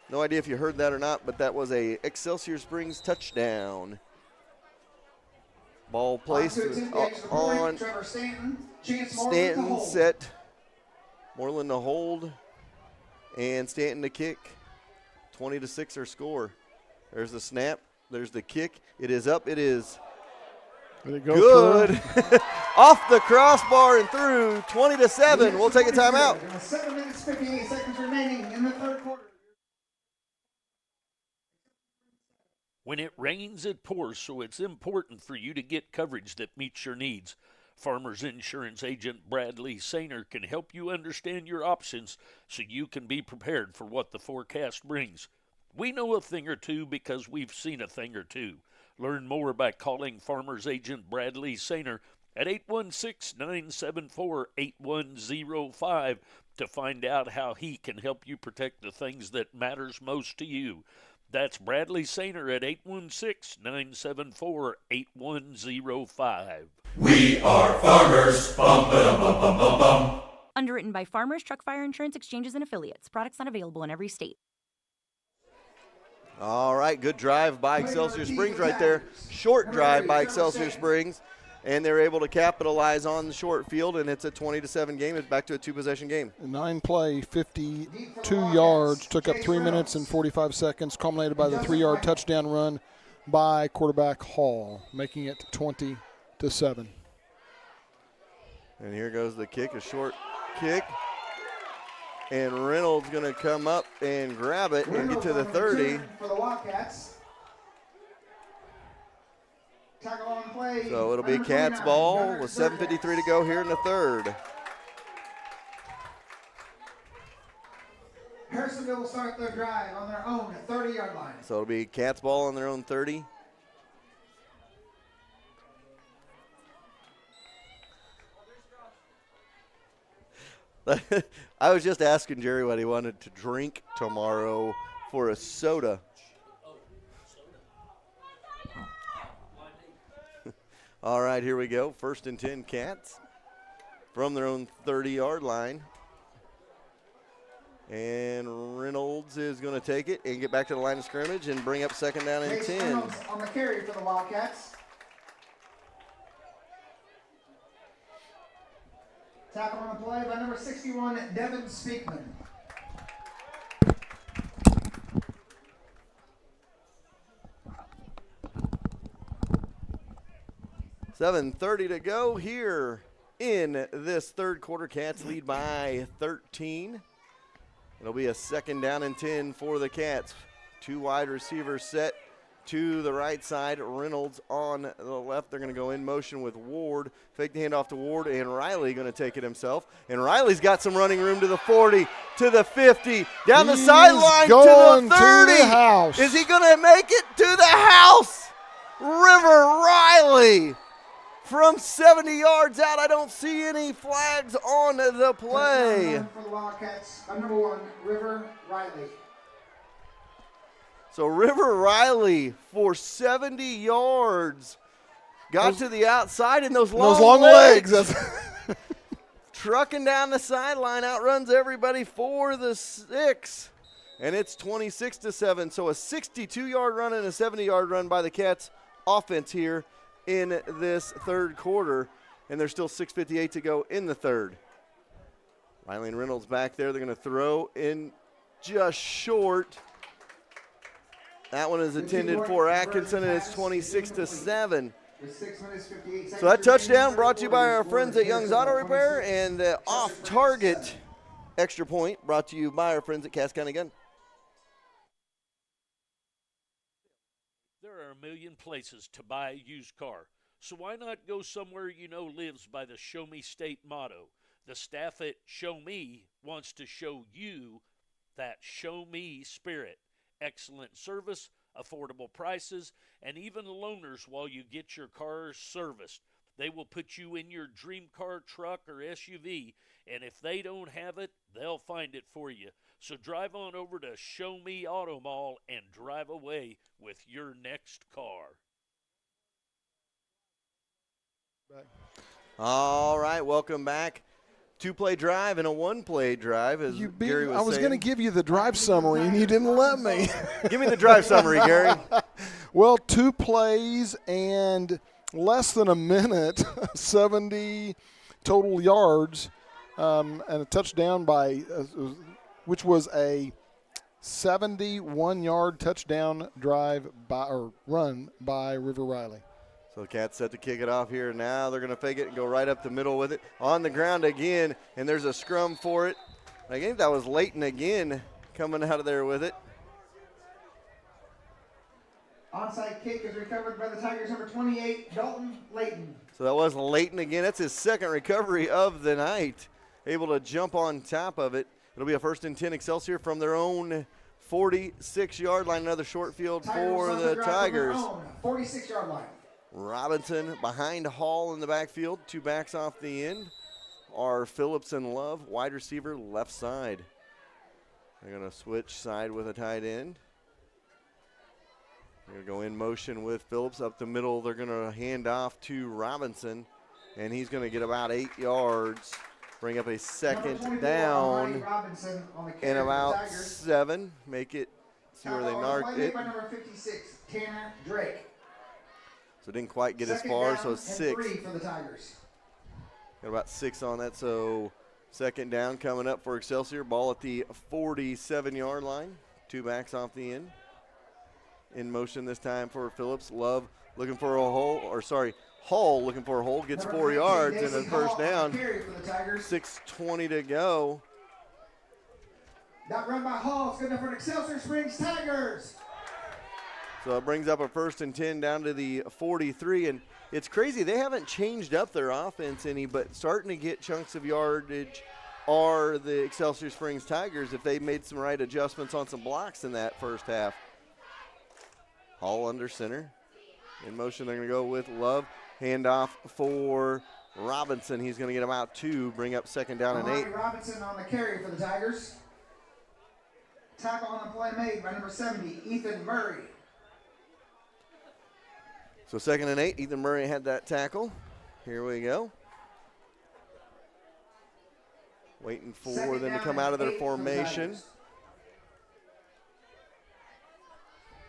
No idea if you heard that or not, but that was a Excelsior Springs touchdown. Ball placed on Stanton, set. Moreland to hold. And Stanton to kick. 20-6 our score. There's the snap. There's the kick. It is up. It is good. Off the crossbar and through. 20-7. We'll take a timeout. 7 minutes, 58 seconds remaining in the 3rd quarter. When it rains, it pours, so it's important for you to get coverage that meets your needs. Farmers Insurance agent Bradley Sainer can help you understand your options so you can be prepared for what the forecast brings. We know a thing or two because we've seen a thing or two. Learn more by calling Farmers agent Bradley Sainer at 816-974-8105 to find out how he can help you protect the things that matters most to you. That's Bradley Sainer at 816-974-8105. We are farmers. Bum, ba-dum, bum, bum, bum, bum. Underwritten by Farmers Truck Fire Insurance Exchanges and Affiliates. Products not available in every state. All right, good drive by Excelsior Springs right there. Short drive by Excelsior Springs, and they're able to capitalize on the short field, and it's a 20-7 game. It's back to a 2-possession game. 9 play, 52 yards, took up 3 minutes and 45 seconds, culminated by the 3-yard touchdown run by quarterback Hall, making it 20-7. And here goes the kick, a short kick. And Reynolds going to come up and grab it and get to the 30. For the Wildcats. So it'll be Cats ball with 7:53 to go here in the 3rd. Harrisonville will start their drive on their own 30-yard line. So it'll be Cats ball on their own 30. I was just asking Jerry what he wanted to drink tomorrow for a soda. All right, here we go. 1st and 10 Cats from their own 30-yard line. And Reynolds is going to take it and get back to the line of scrimmage and bring up 2nd down and 10. Reynolds on the carry for the Wildcats. Tackle on the play by number 61, Devin Speakman. $7:30 to go here in this third quarter. Cats lead by 13. It'll be a 2nd down and 10 for the Cats. 2 wide receivers set to the right side. Reynolds on the left. They're going to go in motion with Ward. Fake the handoff to Ward, and Riley going to take it himself. And Riley's got some running room to the 40, to the 50, down the sideline to the 30. To the house. Is he going to make it to the house? River Riley from 70 yards out. I don't see any flags on the play. For the Wildcats, number 1, River Riley. So River Riley for 70 yards got to the outside, and those long legs. Trucking down the sideline, outruns everybody for the 6. And it's 26-7. So a 62-yard run and a 70-yard run by the Cats offense here in this third quarter. And there's still 6:58 to go in the third. Riley and Reynolds back there. They're going to throw in just short. That one is intended for Atkinson, and it's 26-7. So that touchdown brought to you by our friends at Young's Auto Repair, and the off-target extra point brought to you by our friends at Cass County Gun. There are a million places to buy a used car, so why not go somewhere you know lives by the Show Me State motto? The staff at Show Me wants to show you that Show Me spirit. Excellent service, affordable prices, and even loaners while you get your car serviced. They will put you in your dream car, truck, or SUV, and if they don't have it, they'll find it for you. So drive on over to Show Me Auto Mall and drive away with your next car. All right, welcome back. 2-play drive and a 1-play drive, as Gary was saying. I was going to give you the drive summary, and you didn't let me. Give me the drive summary, Gary. Well, 2 plays and less than a minute, 70 total yards, and a touchdown which was a 71-yard touchdown drive run by River Riley. So the Cats set to kick it off here. Now they're going to fake it and go right up the middle with it. On the ground again, and there's a scrum for it. I think that was Layton again coming out of there with it. Onside kick is recovered by the Tigers, number 28, Dalton Layton. So that was Layton again. That's his second recovery of the night. Able to jump on top of it. It'll be a 1st and 10 Excelsior from their own 46-yard line. Another short field for the Tigers. 46-yard line. Robinson behind Hall in the backfield. 2 backs off the end are Phillips and Love, wide receiver left side. They're going to switch side with a tight end. They're going to go in motion with Phillips up the middle. They're going to hand off to Robinson, and he's going to get about 8 yards. Bring up a 2nd down and about 7. Make it, see where they marked it. By number 56, Tanner Drake. So didn't quite get as far, so 6. 3 for the Tigers. Got about 6 on that, so 2nd down coming up for Excelsior. Ball at the 47-yard line. 2 backs off the end. In motion this time for Phillips. Love looking for a hole, Hall looking for a hole, gets 4 yards and a first down. 6:20 to go. That run by Hall is good enough for an Excelsior Springs Tigers. So it brings up a 1st and 10 down to the 43, and it's crazy. They haven't changed up their offense any, but starting to get chunks of yardage are the Excelsior Springs Tigers if they made some right adjustments on some blocks in that first half. Hall under center. In motion, they're going to go with Love. Handoff for Robinson. He's going to get him out 2, bring up second down and 8. Robinson on the carry for the Tigers. Tackle on the play made by number 70, Ethan Murray. So second and 8, Ethan Murray had that tackle. Here we go. Waiting for them to come out of their formation.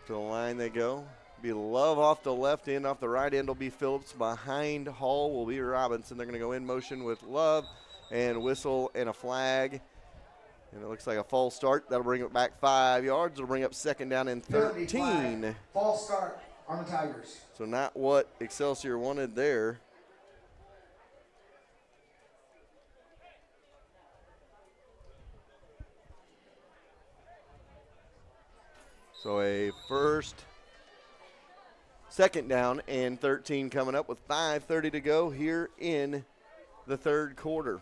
To the line they go. Be Love off the left end. Off the right end will be Phillips. Behind Hall will be Robinson. They're going to go in motion with Love and whistle and a flag. And it looks like a false start. That'll bring it back 5 yards. It'll bring up second down and 13. False start on the Tigers. So not what Excelsior wanted there. So a second down and 13 coming up with 5:30 to go here in the third quarter.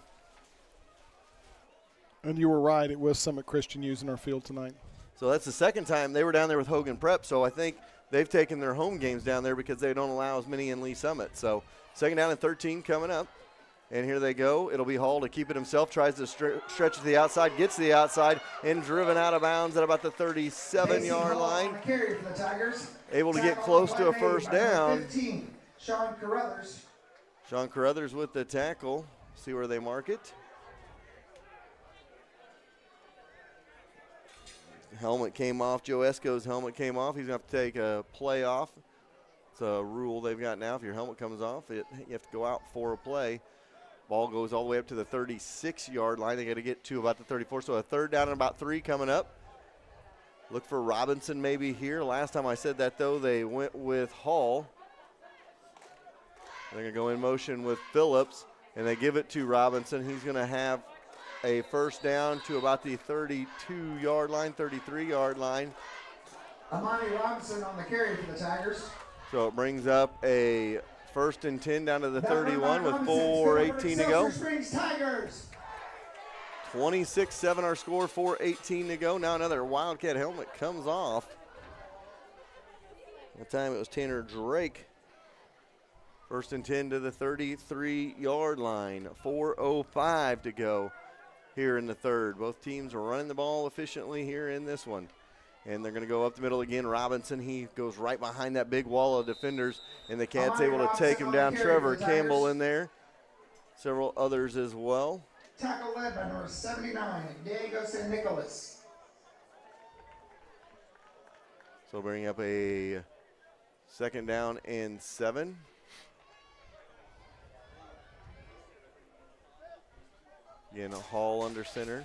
And you were right. It was Summit Christian using our field tonight. So that's the second time they were down there with Hogan Prep. So I think they've taken their home games down there because they don't allow as many in Lee Summit. So second down and 13 coming up. And here they go. It'll be Hall to keep it himself. Tries to stretch to the outside. Gets to the outside and driven out of bounds at about the 37-yard line. Carry for the Tigers. Able to get close to a first down. 15, Sean Carruthers. Sean Carruthers with the tackle. See where they mark it. Helmet came off. Joe Esco's helmet came off. He's going to have to take a play off. It's a rule they've got now. If your helmet comes off, you have to go out for a play. Ball goes all the way up to the 36-yard line. They got to get to about the 34. So a third down and about 3 coming up. Look for Robinson maybe here. Last time I said that, though, they went with Hall. They're going to go in motion with Phillips, and they give it to Robinson. He's going to have a first down to about the 32-yard line, 33-yard line. Amani Robinson on the carry for the Tigers. So it brings up a first and 10 down to the 31 with 4:18 to go. Tigers. 26-7 our score, 4:18 to go. Now another Wildcat helmet comes off. That time it was Tanner Drake. First and 10 to the 33-yard line. 4:05 to go here in the third. Both teams are running the ball efficiently here in this one. And they're going to go up the middle again. Robinson, he goes right behind that big wall of defenders, and the Cats able to take him down. Trevor Campbell in there. Several others as well. Tackle led by number 79, Diego San Nicolas. So bring up a second down and 7. Again, Hall under center.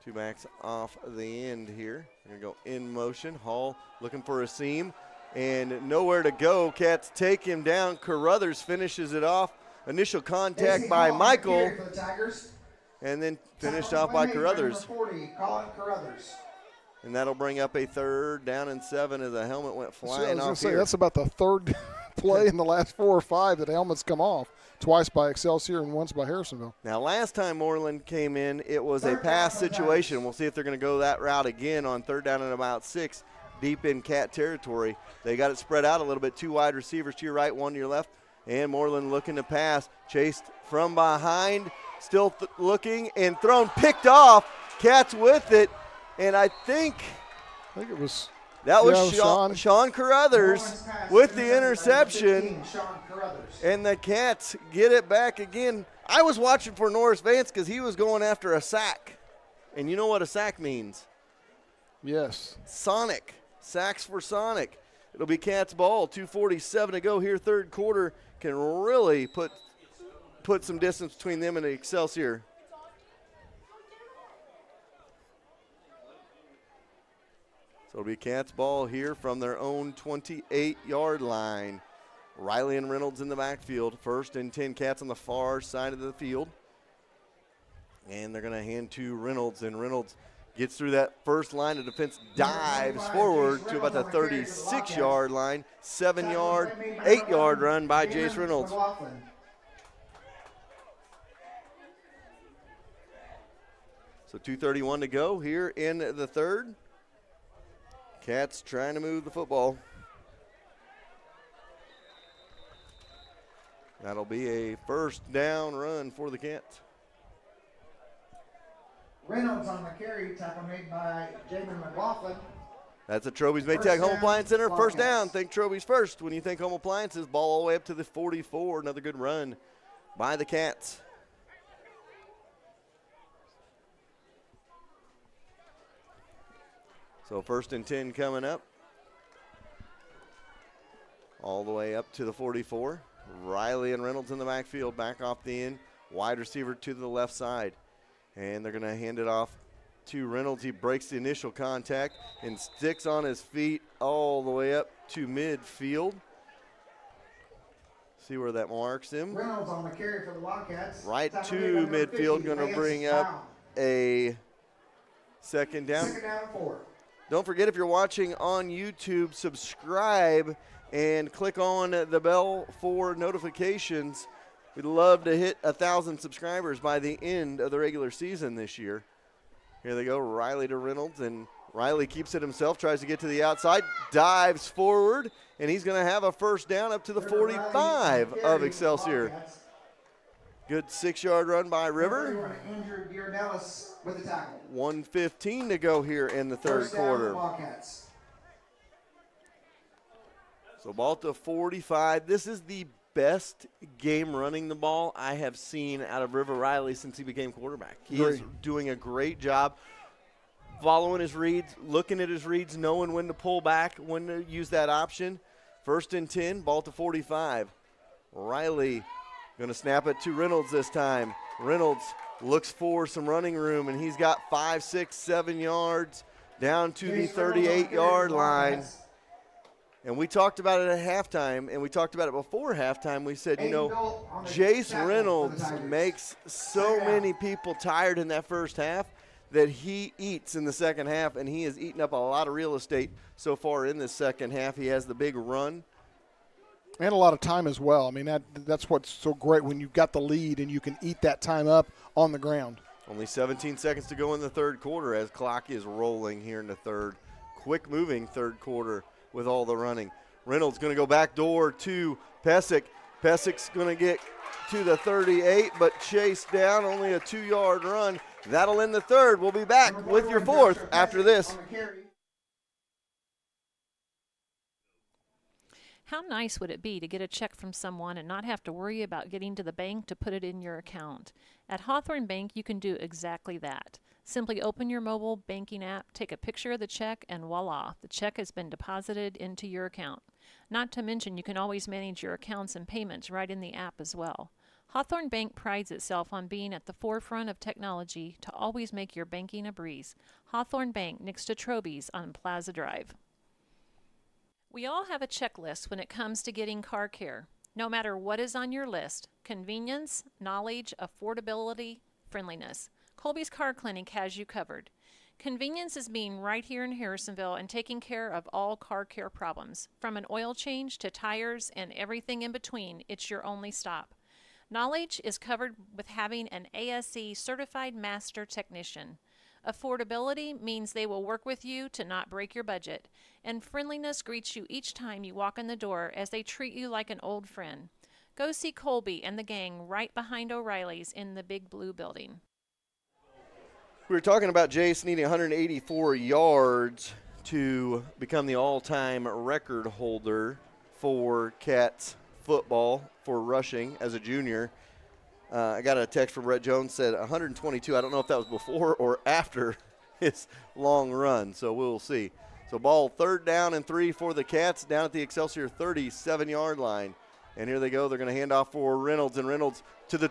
2 backs off the end here. They're going to go in motion. Hall looking for a seam and nowhere to go. Cats take him down. Carruthers finishes it off. Initial contact by Michael. And then finished off by Carruthers. 40, Colin Carruthers. And that'll bring up a third down and 7 as the helmet went flying off here. That's about the third play in the last 4 or 5 that helmets come off. Twice by Excelsior and once by Harrisonville. Now, last time Moreland came in, it was a pass situation. We'll see if they're going to go that route again on third down and about 6, deep in Cat territory. They got it spread out a little bit. 2 wide receivers to your right, 1 to your left. And Moreland looking to pass. Chased from behind, still looking and thrown, picked off. Cats with it. And I think it was that was Sean Carruthers with the interception. And the Cats get it back again. I was watching for Norris Vance because he was going after a sack. And you know what a sack means? Yes. Sonic. Sacks for Sonic. It'll be Cats ball. 2:47 to go here. Third quarter can really put some distance between them and the Excelsior. So it'll be Cats ball here from their own 28-yard line. Riley and Reynolds in the backfield. First and 10, Cats on the far side of the field. And they're going to hand to Reynolds, and Reynolds gets through that first line of defense, dives forward to about the 36-yard line. 7-yard, 8-yard run by Jace Reynolds. So 2:31 to go here in the third. Cats trying to move the football. That'll be a first down run for the Cats. Reynolds on the carry, tackle made by Jamin McLaughlin. That's a Troby's Maytag Home Appliance Center. First down. Think Troby's first. When you think home appliances, ball all the way up to the 44. Another good run by the Cats. So 1st and 10 coming up. All the way up to the 44. Riley and Reynolds in the backfield, back off the end. Wide receiver to the left side. And they're going to hand it off to Reynolds. He breaks the initial contact and sticks on his feet all the way up to midfield. See where that marks him. Reynolds on the carry for the Wildcats. Right to midfield, going to bring up a second down. Second down and 4. Don't forget, if you're watching on YouTube, subscribe and click on the bell for notifications. We'd love to hit 1,000 subscribers by the end of the regular season this year. Here they go, Riley to Reynolds, and Riley keeps it himself, tries to get to the outside, dives forward, and he's going to have a first down up to the 45 of Excelsior. Good 6-yard run by River. Andrew Giordellis with the tackle. 1:15 to go here in the third quarter. Wildcats. So ball to 45. This is the best game running the ball I have seen out of River Riley since he became quarterback. He is doing a great job following his reads, looking at his reads, knowing when to pull back, when to use that option. 1st and 10, ball to 45. Riley going to snap it to Reynolds this time. Reynolds looks for some running room, and he's got 5, 6, 7 yards down to the 38-yard line. And we talked about it at halftime, and we talked about it before halftime. We said, you know, Jace Reynolds makes so many people tired in that first half that he eats in the second half, and he has eaten up a lot of real estate so far in this second half. He has the big run. And a lot of time as well. I mean, that's what's so great when you've got the lead and you can eat that time up on the ground. Only 17 seconds to go in the third quarter as clock is rolling here in the third. Quick moving third quarter with all the running. Reynolds going to go back door to Pesic. Pesic's going to get to the 38, but chased down, only a 2-yard run. That'll end the third. We'll be back with your fourth after this. How nice would it be to get a check from someone and not have to worry about getting to the bank to put it in your account? At Hawthorne Bank, you can do exactly that. Simply open your mobile banking app, take a picture of the check, and voila, the check has been deposited into your account. Not to mention, you can always manage your accounts and payments right in the app as well. Hawthorne Bank prides itself on being at the forefront of technology to always make your banking a breeze. Hawthorne Bank, next to Troby's on Plaza Drive. We all have a checklist when it comes to getting car care. No matter what is on your list, convenience, knowledge, affordability, friendliness, Colby's Car Clinic has you covered. Convenience is being right here in Harrisonville and taking care of all car care problems. From an oil change to tires and everything in between, it's your only stop. Knowledge is covered with having an ASE certified master technician. Affordability means they will work with you to not break your budget. And friendliness greets you each time you walk in the door as they treat you like an old friend. Go see Colby and the gang right behind O'Reilly's in the big blue building. We were talking about Jace needing 184 yards to become the all-time record holder for Cats football for rushing as a junior. I got a text from Brett Jones, said 122. I don't know if that was before or after his long run, so we'll see. So ball 3rd down and 3 for the Cats down at the Excelsior 37-yard line. And here they go. They're going to hand off for Reynolds, and Reynolds to the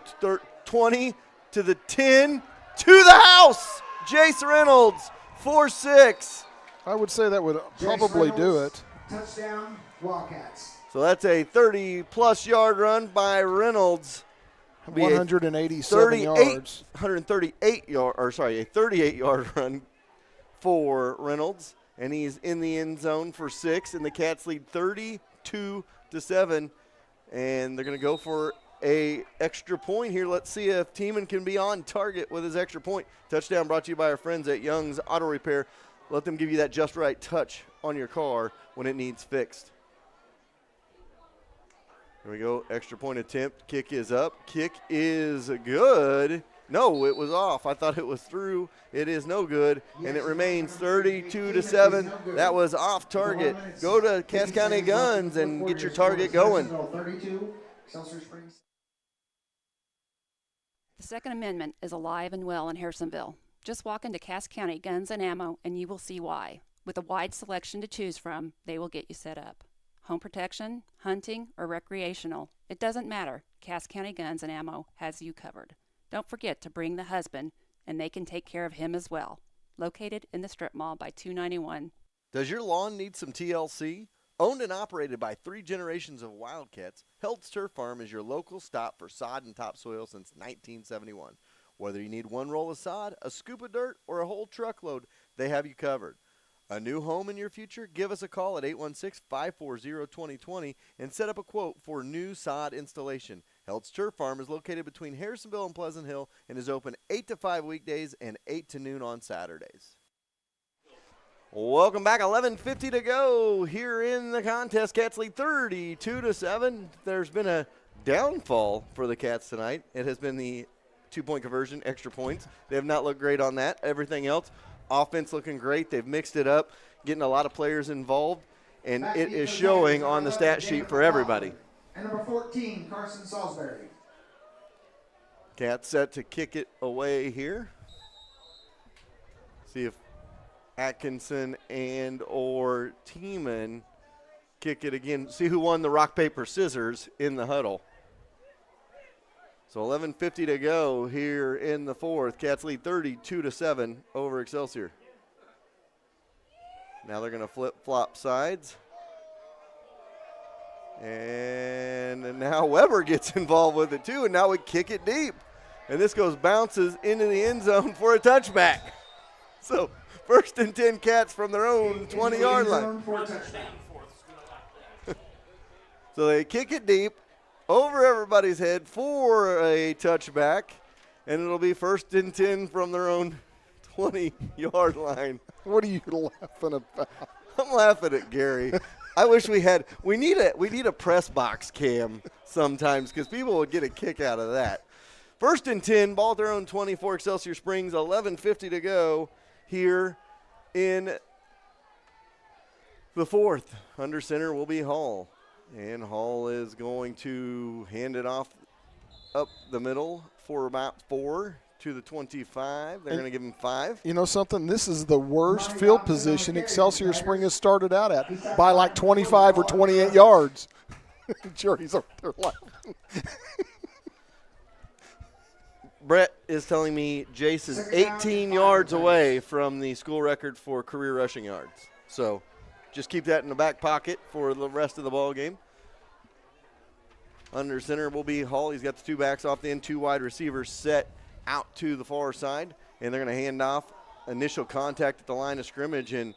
20, to the 10, to the house. Jace Reynolds, 4-6. I would say that would probably do it. Touchdown, Wildcats. So that's a 30-plus yard run by Reynolds. 187 yards. 138 yard, or sorry, a 38-yard run for Reynolds, and he's in the end zone for 6, and the Cats lead 32-7, and they're going to go for a extra point here. Let's see if Tiemann can be on target with his extra point. Touchdown brought to you by our friends at Young's Auto Repair. Let them give you that just right touch on your car when it needs fixed. Here we go, extra point attempt. Kick is up. Kick is good. No, it was off. I thought it was through. It is no good, and it remains 32-7. That was off target. Go to Cass County Guns and get your target going. The Second Amendment is alive and well in Harrisonville. Just walk into Cass County Guns and Ammo and you will see why. With a wide selection to choose from, they will get you set up. Home protection, hunting, or recreational, it doesn't matter. Cass County Guns and Ammo has you covered. Don't forget to bring the husband, and they can take care of him as well. Located in the strip mall by 291. Does your lawn need some TLC? Owned and operated by 3 generations of Wildcats, Held's Turf Farm is your local stop for sod and topsoil since 1971. Whether you need 1 roll of sod, a scoop of dirt, or a whole truckload, they have you covered. A new home in your future? Give us a call at 816-540-2020 and set up a quote for new sod installation. Held's Turf Farm is located between Harrisonville and Pleasant Hill and is open 8 to 5 weekdays and 8 to noon on Saturdays. Welcome back. 11:50 to go here in the contest. Cats lead 32-7. There's been a downfall for the Cats tonight. It has been the 2-point conversion, extra points. They have not looked great on that. Everything else, offense looking great. They've mixed it up, getting a lot of players involved, and it is showing on the stat sheet for everybody. And number 14, Carson Salisbury. Cats set to kick it away here. See if Atkinson and or Tiemann kick it again. See who won the rock, paper, scissors in the huddle. So 11:50 to go here in the fourth. Cats lead 32-7 over Excelsior. Now they're going to flip-flop sides. And now Weber gets involved with it too, and now we kick it deep. And this bounces into the end zone for a touchback. So 1st and 10 Cats from their own 20-yard line. So they kick it deep over everybody's head for a touchback, and it'll be 1st and 10 from their own 20-yard line. What are you laughing about? I'm laughing at Gary. I wish we need a press box cam sometimes because people would get a kick out of that. 1st and 10, ball at their own 24, Excelsior Springs, 11:50 to go here in the fourth. Under center will be Hall. And Hall is going to hand it off up the middle for about 4 to the 25. They're going to give him 5. You know something? This is the worst field position Excelsior Spring has started out at by like 25 or 28 yards. Jerry's over there laughing. Brett is telling me Jace is 18 yards away from the school record for career rushing yards. So just keep that in the back pocket for the rest of the ball game. Under center will be Hall. He's got the 2 backs off the end, 2 wide receivers set out to the far side, and they're going to hand off. Initial contact at the line of scrimmage, and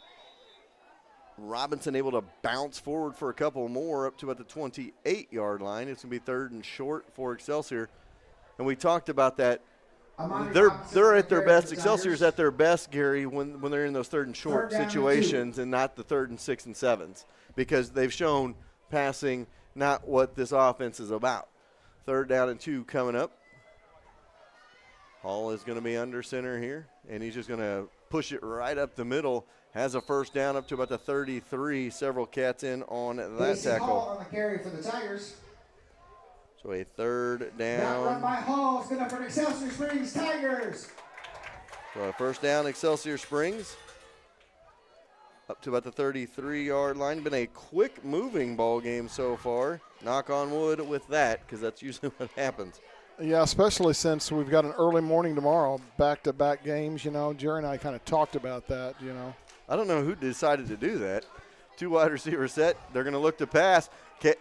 Robinson able to bounce forward for a couple more up to about the 28-yard line. It's going to be 3rd and short for Excelsior. And we talked about that. They're at their best. Excelsior's at their best, Gary, when they're in those 3rd and short situations and not the 3rd and 6 and 7s, because they've shown passing not what this offense is about. 3rd down and 2 coming up. Hall is going to be under center here, and he's just going to push it right up the middle. Has a 1st down up to about the 33. Several Cats in on that tackle. Hall on the carry for the Tigers. So a 3rd down. That run by Hall is good enough for Excelsior Springs Tigers. So a 1st down, Excelsior Springs. Up to about the 33-yard line. Been a quick moving ball game so far. Knock on wood with that, because that's usually what happens. Yeah, especially since we've got an early morning tomorrow, back-to-back games. You know, Jerry and I kind of talked about that, you know. I don't know who decided to do that. 2 wide receivers set. They're going to look to pass.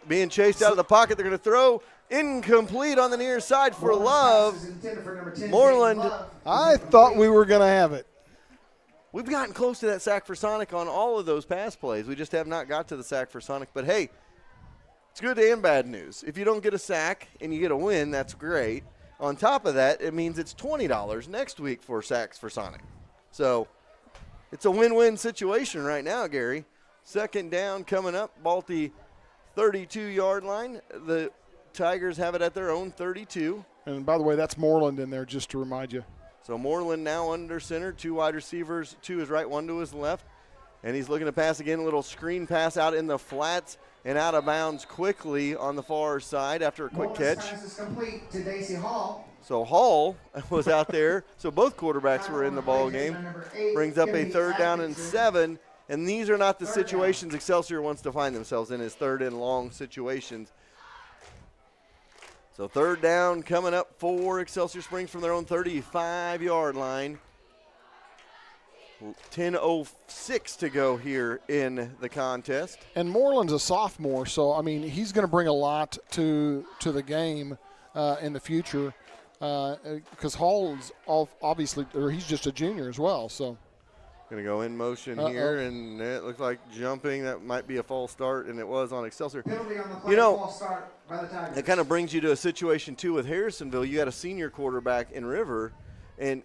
Being chased out of the pocket. They're going to throw. Incomplete on the near side for Love. Moreland. I thought we were going to have it. We've gotten close to that sack for Sonic on all of those pass plays. We just have not got to the sack for Sonic. But, hey, It's good and bad news. If you don't get a sack and you get a win, that's great. On top of that, it means it's $20 next week for sacks for Sonic. So it's a win-win situation right now, Gary. Second down coming up, Balti 32-yard line. The Tigers have it at their own 32. And by the way, that's Moreland in there, just to remind you. So Moreland now under center, 2 wide receivers, 2 to his right, 1 to his left. And he's looking to pass again, a little screen pass out in the flats and out of bounds quickly on the far side after a quick catch. Pass is complete to Daisy Hall. So Hall was out there. So both quarterbacks were in the ball game. Brings up a 3rd down and 7. And these are not the situations Excelsior wants to find themselves in, as 3rd and long situations. So 3rd down coming up for Excelsior Springs from their own 35-yard line. 10:06 to go here in the contest. And Moreland's a sophomore, so, I mean, he's going to bring a lot to the game in the future because Hall's obviously, or he's just a junior as well, so. Going to go in motion here, and it looks like jumping. That might be a false start, and it was on Excelsior. Penalty on the play, false start by the Tigers. It kind of brings you to a situation, too, with Harrisonville. You got a senior quarterback in River, and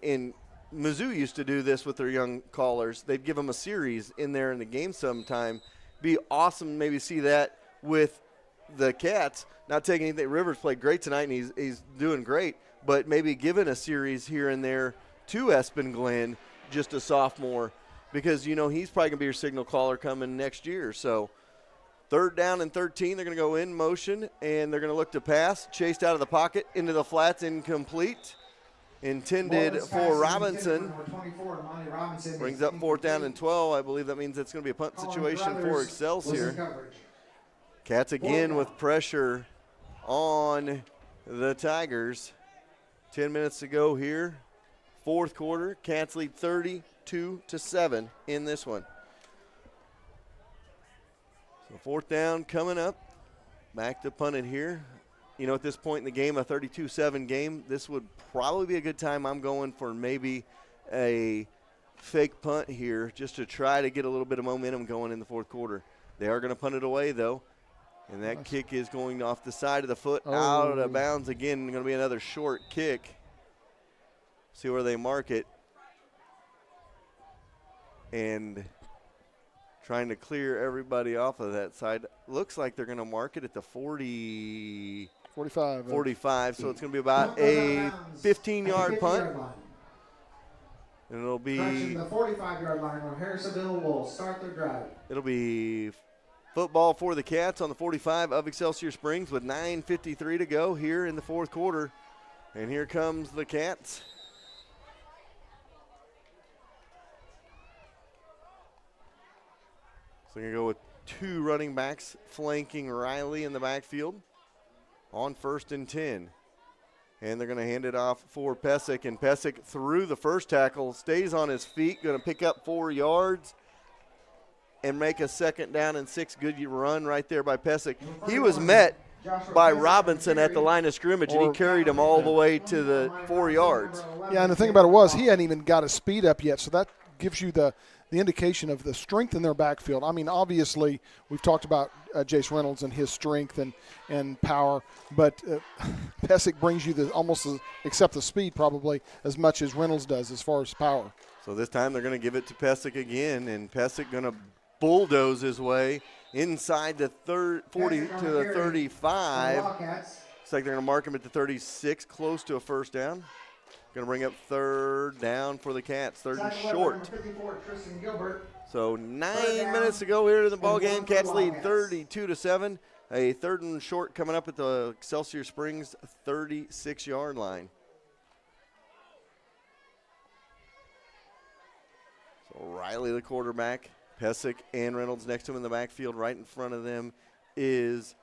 Mizzou used to do this with their young callers. They'd give them a series in there in the game sometime. Be awesome maybe see that with the Cats. Not taking anything. Rivers played great tonight, and he's doing great, but maybe giving a series here and there to Espen Glenn, just a sophomore, because, you know, he's probably going to be your signal caller coming next year. So 3rd down and 13, they're going to go in motion, and they're going to look to pass. Chased out of the pocket into the flats, incomplete. Intended for Robinson. Brings up 4th down and 12. I believe that means it's going to be a punt situation for Excelsior. Cats again with pressure on the Tigers. 10 minutes to go here. 4th quarter, Cats lead 32-7 in this one. So 4th down coming up. Back to punt it here. You know, at this point in the game, a 32-7 game, this would probably be a good time. I'm going for maybe a fake punt here just to try to get a little bit of momentum going in the 4th quarter. They are going to punt it away, though. And that kick is going off the side of the foot, out of bounds again. Going to be another short kick. See where they mark it. And trying to clear everybody off of that side. Looks like they're going to mark it at the 45. So it's going to be about a 15-yard punt. And it'll be the 45-yard line where Harrisonville will start their drive. It'll be football for the Cats on the 45 of Excelsior Springs with 9:53 to go here in the 4th quarter. And here comes the Cats. So they're going to go with 2 running backs flanking Riley in the backfield on 1st and 10. And they're going to hand it off for Pesic. And Pesic through the first tackle, stays on his feet, going to pick up 4 yards and make a 2nd down and 6. Good run right there by Pesic. He was met by Robinson at the line of scrimmage, and he carried him all the way to the 4 yards. Yeah, and the thing about it was he hadn't even got his speed up yet, so that gives you the indication of the strength in their backfield. I mean, obviously, we've talked about Jace Reynolds and his strength and power, but Pesic brings you almost except the speed probably as much as Reynolds does as far as power. So this time they're going to give it to Pesic again, and Pesic going to bulldoze his way inside the 40 to the 35. Looks like they're going to mark him at the 36, close to a 1st down. Going to bring up 3rd down for the Cats, 3rd and short. So 9 minutes to go here in the ball game. Cats lead 32-7. A 3rd and short coming up at the Excelsior Springs 36-yard line. So Riley, the quarterback, Pesic and Reynolds next to him in the backfield. Right in front of them is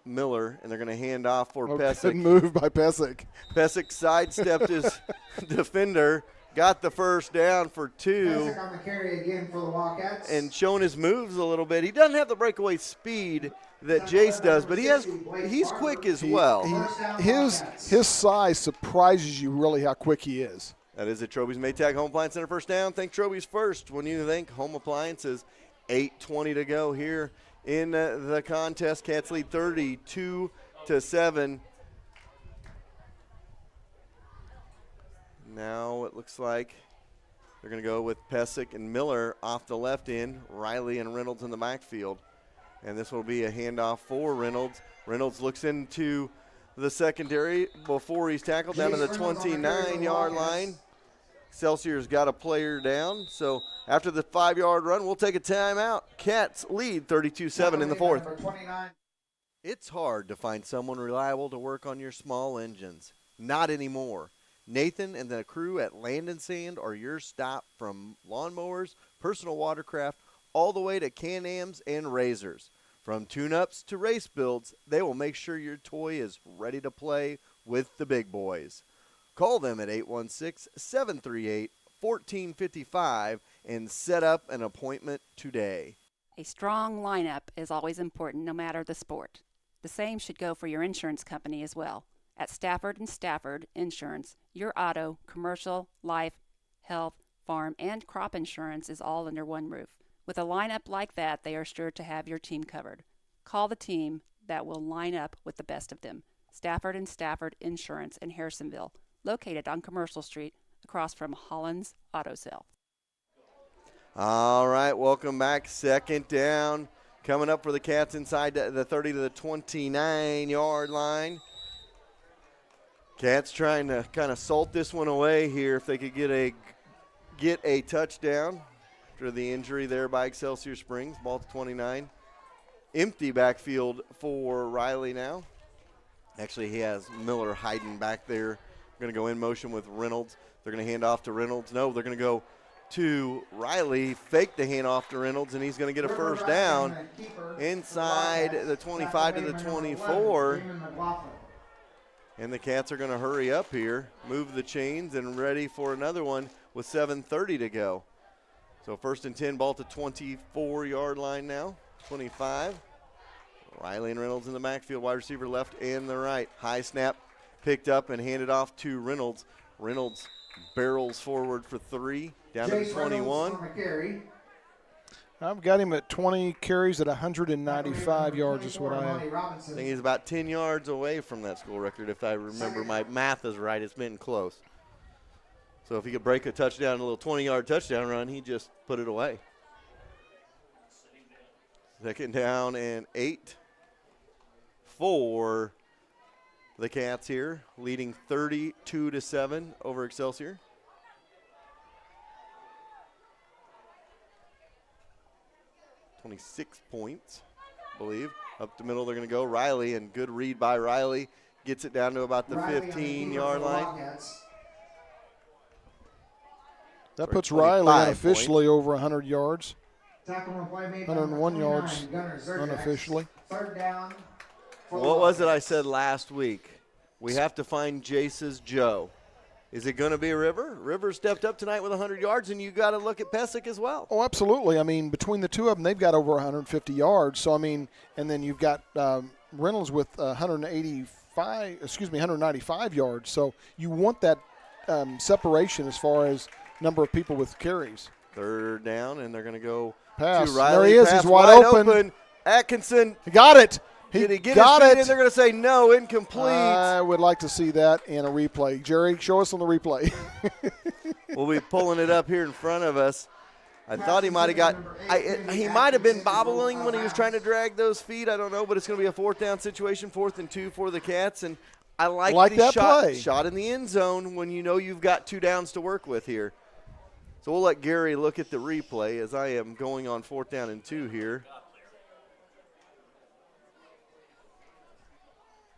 Miller, and they're going to hand off for Pesic. Good move by Pesic. Pesic sidestepped his defender, got the 1st down for 2. Pesic on the carry again for the Wildcats. And showing his moves a little bit. He doesn't have the breakaway speed that Jace does, but he's quick as well. His size surprises you really how quick he is. That is at Troby's Maytag Home Appliance Center 1st down. Think Troby's first when you think home appliances. 8:20 to go here in the contest. Cats lead 32-7. Now it looks like they're going to go with Pesic and Miller off the left end, Riley and Reynolds in the backfield. And this will be a handoff for Reynolds. Reynolds looks into the secondary before he's tackled down to the 29-yard line. Excelsior's got a player down. So after the 5-yard run, we'll take a timeout. Cats lead 32-7 in the fourth. It's hard to find someone reliable to work on your small engines. Not anymore. Nathan and the crew at Land and Sand are your stop from lawnmowers, personal watercraft, all the way to Can-Ams and razors. From tune-ups to race builds, they will make sure your toy is ready to play with the big boys. Call them at 816-738-1455 and set up an appointment today. A strong lineup is always important no matter the sport. The same should go for your insurance company as well. At Stafford & Stafford Insurance, your auto, commercial, life, health, farm, and crop insurance is all under one roof. With a lineup like that, they are sure to have your team covered. Call the team that will line up with the best of them. Stafford & Stafford Insurance in Harrisonville, located on Commercial Street across from Holland's Auto Sale. All right, welcome back. Second down coming up for the Cats inside the 30 to the 29-yard line. Cats trying to kind of salt this one away here if they could get a touchdown after the injury there by Excelsior Springs. Ball to 29. Empty backfield for Riley now. Actually, he has Miller hiding back there. Going to go in motion with Reynolds. They're going to hand off to Reynolds. No, they're going to go to Riley, fake the handoff to Reynolds, and he's going to get a first down inside the 25 to the 24. And the Cats are going to hurry up here, move the chains, and ready for another one with 7:30 to go. So 1st and 10, ball to 24-yard line now, 25. Riley and Reynolds in the backfield, wide receiver left and the right. High snap, picked up and handed off to Reynolds. Reynolds barrels forward for 3, down to the 21. I've got him at 20 carries at 195 yards is what I have. I think he's about 10 yards away from that school record. If I remember my math is right, it's been close. So if he could break a touchdown, a little 20-yard touchdown run, he just put it away. Second down and 8 for the Cats here, leading 32-7 over Excelsior. $26 points, I believe. Up the middle, they're going to go. Riley, and good read by Riley. Gets it down to about the 15-yard line. That puts Riley unofficially over 100 yards. 101 yards unofficially. What was it I said last week? We have to find Jace's Joe. Is it going to be River? River stepped up tonight with 100 yards, and you got to look at Pesic as well. Oh, absolutely. I mean, between the two of them, they've got over 150 yards. So, I mean, and then you've got Reynolds with 195 yards. So you want that separation as far as number of people with carries. Third down, and they're going to go pass. to Riley. There he is. Pass He's wide open. Atkinson. He got it. Did he get got it? They're going to say no, incomplete. I would like to see that in a replay. Jerry, show us on the replay. We'll be pulling it up here in front of us. I thought he might have got he might have been bobbling when he was trying to drag those feet. I don't know, but it's going to be a 4th down situation, 4th and 2 for the Cats. And I like the shot in the end zone when you know you've got 2 downs to work with here. So we'll let Gary look at the replay as I am going on 4th down and 2 here.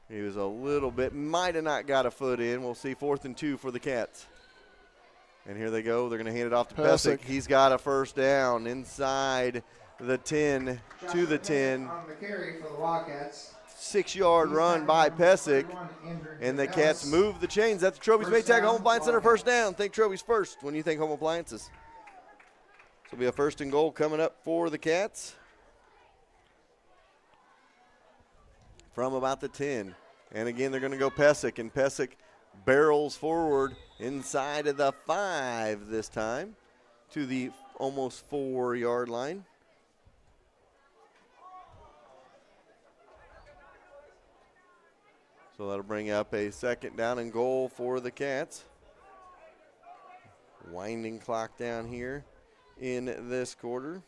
He was a little bit, might have not got a foot in. We'll see 4th and 2 for the Cats. And here they go. They're going to hand it off to Pesic. He's got a first down inside the 10 to the 10. 6-yard run by Pesic. And the Cats move the chains. That's the Troby's Maytag Home Appliance Center first down. Think Troby's first when you think home appliances. This will be a 1st and goal coming up for the Cats. From about the 10. And again, they're going to go Pesic, and Pesic barrels forward inside of the 5 this time to the almost 4-yard line. So that'll bring up a 2nd down and goal for the Cats. Winding clock down here in this quarter.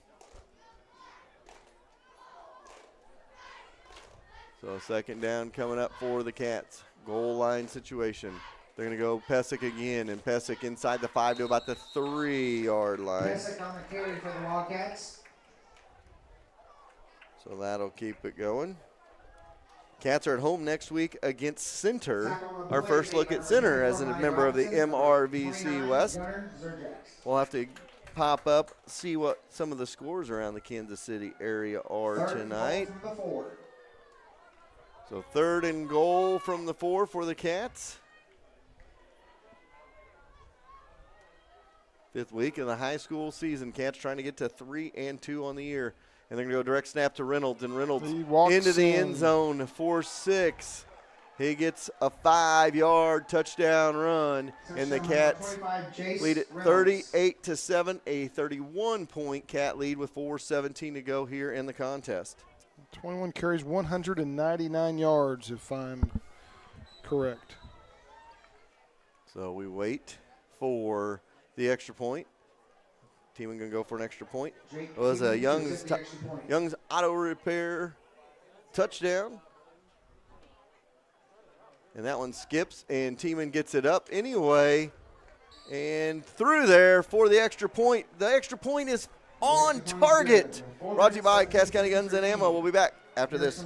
So 2nd down coming up for the Cats. Goal line situation. They're going to go Pesic again, and Pesic inside the 5 to about the 3-yard line. Pesic on the carry for the Wildcats. So that'll keep it going. Cats are at home next week against Center. Our first look at Center as a member of the MRVC West. We'll have to pop up, see what some of the scores around the Kansas City area are tonight. So 3rd and goal from the 4 for the Cats. 5th week of the high school season. Cats trying to get to 3-2 on the year. And they're going to go direct snap to Reynolds. And Reynolds into the end zone for 6. He gets a 5-yard touchdown run. And the Cats lead it 38-7. A 31-point Cat lead with 4:17 to go here in the contest. 21 carries, 199 yards, if I'm correct. So we wait for the extra point. Team going to go for an extra point. It was a Young's auto repair touchdown. And that one skips, and Tiemann gets it up anyway. And through there for the extra point. The extra point is on target. Brought to you by Cass County Guns and Ammo. We'll be back after this.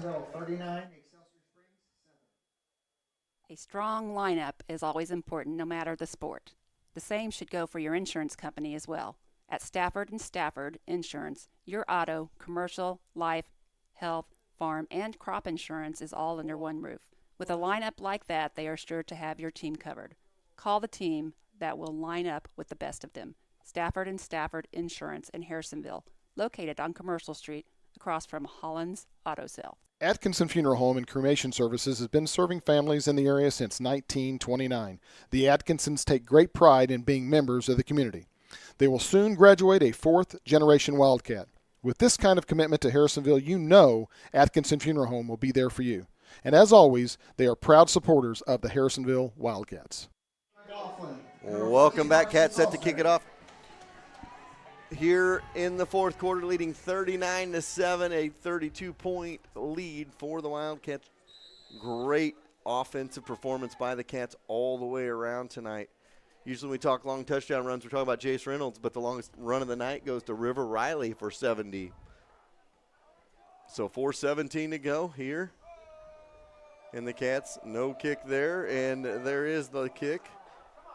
A strong lineup is always important no matter the sport. The same should go for your insurance company as well. At Stafford & Stafford Insurance, your auto, commercial, life, health, farm, and crop insurance is all under one roof. With a lineup like that, they are sure to have your team covered. Call the team that will line up with the best of them. Stafford & Stafford Insurance in Harrisonville, located on Commercial Street across from Holland's Auto Sale. Atkinson Funeral Home and Cremation Services has been serving families in the area since 1929. The Atkinsons take great pride in being members of the community. They will soon graduate a 4th-generation Wildcat. With this kind of commitment to Harrisonville, you know Atkinson Funeral Home will be there for you. And as always, they are proud supporters of the Harrisonville Wildcats. Welcome back, Cats set to kick it off here in the 4th quarter, leading 39-7, a 32-point lead for the Wildcats. Great offensive performance by the Cats all the way around tonight. Usually when we talk long touchdown runs, we're talking about Jace Reynolds, but the longest run of the night goes to River Riley for 70. So 4:17 to go here. And the Cats, no kick there, and there is the kick.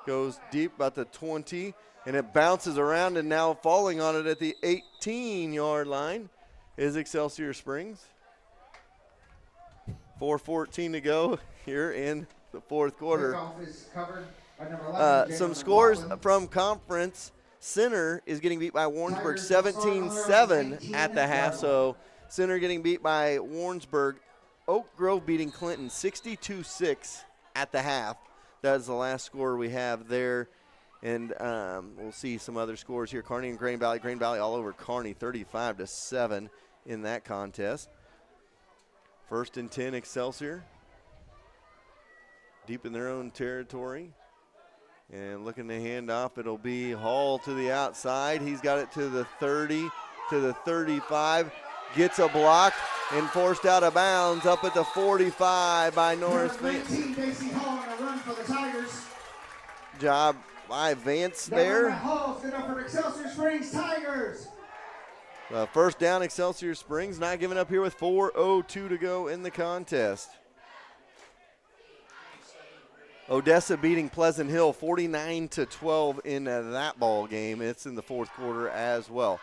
Goes deep, about the 20, and it bounces around, and now falling on it at the 18-yard line is Excelsior Springs. 4:14 to go here in the 4th quarter. Kickoff is covered. Some scores from conference. Center is getting beat by Warrensburg 17-7 at the half. So Center getting beat by Warrensburg. Oak Grove beating Clinton 62-6 at the half. That is the last score we have there. And we'll see some other scores here. Kearney and Grain Valley. Grain Valley all over Kearney 35-7 in that contest. 1st and 10 Excelsior. Deep in their own territory. And looking to hand off, it'll be Hall to the outside. He's got it to the 30, to the 35. Gets a block and forced out of bounds up at the 45 by Norris Vance. Hall on a run for the Tigers. Job by Vance there. Hall's good up for Excelsior Springs Tigers. First down, Excelsior Springs, not giving up here with 4:02 to go in the contest. Odessa beating Pleasant Hill 49-12 in that ball game. It's in the 4th quarter as well.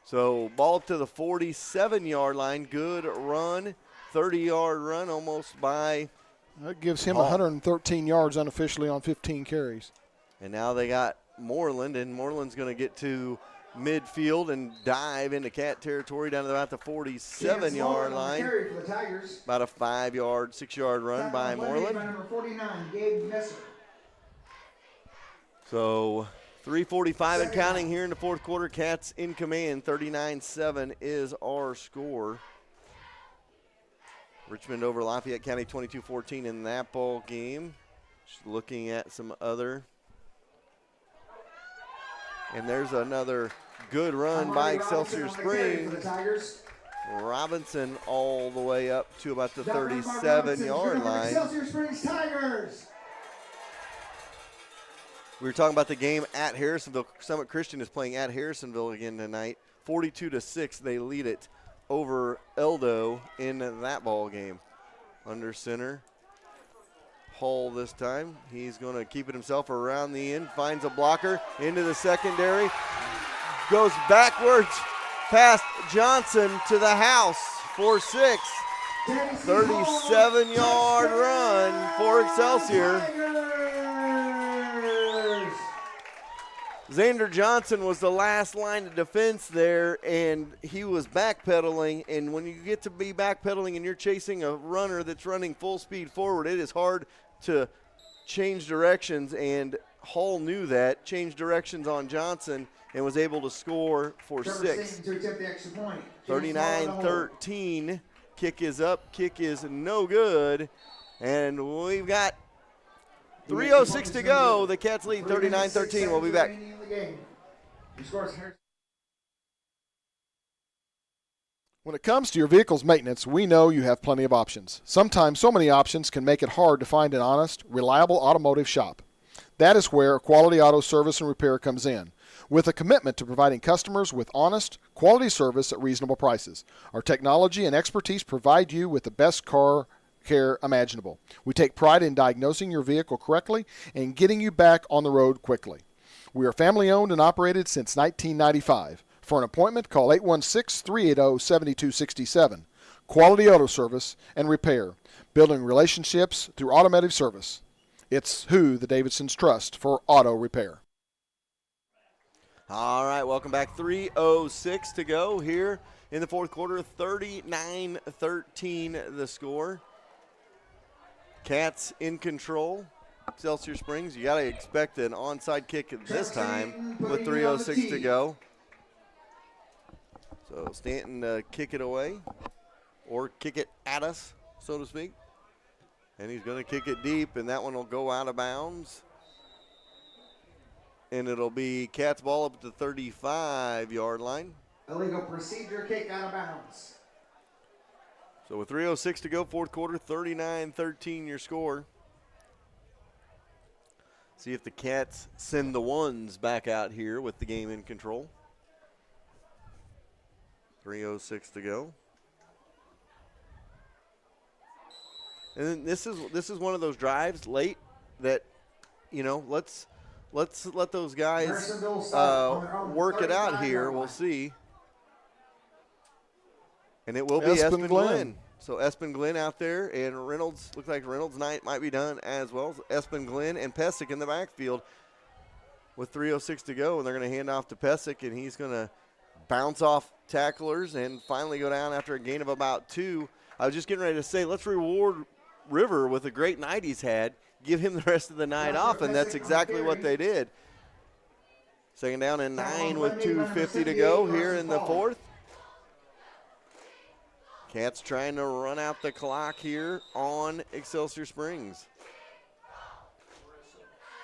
So ball up to the 47-yard line. Good run, 30-yard run almost by That gives him Hall. 113 yards unofficially on 15 carries. And now they got Moreland, and Moreland's going to get to midfield and dive into Cat territory down to about the 47-yard line. About a 5-yard, 6-yard run by Moreland. Number 49, Gabe Messer. So 3:45 and counting here in the 4th quarter. Cats in command. 39-7 is our score. Richmond over Lafayette County 22-14 in that ball game. Just looking at some other. And there's another good run by Excelsior Springs. Robinson all the way up to about the 37-yard line. Excelsior Springs Tigers. We were talking about the game at Harrisonville. Summit Christian is playing at Harrisonville again tonight. 42-6, they lead it over Eldo in that ball game. Under center, Hall this time. He's going to keep it himself around the end, finds a blocker into the secondary, goes backwards past Johnson to the house for 6. 37-yard run for Excelsior. Xander Johnson was the last line of defense there, and he was backpedaling. And when you get to be backpedaling and you're chasing a runner that's running full speed forward, it is hard to change directions. And Hall knew that, changed directions on Johnson, and was able to score for 6. 39-13. Kick is up. Kick is no good. And we've got 3:06 to go. The Cats lead 39-13. We'll be back. When it comes to your vehicle's maintenance, we know you have plenty of options. Sometimes so many options can make it hard to find an honest, reliable automotive shop. That is where Quality Auto Service and Repair comes in, with a commitment to providing customers with honest, quality service at reasonable prices. Our technology and expertise provide you with the best car care imaginable. We take pride in diagnosing your vehicle correctly and getting you back on the road quickly. We are family owned and operated since 1995. For an appointment, call 816-380-7267. Quality Auto Service and Repair, building relationships through automotive service. It's who the Davidsons trust for auto repair. All right, welcome back. 3:06 to go here in the fourth quarter. 39-13 the score. Cats in control. Excelsior Springs, you got to expect an onside kick at this time with 3:06 to go. So Stanton kick it away or kick it at us, so to speak. And he's going to kick it deep, and that one will go out of bounds. And it'll be Cats ball up at the 35-yard line. Illegal procedure kick out of bounds. So with 3:06 to go, fourth quarter, 39-13 your score. See if the Cats send the ones back out here with the game in control. 3:06 to go. And then this is one of those drives late that, you know, let's let those guys work it out here. We'll see. And it will be Espen Glenn. So Espen Glenn out there, and Reynolds, looks like Reynolds' night might be done as well. So Espen Glenn and Pesic in the backfield with 3:06 to go, and they're going to hand off to Pesic, and he's going to bounce off tacklers and finally go down after a gain of about 2. I was just getting ready to say, let's reward River with a great night he's had. Give him the rest of the night off, and that's exactly what they did. Second down and 9 with 2:50 to go here in the fourth. Cats trying to run out the clock here on Excelsior Springs.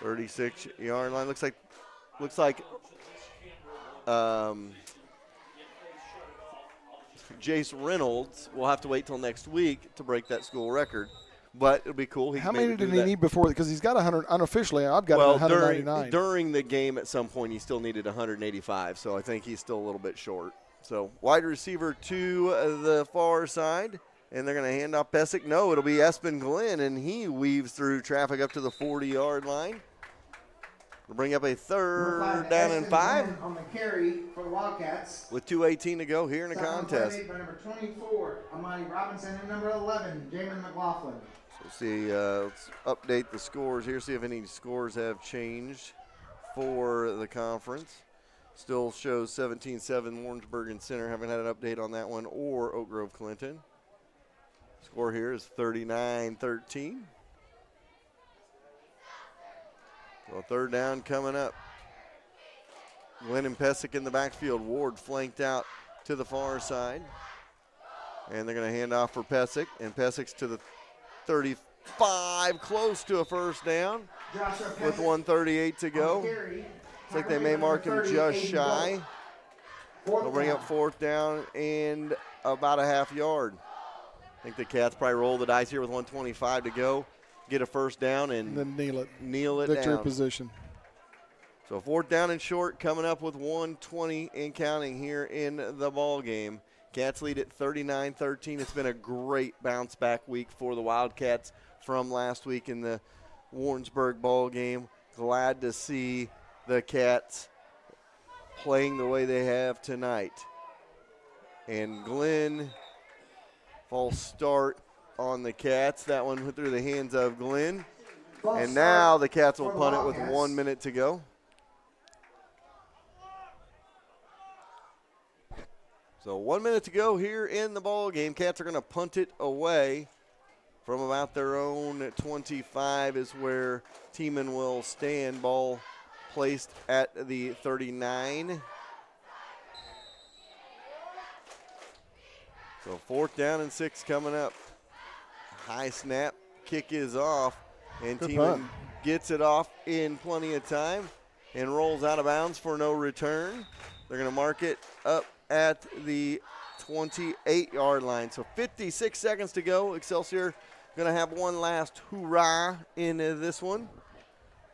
36-yard line. Looks like Jace Reynolds will have to wait till next week to break that school record. But it'll be cool. How many did he need before? Because he's got 100 unofficially. I've got 199. During the game at some point, he still needed 185. So I think he's still a little bit short. So wide receiver to the far side, and they're going to hand off Pesic. No, it'll be Espen Glenn, and he weaves through traffic up to the 40-yard line. We'll bring up a third down and 5. On the carry for the Wildcats. With 2:18 to go here in the contest. By number 24, Amani Robinson, and number 11, Jamin McLaughlin. So see, let's update the scores here, see if any scores have changed for the conference. Still shows 17-7 Warrensburg and Center. Haven't had an update on that one, or Oak Grove Clinton. Score here is 39-13. So third down coming up. Glenn and Pesic in the backfield. Ward flanked out to the far side. And they're going to hand off for Pesic, and Pesic's to the 35, close to a first down with 1:38 to go. Looks like they may mark him just shy. They'll bring up 4th down and about a half yard. I think the Cats probably roll the dice here with 1:25 to go, get a first down, and then kneel it victory down. position. So 4th down and short, coming up with 1:20 and counting here in the ball game. Cats lead at 39-13. It's been a great bounce back week for the Wildcats from last week in the Warrensburg ball game. Glad to see the Cats playing the way they have tonight. And Glenn, false start on the Cats. That one went through the hands of Glenn. And now the Cats will punt it with 1 minute to go. So 1 minute to go here in the ball game. Cats are going to punt it away from about their own 25 is where Tiemann will stand. Ball placed at the 39. So 4th down and 6 coming up. High snap, kick is off, and Tiemann gets it off in plenty of time and rolls out of bounds for no return. They're going to mark it up at the 28-yard line. So 56 seconds to go. Excelsior going to have one last hoorah in this one.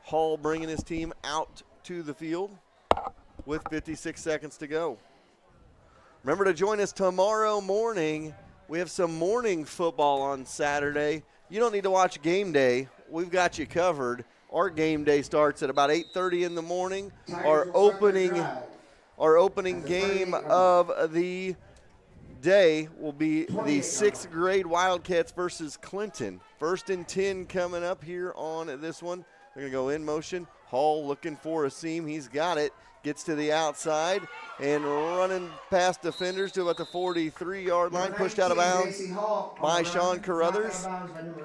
Hall bringing his team out to the field with 56 seconds to go. Remember to join us tomorrow morning. We have some morning football on Saturday. You don't need to watch game day. We've got you covered. Our game day starts at about 8:30 in the morning. Our opening game of the day will be the 6th grade Wildcats versus Clinton. 1st and 10 coming up here on this one. They're going to go in motion. Hall looking for a seam. He's got it. Gets to the outside and running past defenders to about the 43-yard line. Pushed out of bounds by Sean Carruthers.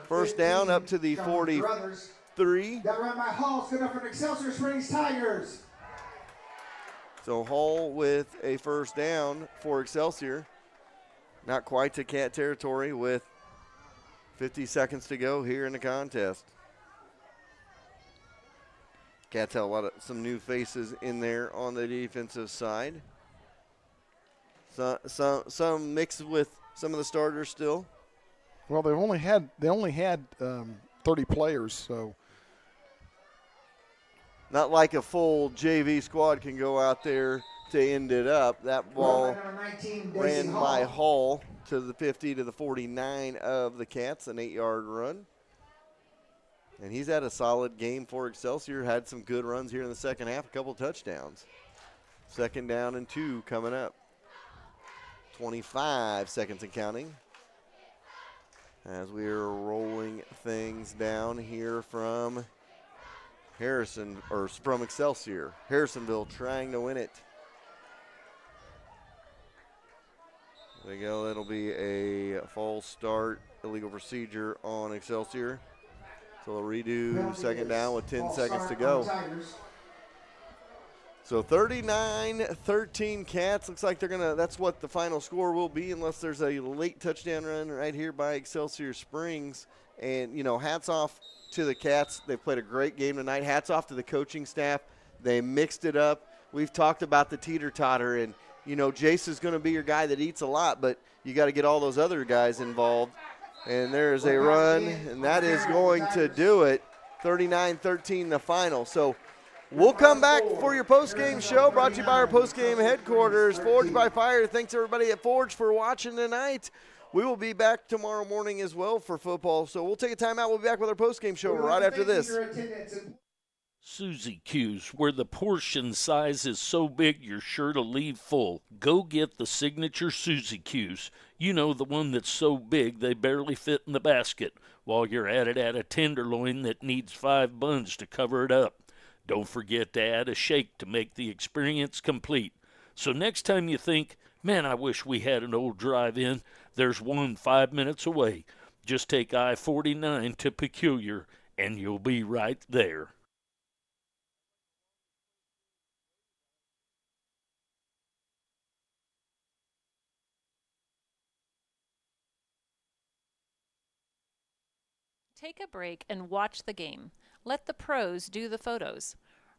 1st down up to the 43. That run by Hall is good enough for the Excelsior Springs Tigers. So Hall with a 1st down for Excelsior. Not quite to Cat territory with 50 seconds to go here in the contest. Cats have some new faces in there on the defensive side. Some mixed with some of the starters still. Well, they only had 30 players, so not like a full JV squad can go out there to end it up. That ball ran by Hall to the 50 to the 49 of the Cats, an 8-yard run. And he's had a solid game for Excelsior. Had some good runs here in the second half, a couple touchdowns. 2nd down and 2 coming up. 25 seconds and counting. As we are rolling things down here from from Excelsior. Harrisonville trying to win it. There we go. That'll be a false start, illegal procedure on Excelsior. So they'll redo 2nd down with 10 seconds to go. So 39-13 Cats. Looks like that's what the final score will be unless there's a late touchdown run right here by Excelsior Springs. And, hats off to the Cats. They played a great game tonight. Hats off to the coaching staff. They mixed it up. We've talked about the teeter-totter, and, Jace is going to be your guy that eats a lot, but you got to get all those other guys involved. And there is a run, and that is going to do it. 39-13 the final. So we'll come back for your post-game show, brought to you by our post-game headquarters, Forged by Fire. Thanks, everybody at Forge, for watching tonight. We will be back tomorrow morning as well for football. So we'll take a timeout. We'll be back with our post-game show right after this. Suzy Q's, where the portion size is so big you're sure to leave full. Go get the signature Suzy Q's. You know, the one that's so big they barely fit in the basket. While you're at it, add a tenderloin that needs 5 buns to cover it up. Don't forget to add a shake to make the experience complete. So next time you think, man, I wish we had an old drive-in, there's one 5 minutes away. Just take I-49 to Peculiar, and you'll be right there. Take a break and watch the game. Let the pros do the photos.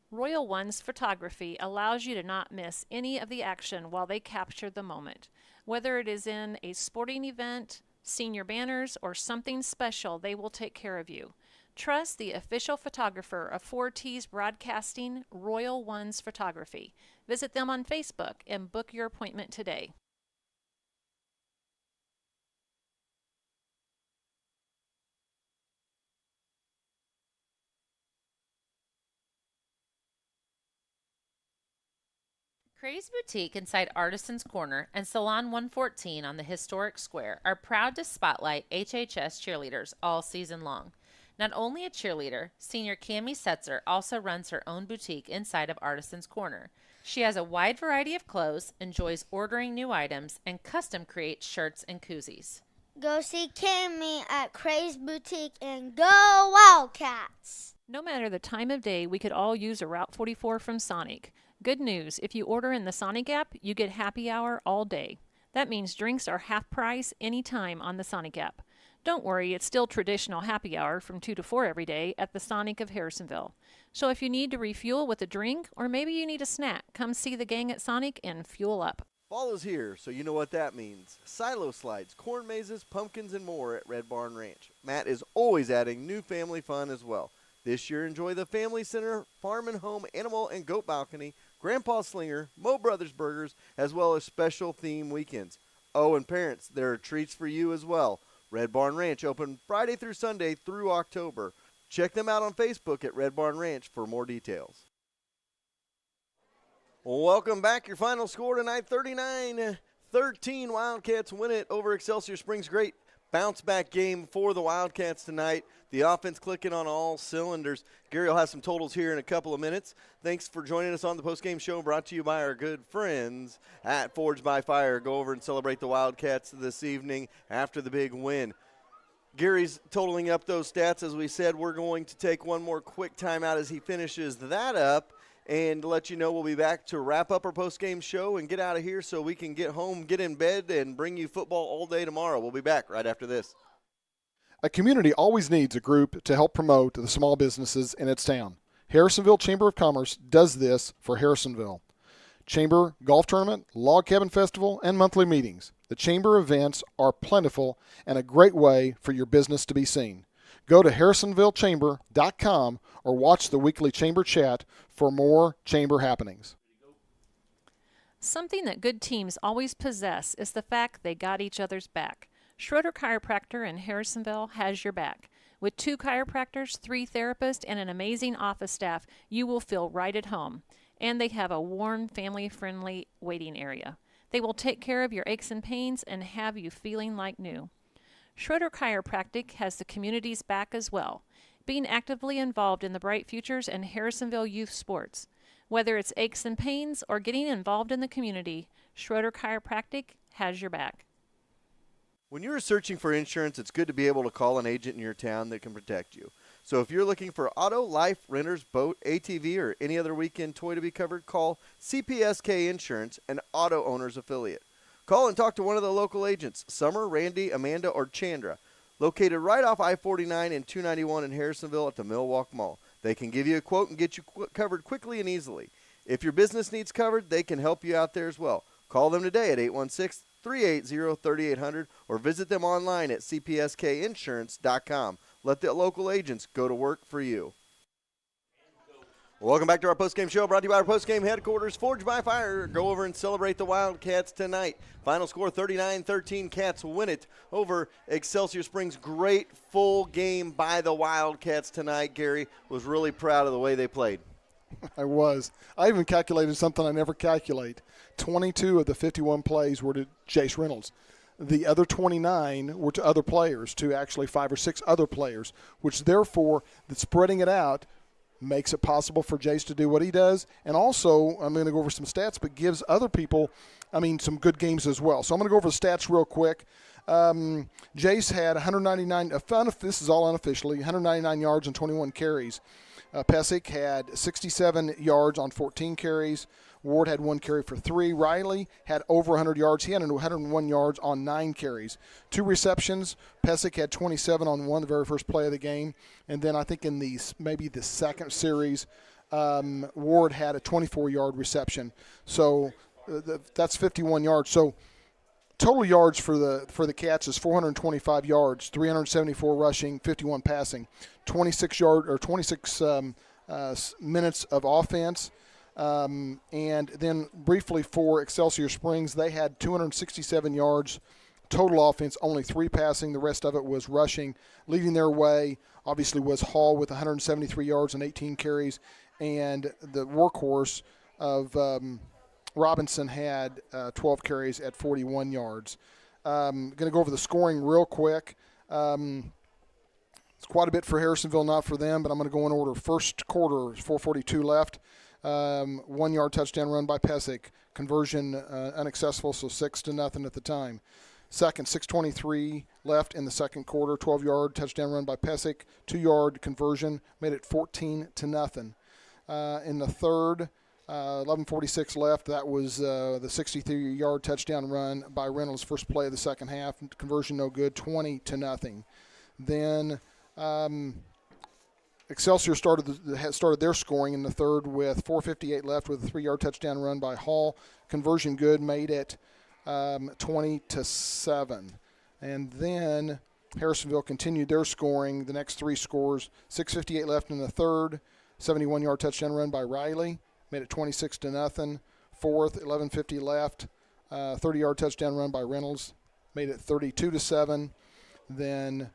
Royal One's photography allows you to not miss any of the action while they capture the moment. Whether it is in a sporting event, senior banners, or something special, they will take care of you. Trust the official photographer of 4T's Broadcasting, Royal One's Photography. Visit them on Facebook and book your appointment today. Cray's Boutique inside Artisans Corner and Salon 114 on the historic square are proud to spotlight HHS cheerleaders all season long. Not only a cheerleader, senior Cammie Setzer also runs her own boutique inside of Artisans Corner. She has a wide variety of clothes, enjoys ordering new items, and custom creates shirts and koozies. Go see Cammie at Cray's Boutique and go Wildcats! No matter the time of day, we could all use a Route 44 from Sonic. Good news, if you order in the Sonic app, you get happy hour all day. That means drinks are half price anytime on the Sonic app. Don't worry, it's still traditional happy hour from 2 to 4 every day at the Sonic of Harrisonville. So if you need to refuel with a drink, or maybe you need a snack, come see the gang at Sonic and fuel up. Fall is here, so you know what that means. Silo slides, corn mazes, pumpkins, and more at Red Barn Ranch. Matt is always adding new family fun as well. This year, enjoy the Family Center, Farm and Home, Animal and Goat Balcony, Grandpa Slinger, Mo Brothers Burgers, as well as special theme weekends. Oh, and parents, there are treats for you as well. Red Barn Ranch open Friday through Sunday through October. Check them out on Facebook at Red Barn Ranch for more details. Welcome back. Your final score tonight, 39-13. Wildcats win it over Excelsior Springs. Great bounce back game for the Wildcats tonight. The offense clicking on all cylinders. Gary will have some totals here in a couple of minutes. Thanks for joining us on the postgame show brought to you by our good friends at Forged by Fire. Go over and celebrate the Wildcats this evening after the big win. Gary's totaling up those stats. As we said, we're going to take one more quick timeout as he finishes that up and let you know we'll be back to wrap up our postgame show and get out of here so we can get home, get in bed, and bring you football all day tomorrow. We'll be back right after this. A community always needs a group to help promote the small businesses in its town. Harrisonville Chamber of Commerce does this for Harrisonville. Chamber Golf Tournament, Log Cabin Festival, and monthly meetings. The Chamber events are plentiful and a great way for your business to be seen. Go to harrisonvillechamber.com or watch the weekly Chamber chat for more Chamber happenings. Something that good teams always possess is the fact they got each other's back. Schroeder Chiropractor in Harrisonville has your back. With 2 chiropractors, 3 therapists, and an amazing office staff, you will feel right at home. And they have a warm, family-friendly waiting area. They will take care of your aches and pains and have you feeling like new. Schroeder Chiropractic has the community's back as well, being actively involved in the Bright Futures and Harrisonville youth sports. Whether it's aches and pains or getting involved in the community, Schroeder Chiropractic has your back. When you're searching for insurance, it's good to be able to call an agent in your town that can protect you. So if you're looking for auto, life, renters, boat, ATV, or any other weekend toy to be covered, call CPSK Insurance, an auto owner's affiliate. Call and talk to one of the local agents, Summer, Randy, Amanda, or Chandra, located right off I-49 and 291 in Harrisonville at the Millwalk Mall. They can give you a quote and get you covered quickly and easily. If your business needs covered, they can help you out there as well. Call them today at 816-380-3800 or visit them online at cpskinsurance.com. Let the local agents go to work for you. Welcome back to our postgame show brought to you by our postgame headquarters, Forged by Fire. Go over and celebrate the Wildcats tonight. Final score 39-13. Cats win it over Excelsior Springs. Great full game by the Wildcats tonight. Gary was really proud of the way they played. I was. I even calculated something I never calculate. 22 of the 51 plays were to Jace Reynolds. The other 29 were to other players, to actually 5 or 6 other players, which therefore, spreading it out makes it possible for Jace to do what he does. And also, I'm going to go over some stats, but gives other people, some good games as well. So I'm going to go over the stats real quick. Jace had 199, this is all unofficially, 199 yards and 21 carries. Pesic had 67 yards on 14 carries. Ward had 1 carry for 3. Riley had over 100 yards. He had 101 yards on 9 carries. 2 receptions. Pesic had 27 on one, the very first play of the game. And then I think in maybe the second series, Ward had a 24-yard reception. So that's 51 yards. So total yards for the Cats is 425 yards, 374 rushing, 51 passing, 26 minutes of offense. And then briefly for Excelsior Springs, they had 267 yards total offense, only 3 passing. The rest of it was rushing. Leading their way, obviously, was Hall with 173 yards and 18 carries. And the workhorse of Robinson had 12 carries at 41 yards. Going to go over the scoring real quick. It's quite a bit for Harrisonville, not for them, but I'm going to go in order. First quarter, 4:42 left. 1-yard touchdown run by Pesic. Conversion unsuccessful, so 6-0 at the time. Second, 6:23 left in the second quarter. 12-yard touchdown run by Pesic. 2-yard conversion made it 14-0. In the third, 11:46 left. That was the 63-yard touchdown run by Reynolds. First play of the second half. Conversion no good. 20-0. Then Excelsior started their scoring in the third with 4:58 left with a 3-yard touchdown run by Hall. Conversion good, made it 20-7. And then Harrisonville continued their scoring. The next 3 scores, 6:58 left in the third, 71-yard touchdown run by Riley, made it 26-0. Fourth, 11:50 left, 30-yard touchdown run by Reynolds, made it 32-7. Then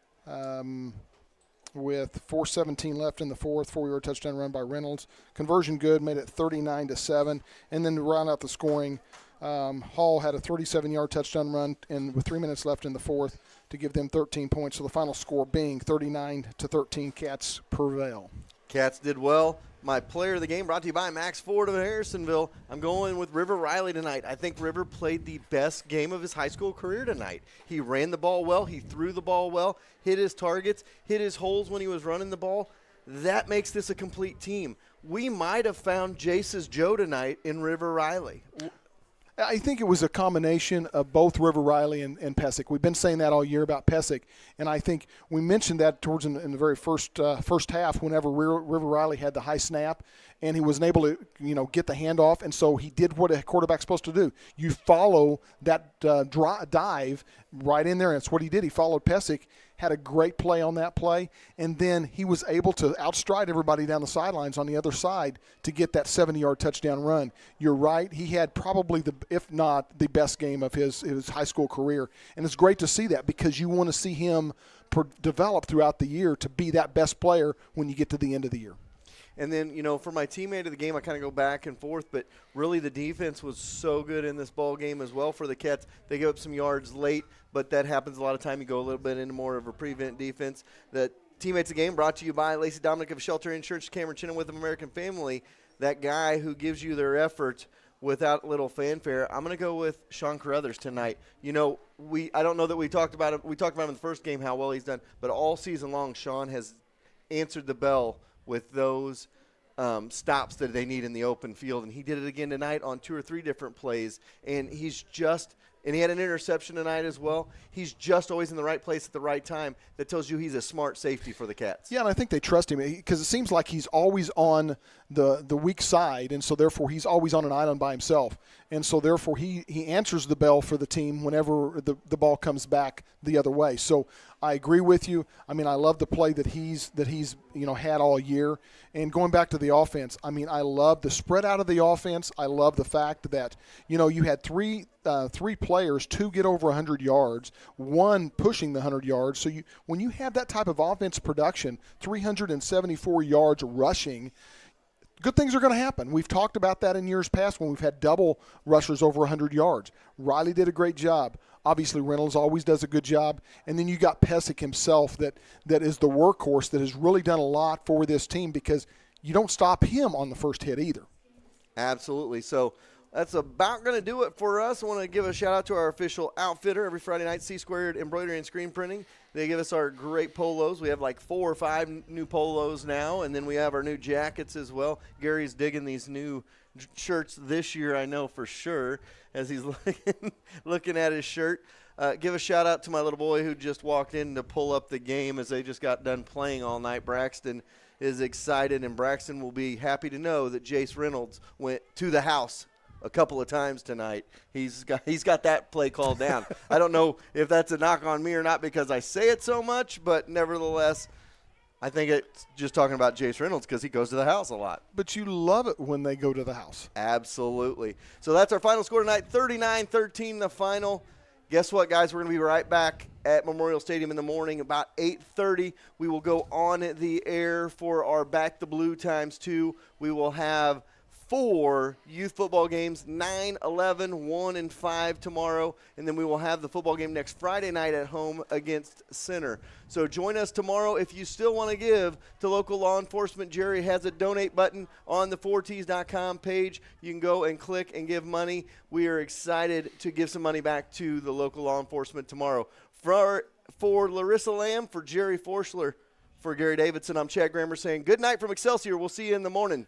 with 4:17 left in the fourth, 4-yard touchdown run by Reynolds. Conversion good, made it 39-7. And then to round out the scoring, Hall had a 37-yard touchdown run and with 3 minutes left in the fourth to give them 13 points. So the final score being 39-13, Cats prevail. Cats did well. My player of the game brought to you by Max Ford of Harrisonville. I'm going with River Riley tonight. I think River played the best game of his high school career tonight. He ran the ball well. He threw the ball well, hit his targets, hit his holes when he was running the ball. That makes this a complete team. We might have found Jace's Joe tonight in River Riley. I think it was a combination of both River Riley and Pesic. We've been saying that all year about Pesic, and I think we mentioned that towards in the very first half whenever River Riley had the high snap and he wasn't able to get the handoff, and so he did what a quarterback's supposed to do. You follow that dive right in there, and it's what he did. He followed Pesic, had a great play on that play, and then he was able to outstride everybody down the sidelines on the other side to get that 70-yard touchdown run. You're right. He had probably, if not the best game of his high school career, and it's great to see that because you want to see him develop throughout the year to be that best player when you get to the end of the year. And then, for my teammate of the game, I kind of go back and forth, but really the defense was so good in this ball game as well for the Cats. They gave up some yards late, but that happens a lot of time. You go a little bit into more of a prevent defense. The teammates of the game brought to you by Lacey Dominic of Shelter Insurance, Cameron Chenoweth of American Family, that guy who gives you their effort without little fanfare. I'm going to go with Sean Carruthers tonight. I don't know that we talked about him. We talked about him in the first game, how well he's done, but all season long, Sean has answered the bell with those stops that they need in the open field. And he did it again tonight on 2 or 3 different plays. And he had an interception tonight as well. He's just always in the right place at the right time. That tells you he's a smart safety for the Cats. Yeah, and I think they trust him because it seems like he's always on the weak side, and so therefore he's always on an island by himself. And so therefore he answers the bell for the team whenever the ball comes back the other way. So I agree with you. I mean, I love the play that he's had all year. And going back to the offense, I mean, I love the spread out of the offense. I love the fact that, you had three players, 2 get over 100 yards, 1 pushing the 100 yards. So when you have that type of offense production, 374 yards rushing, good things are going to happen. We've talked about that in years past when we've had double rushers over 100 yards. Riley did a great job. Obviously, Reynolds always does a good job. And then you got Pesic himself that is the workhorse that has really done a lot for this team because you don't stop him on the first hit either. Absolutely. So that's about going to do it for us. I want to give a shout out to our official outfitter every Friday night, C Squared Embroidery and Screen Printing. They give us our great polos. We have like 4 or 5 new polos now, and then we have our new jackets as well. Gary's digging these new shirts this year, I know for sure, as he's looking at his shirt. Give a shout out to my little boy who just walked in to pull up the game as they just got done playing all night. Braxton is excited, and Braxton will be happy to know that Jace Reynolds went to the house a couple of times tonight. He's got that play called down. I don't know if that's a knock on me or not because I say it so much, but nevertheless, I think it's just talking about Jace Reynolds because he goes to the house a lot. But you love it when they go to the house. Absolutely. So that's our final score tonight, 39-13 the final. Guess what, guys? We're going to be right back at Memorial Stadium in the morning about 8:30. We will go on the air for our Back the Blue ×2. We will have 4 youth football games, 9, 11, 1, and 5 tomorrow. And then we will have the football game next Friday night at home against Center. So join us tomorrow. If you still want to give to local law enforcement, Jerry has a donate button on the 4ts.com page. You can go and click and give money. We are excited to give some money back to the local law enforcement tomorrow. For Larissa Lamb, for Jerry Forschler, for Gary Davidson, I'm Chad Grammer saying good night from Excelsior. We'll see you in the morning.